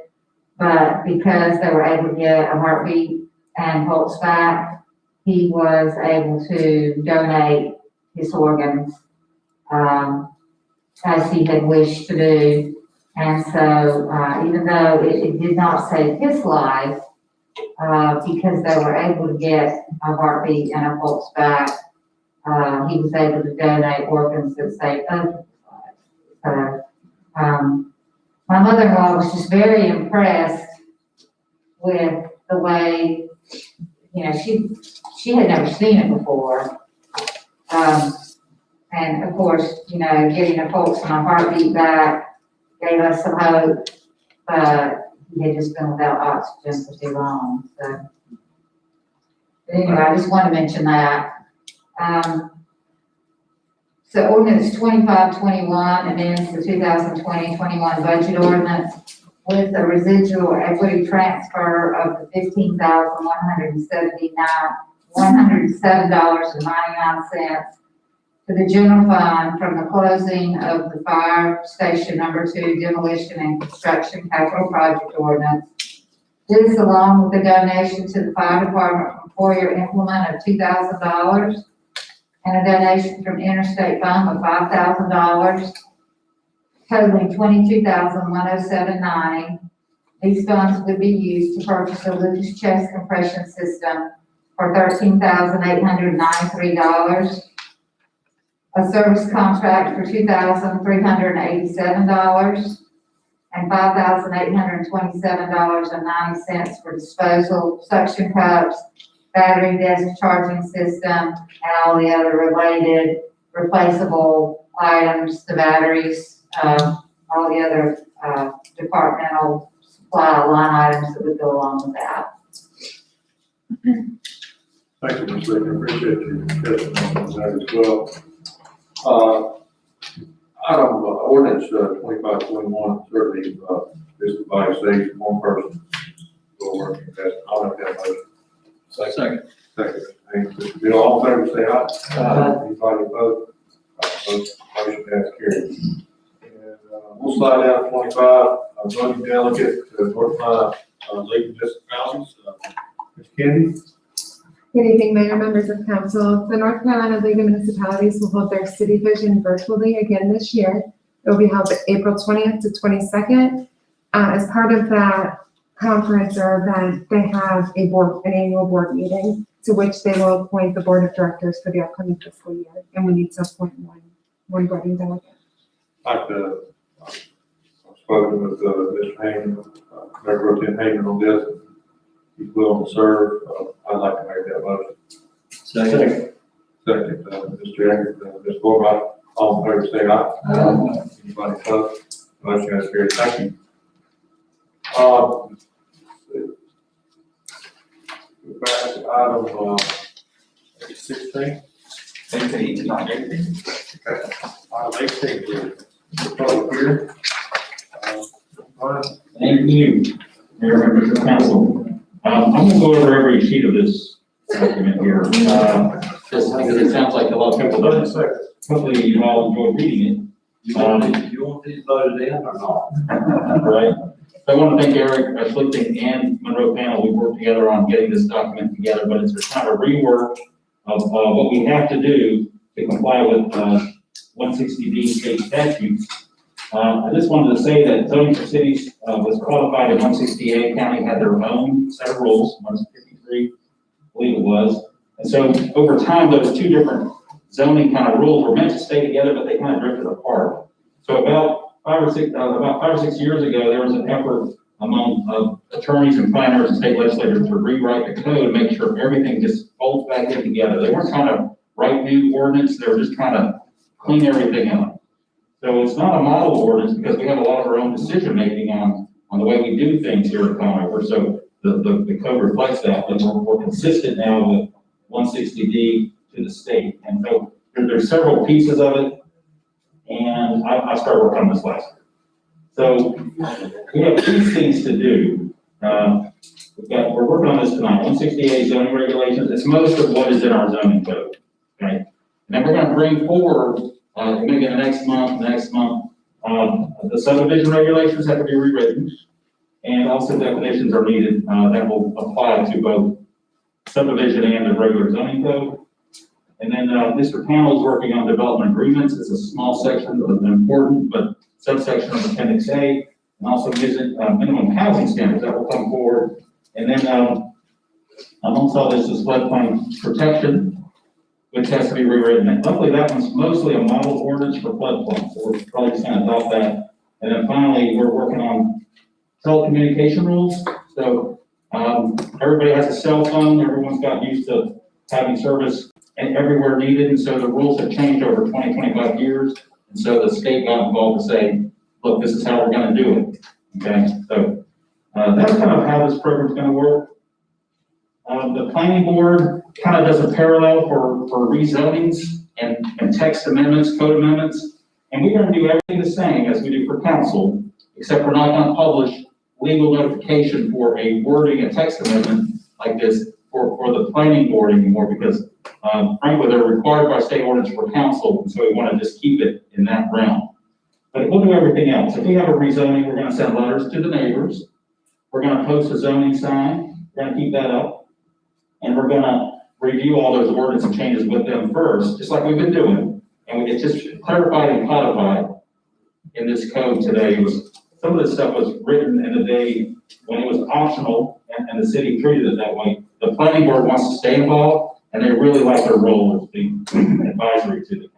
But because they were able to get a heartbeat and pulse back, he was able to donate his organs, as he had wished to do. And so, even though it did not save his life, because they were able to get a heartbeat and a pulse back, he was able to donate organs that saved other lives. So, my mother-in-law was just very impressed with the way, you know, she had never seen it before. And of course, you know, getting a pulse and a heartbeat back gave us some hope, but he had just been without oxygen for too long, so. But anyway, I just want to mention that. So ordinance 2521 amends the 2020-21 budget ordinance with a residual equity transfer of the $107.99 to the general fund from the closing of the fire station number 2 demolition and construction capital project ordinance. This, along with the donation to the fire department from four-year implement of $2,000 and a donation from interstate fund of $5,000, totaling $22,107.90. These funds would be used to purchase a Lucas chest compression system for $13,893, a service contract for $2,387, and $5,827.90 for disposal, suction cups, battery discharging system, and all the other related replaceable items, the batteries, all the other departmental supply line items that would go along with that. Thank you, Ms. Lee, I appreciate your testimony on that as well. Item ordinance 2521, certainly this device saves one person for working. I'll make that motion. Second. Second. Mr. Bill, all in favor, say aye. Anybody opposed? Motion has carried. And we'll slide down to 25, voting delegate to North Carolina League of Municipalities, Ms. Candy. Good evening, Mayor, members of council. The North Carolina League of Municipalities will hold their city vision virtually again this year. It will be held April 20th to 22nd. As part of that conference or event, they have an annual board meeting to which they will appoint the board of directors for the upcoming fiscal year. And we need to appoint one voting delegate. I've spoken with Mr. Hayman, Mayor Pro Tem Hayman on this. He's willing to serve. I'd like to make that motion. Second. Second, Mr. Jaggers, Ms. Borbach, all in favor, say aye. Anybody opposed? Motion has carried. Thank you. Back to item 16. 18. Okay. Item 18, please. The public hearing. Thank you, Mayor, members of council. I'm gonna go over every sheet of this document here, just because it sounds like a lot of people don't. Hopefully you all enjoyed reading it. You want these voted in or not? Right. So I want to thank Eric Schlichting and Monroe Panel. We worked together on getting this document together, but it's a kind of a rework of what we have to do to comply with 160D state statutes. I just wanted to say that zoning for cities was codified in 168. County had their own set of rules, 153, I believe it was. And so over time, those two different zoning kind of rules were meant to stay together, but they kind of drifted apart. So about 5 or 6 years ago, there was an effort among attorneys and planners and state legislators to rewrite the code, make sure everything just folds back in together. They weren't trying to write new ordinance, they were just trying to clean everything up. So it's not a model ordinance because we have a lot of our own decision-making on the way we do things here at Conover. So the code reflects that, and we're consistent now with 160D to the state. And so there's several pieces of it, and I started working on this last year. So we have 2 things to do. We're working on this tonight, 168 zoning regulations. It's most of what is in our zoning code, okay? And then we're gonna bring forward, maybe in the next month, the subdivision regulations have to be rewritten, and also definitions are needed that will apply to both subdivision and the regular zoning code. And then, Mr. Powell is working on development agreements. It's a small section, but an important, but subsection of Appendix A, and also visit, minimum housing standards that will come forward. And then, amongst all this is floodplain protection, which has to be rewritten. And luckily, that one's mostly a model ordinance for floodplain, so we're probably just gonna adopt that. And then finally, we're working on telecommunication rules. So, everybody has a cell phone, everyone's got used to having service and everywhere needed, and so the rules have changed over 20, 25 years. And so the state got involved to say, look, this is how we're gonna do it, okay? So, that's kind of how this program's gonna work. The planning board kind of does a parallel for rezonings and text amendments, code amendments. And we're gonna do everything the same as we do for council, except we're not gonna publish legal notification for a wording, a text amendment like this for the planning board anymore, because frankly, they're required by state ordinance for council, and so we wanna just keep it in that realm. But we'll do everything else. If we have a rezoning, we're gonna send letters to the neighbors. We're gonna post a zoning sign, we're gonna keep that up. And we're gonna review all those ordinance and changes with them first, just like we've been doing. And it's just clarified and codified in this code today. Some of this stuff was written in the day when it was optional and the city treated it that way. The planning board wants to stay involved and they really like their role as being advisory to the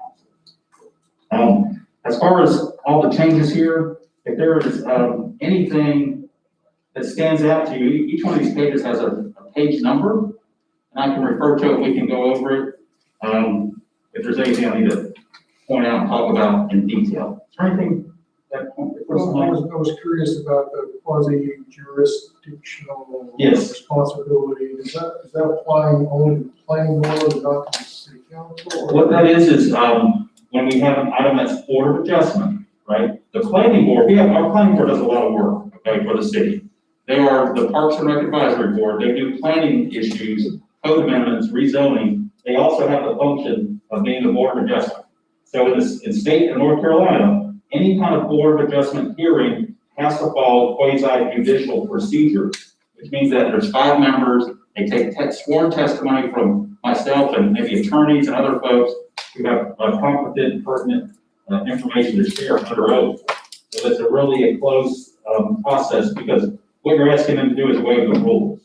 council. As far as all the changes here, if there is anything that stands out to you, each one of these pages has a page number, and I can refer to it, we can go over it. If there's anything I need to point out and talk about in detail. Is there anything that? Well, I was curious about the quasi jurisdictional Yes. responsibility. Is that applying only to the planning board and not to the city council? or- What that is when we have an item that's board of adjustment, right? The planning board, our planning board does a lot of work, okay, for the city. They are the Parks and Rec Advisory Board. They do planning issues, code amendments, rezoning. They also have the function of being the board of adjustment. So in state of North Carolina, any kind of board of adjustment hearing has to follow quasi judicial procedure, which means that there's 5 members. They take sworn testimony from myself and maybe attorneys and other folks who have competent, pertinent information to share under oath. So it's really a close process, because what you're asking them to do is waive the rules.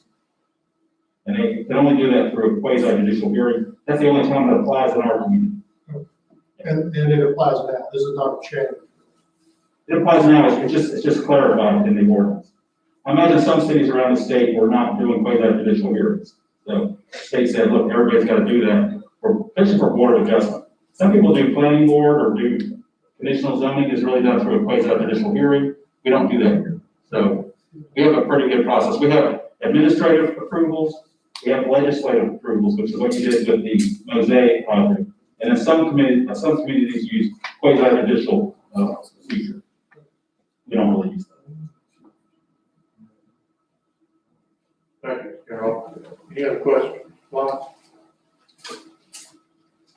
And they can only do that through a quasi judicial hearing. That's the only time it applies in our community. And it applies now. This is not a change. It applies now, it's just clarified in the ordinance. I imagine some cities around the state were not doing quasi judicial hearings. So the state said, look, everybody's got to do that, especially for board of adjustment. Some people do planning board or do conditional zoning is really done through a quasi judicial hearing. We don't do that here. So we have a pretty good process. We have administrative approvals, we have legislative approvals, which is what you did with the Mosaic project. And then some communities use quasi judicial procedure. We don't really use that. Thank you, Carol. Any other questions? Lon?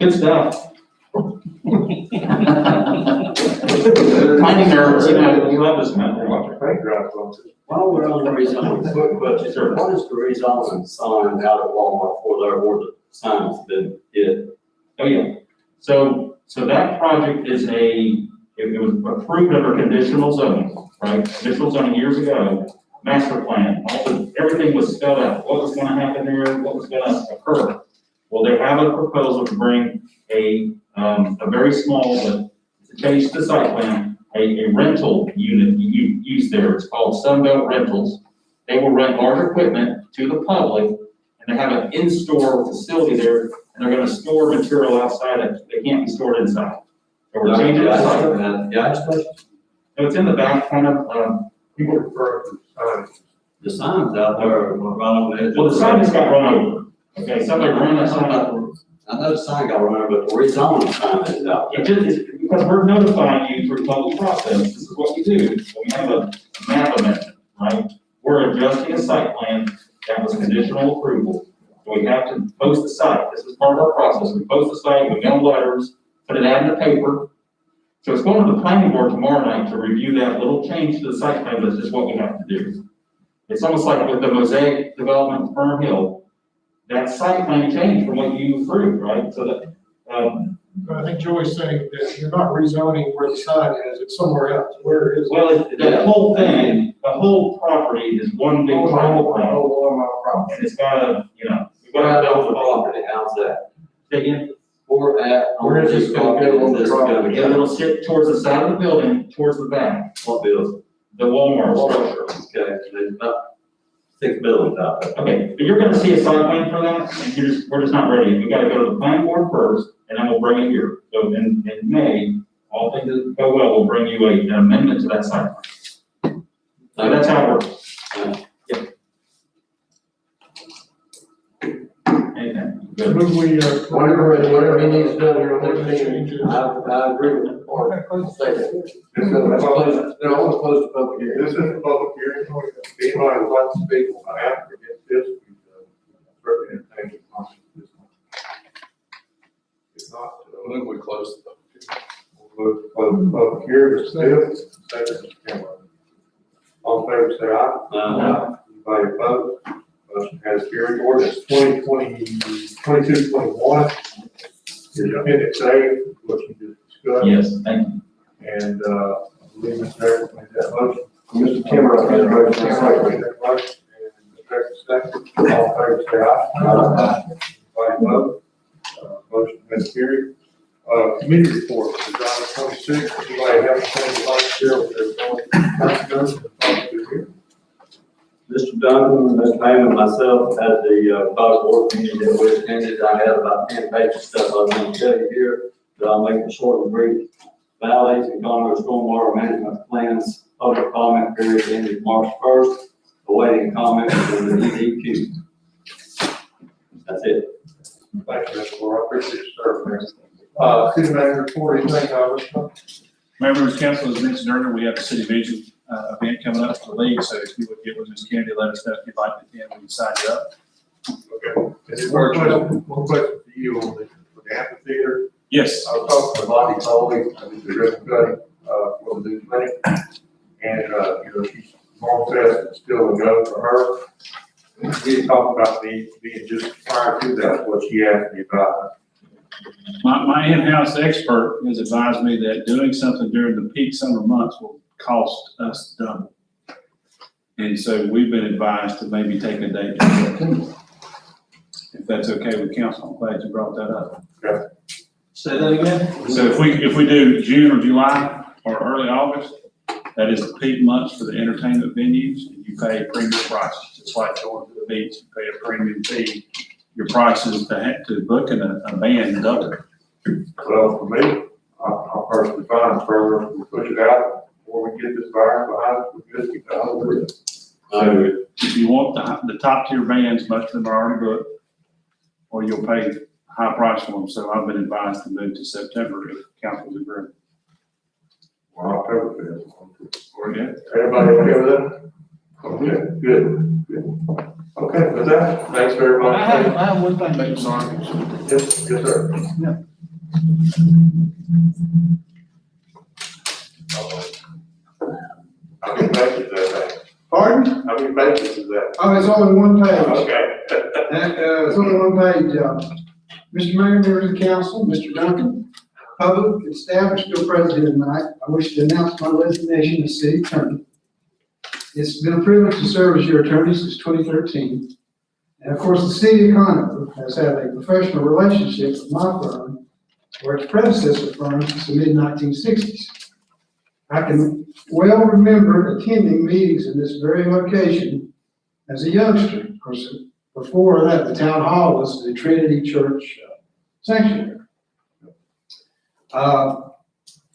Good stuff. Kind of nervous, you love this man. While we're on the rezoning, quick question, what is the rezoning sign out at Walmart for there where the sign's been hit? Oh, yeah. So that project is it was approved under conditional zoning, right? Conditional zoning years ago, master plan, everything was spelled out, what was gonna happen there, what was gonna occur. Well, they have a proposal to bring a very small, but to change the site plan, a rental unit used there. It's called Sunbelt Rentals. They will rent large equipment to the public, and they have an in-store facility there, and they're gonna store material outside it. They can't be stored inside. So we're changing the site. No, it's in the back, kind of, People refer to signs. The sign's out there, right on the edge. well, the sign just got run over. Okay, somebody ran that sign up. I know the sign got run over, but the rezoning sign is out there. It's because we're notifying you through public process, this is what we do. So we have a map amendment, right? We're adjusting a site plan that was conditional approval. So we have to post the site, this is part of our process. We post the site, we mail letters, put it out in the paper. So it's going to the planning board tomorrow night to review that little change to the site plan, that's just what we have to do. It's almost like with the Mosaic development in Fern Hill. that site plan changed from what you approved, right? So that, But I think Joey's saying that you're not rezoning where the sign is, it's somewhere else. Where is it? well, the whole thing, the whole property is one big triangle. And it's got a, you know, we've Where got at to on build the property, how's that? Say again? Where at Where on is this this gonna property go on is the this property? gonna Yeah, go? it'll sit towards the side of the building, towards the back, What building? the Walmart structure. Okay, there's about 6 buildings out there. Okay, but you're gonna see a site plan for that, and we're just not ready. We gotta go to the planning board first, and then we'll bring it here. So in May, all things that go well, we'll bring you an amendment to that site plan. So that's how it works. Yeah. Anything, good. When we, Whatever he needs done here on this meeting, I agree with the board. second. Let's close, I want to close the public hearing. This is a public hearing. Anybody would like to speak on behalf or against this, we certainly entertain your comments at this point. If not, When we close the public hearing. we'll move to close the public hearing. Still, second, Mr. Cameron. All in favor, say aye. Anybody opposed? Motion has carried. Ordinance 2221 is appendix A, what you just discussed. Yes, thank you. And, I believe Mr. Harris made that motion. Mr. Cameron, I motion, Cameron made that motion, and Mr. Harris second. All in favor, say aye. Anybody opposed? Motion has carried. Committee report, item 26, anybody have anything you'd like to share with their Mr. Duncan, Ms. Payne, and myself had the, public board meeting that we attended. I had about 10 pages of stuff I was going to tell you here, but I'll make it short and brief. Valleys and Conroe stormwater management plans, public comment period ended March 1st, awaiting comments from the EDQ. That's it. Thank you, Mr. Moore, I appreciate your service. City manager report, anything, Members of council, as mentioned earlier, we have a city vision event coming up for the league, so if you would get with Ms. Kennedy, let us know if you'd like to attend, we can sign you up. Okay. And then one question for you on the amphitheater. Yes. I was talking to Bonnie Coley, the ribbon cutting, for the new clinic. And, you know, she's, Mom says it's still a go for her. We had talked about being just prior to that, what she asked me about. My in-house expert has advised me that doing something during the peak summer months will cost us double. And so we've been advised to maybe take a date in September. If that's okay with council, I'm glad you brought that up. Okay. Say that again? So if we do June or July or early August, that is the peak months for the entertainment venues, and you pay premium prices, just like going to the beach, you pay a premium fee. Your prices to book a band double. Well, for me, I'll personally find further, we push it out, before we get this virus behind us, we're good to go. So if you want the top tier bands, most of them are already booked, or you'll pay a high price for them. So I've been advised to move to September if council's agree. Well, October fifth. Yeah. Everybody okay with that? Okay, good. Okay, with that, thanks very much. I have one thing, but sorry. Yes, sir. Yeah. How many pages is that? Pardon? How many pages is that? Oh, it's only one page. Okay. It's only one page. Mr. Mayor, members of the council, Mr. Duncan, public and staff are still present here tonight. I wish to announce my resignation as city attorney. It's been a privilege to serve as your attorney since 2013. And of course, the city of Conroe has had a professional relationship with my firm or its predecessor firm since the mid-1960s. I can well remember attending meetings in this very location as a youngster. Of course, before that, the town hall was the Trinity Church sanctuary.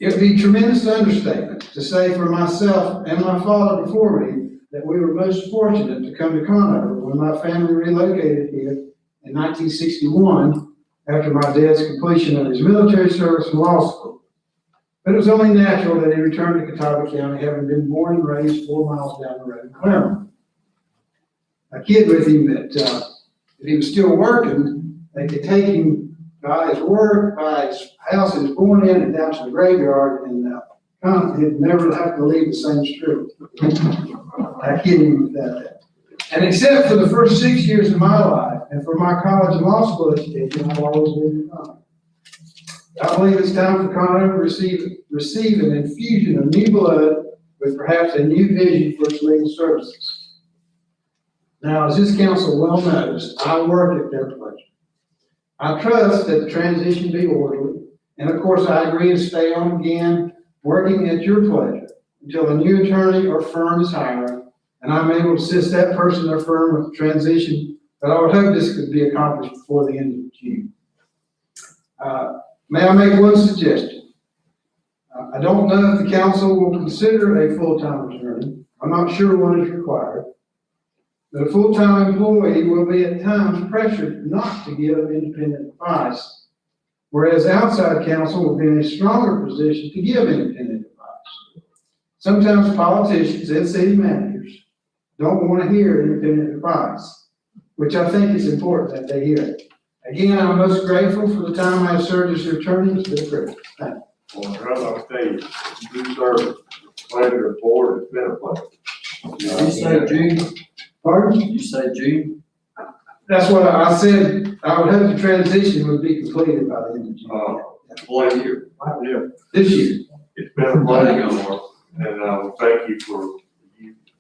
It would be a tremendous understatement to say for myself and my father before me that we were most fortunate to come to Conroe when my family relocated here in 1961 after my dad's completion of his military service and law school. But it was only natural that he returned to Catawba County, having been born and raised 4 miles down the road in Claremont. I kid with him that if he was still working, they could take him by his work, by his house he was born in, and down to the graveyard, and he'd never have to leave the same street. I kid him with that. And except for the first 6 years of my life, And for my college and law school education, I've always been Conover. I believe it's time for Conover to receive an infusion of new blood with perhaps a new vision for its legal services. Now, as this council well knows, I work at their pleasure. I trust that the transition be orderly, and of course, I agree to stay on again, working at your pleasure until a new attorney or firm is hired, and I'm able to assist that person or firm with the transition, but I would hope this could be accomplished before the end of June. May I make one suggestion? I don't know if the council will consider a full-time attorney. I'm not sure one is required. But a full-time employee will be at times pressured not to give independent advice, whereas outside counsel will be in a stronger position to give independent advice. Sometimes politicians and city managers don't want to hear independent advice, which I think is important that they hear it. Again, I'm most grateful for the time I have served as your attorney. It's been a privilege. Thank you. Well, brother, I'll tell you, you serve pleasure, board, it's been a pleasure. Did you say June? Pardon? Did you say June? That's what I said. I would hope the transition would be completed by the end of June. Boy, you, yeah, This year. it's been a pleasure, and, thank you for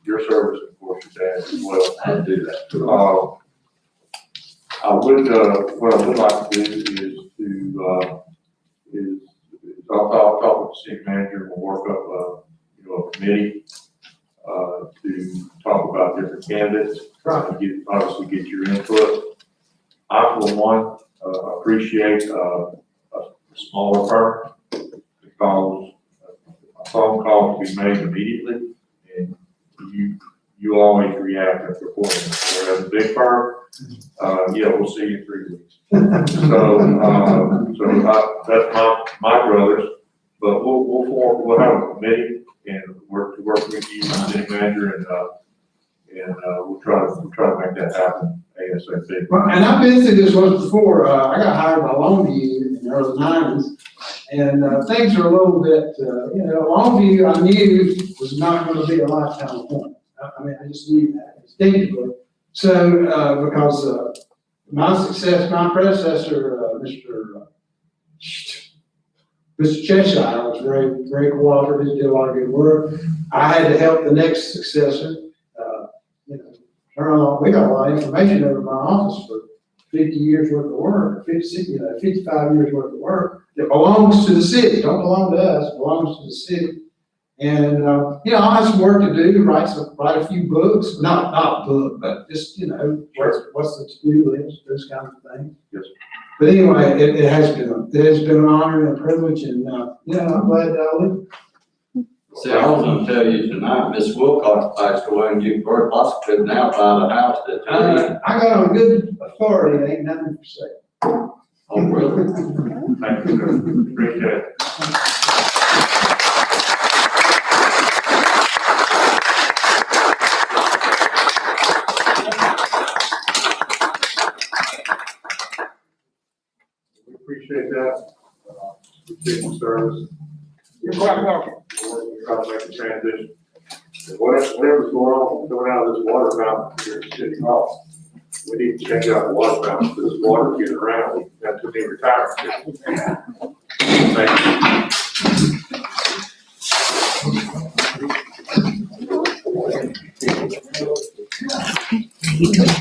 your service, of course, your dad as well. I do that. What I would like to do is I'll talk with the city manager and we'll work up, a committee, to talk about different candidates. Obviously get your input. I, for one, appreciate, a smaller firm because a phone call can be made immediately and you always react accordingly. Whereas a big firm, we'll see you in 3 weeks. That's my brothers, but we'll have a committee and work with you, city manager, and we'll try to make that happen ASAP. Well, and I've been through this once before. I got hired by Longview in the early 90s, and things are a little bit, Longview I knew was not going to be a lifetime appointment. I just knew that instinctively. So, because my predecessor, Mr. Cheshire was very, very cooperative, did a lot of good work. I had to help the next successor, we got a lot of information over my office for 50 years worth of work, 55 years worth of work that belongs to the city, don't belong to us, belongs to the city. And, I'll have some work to do, write a few books, not a book, but just, what's the to-do list, those kind of things. Yes. But anyway, it has been an honor and a privilege, and, I'm glad that I lived. See, I was gonna tell you tonight, Miss Wilcox passed away and you very possibly could now buy the house that you need. I got on good authority, ain't nothing for sale. Oh, really? Thank you, sir. Appreciate it. We appreciate that. Appreciate the service. You're quite welcome. We're trying to make the transition. And whatever's going on, coming out of this water fountain here at City Hall, we need to change out the water fountain because this water getting around. We got too many retirements. Thank you.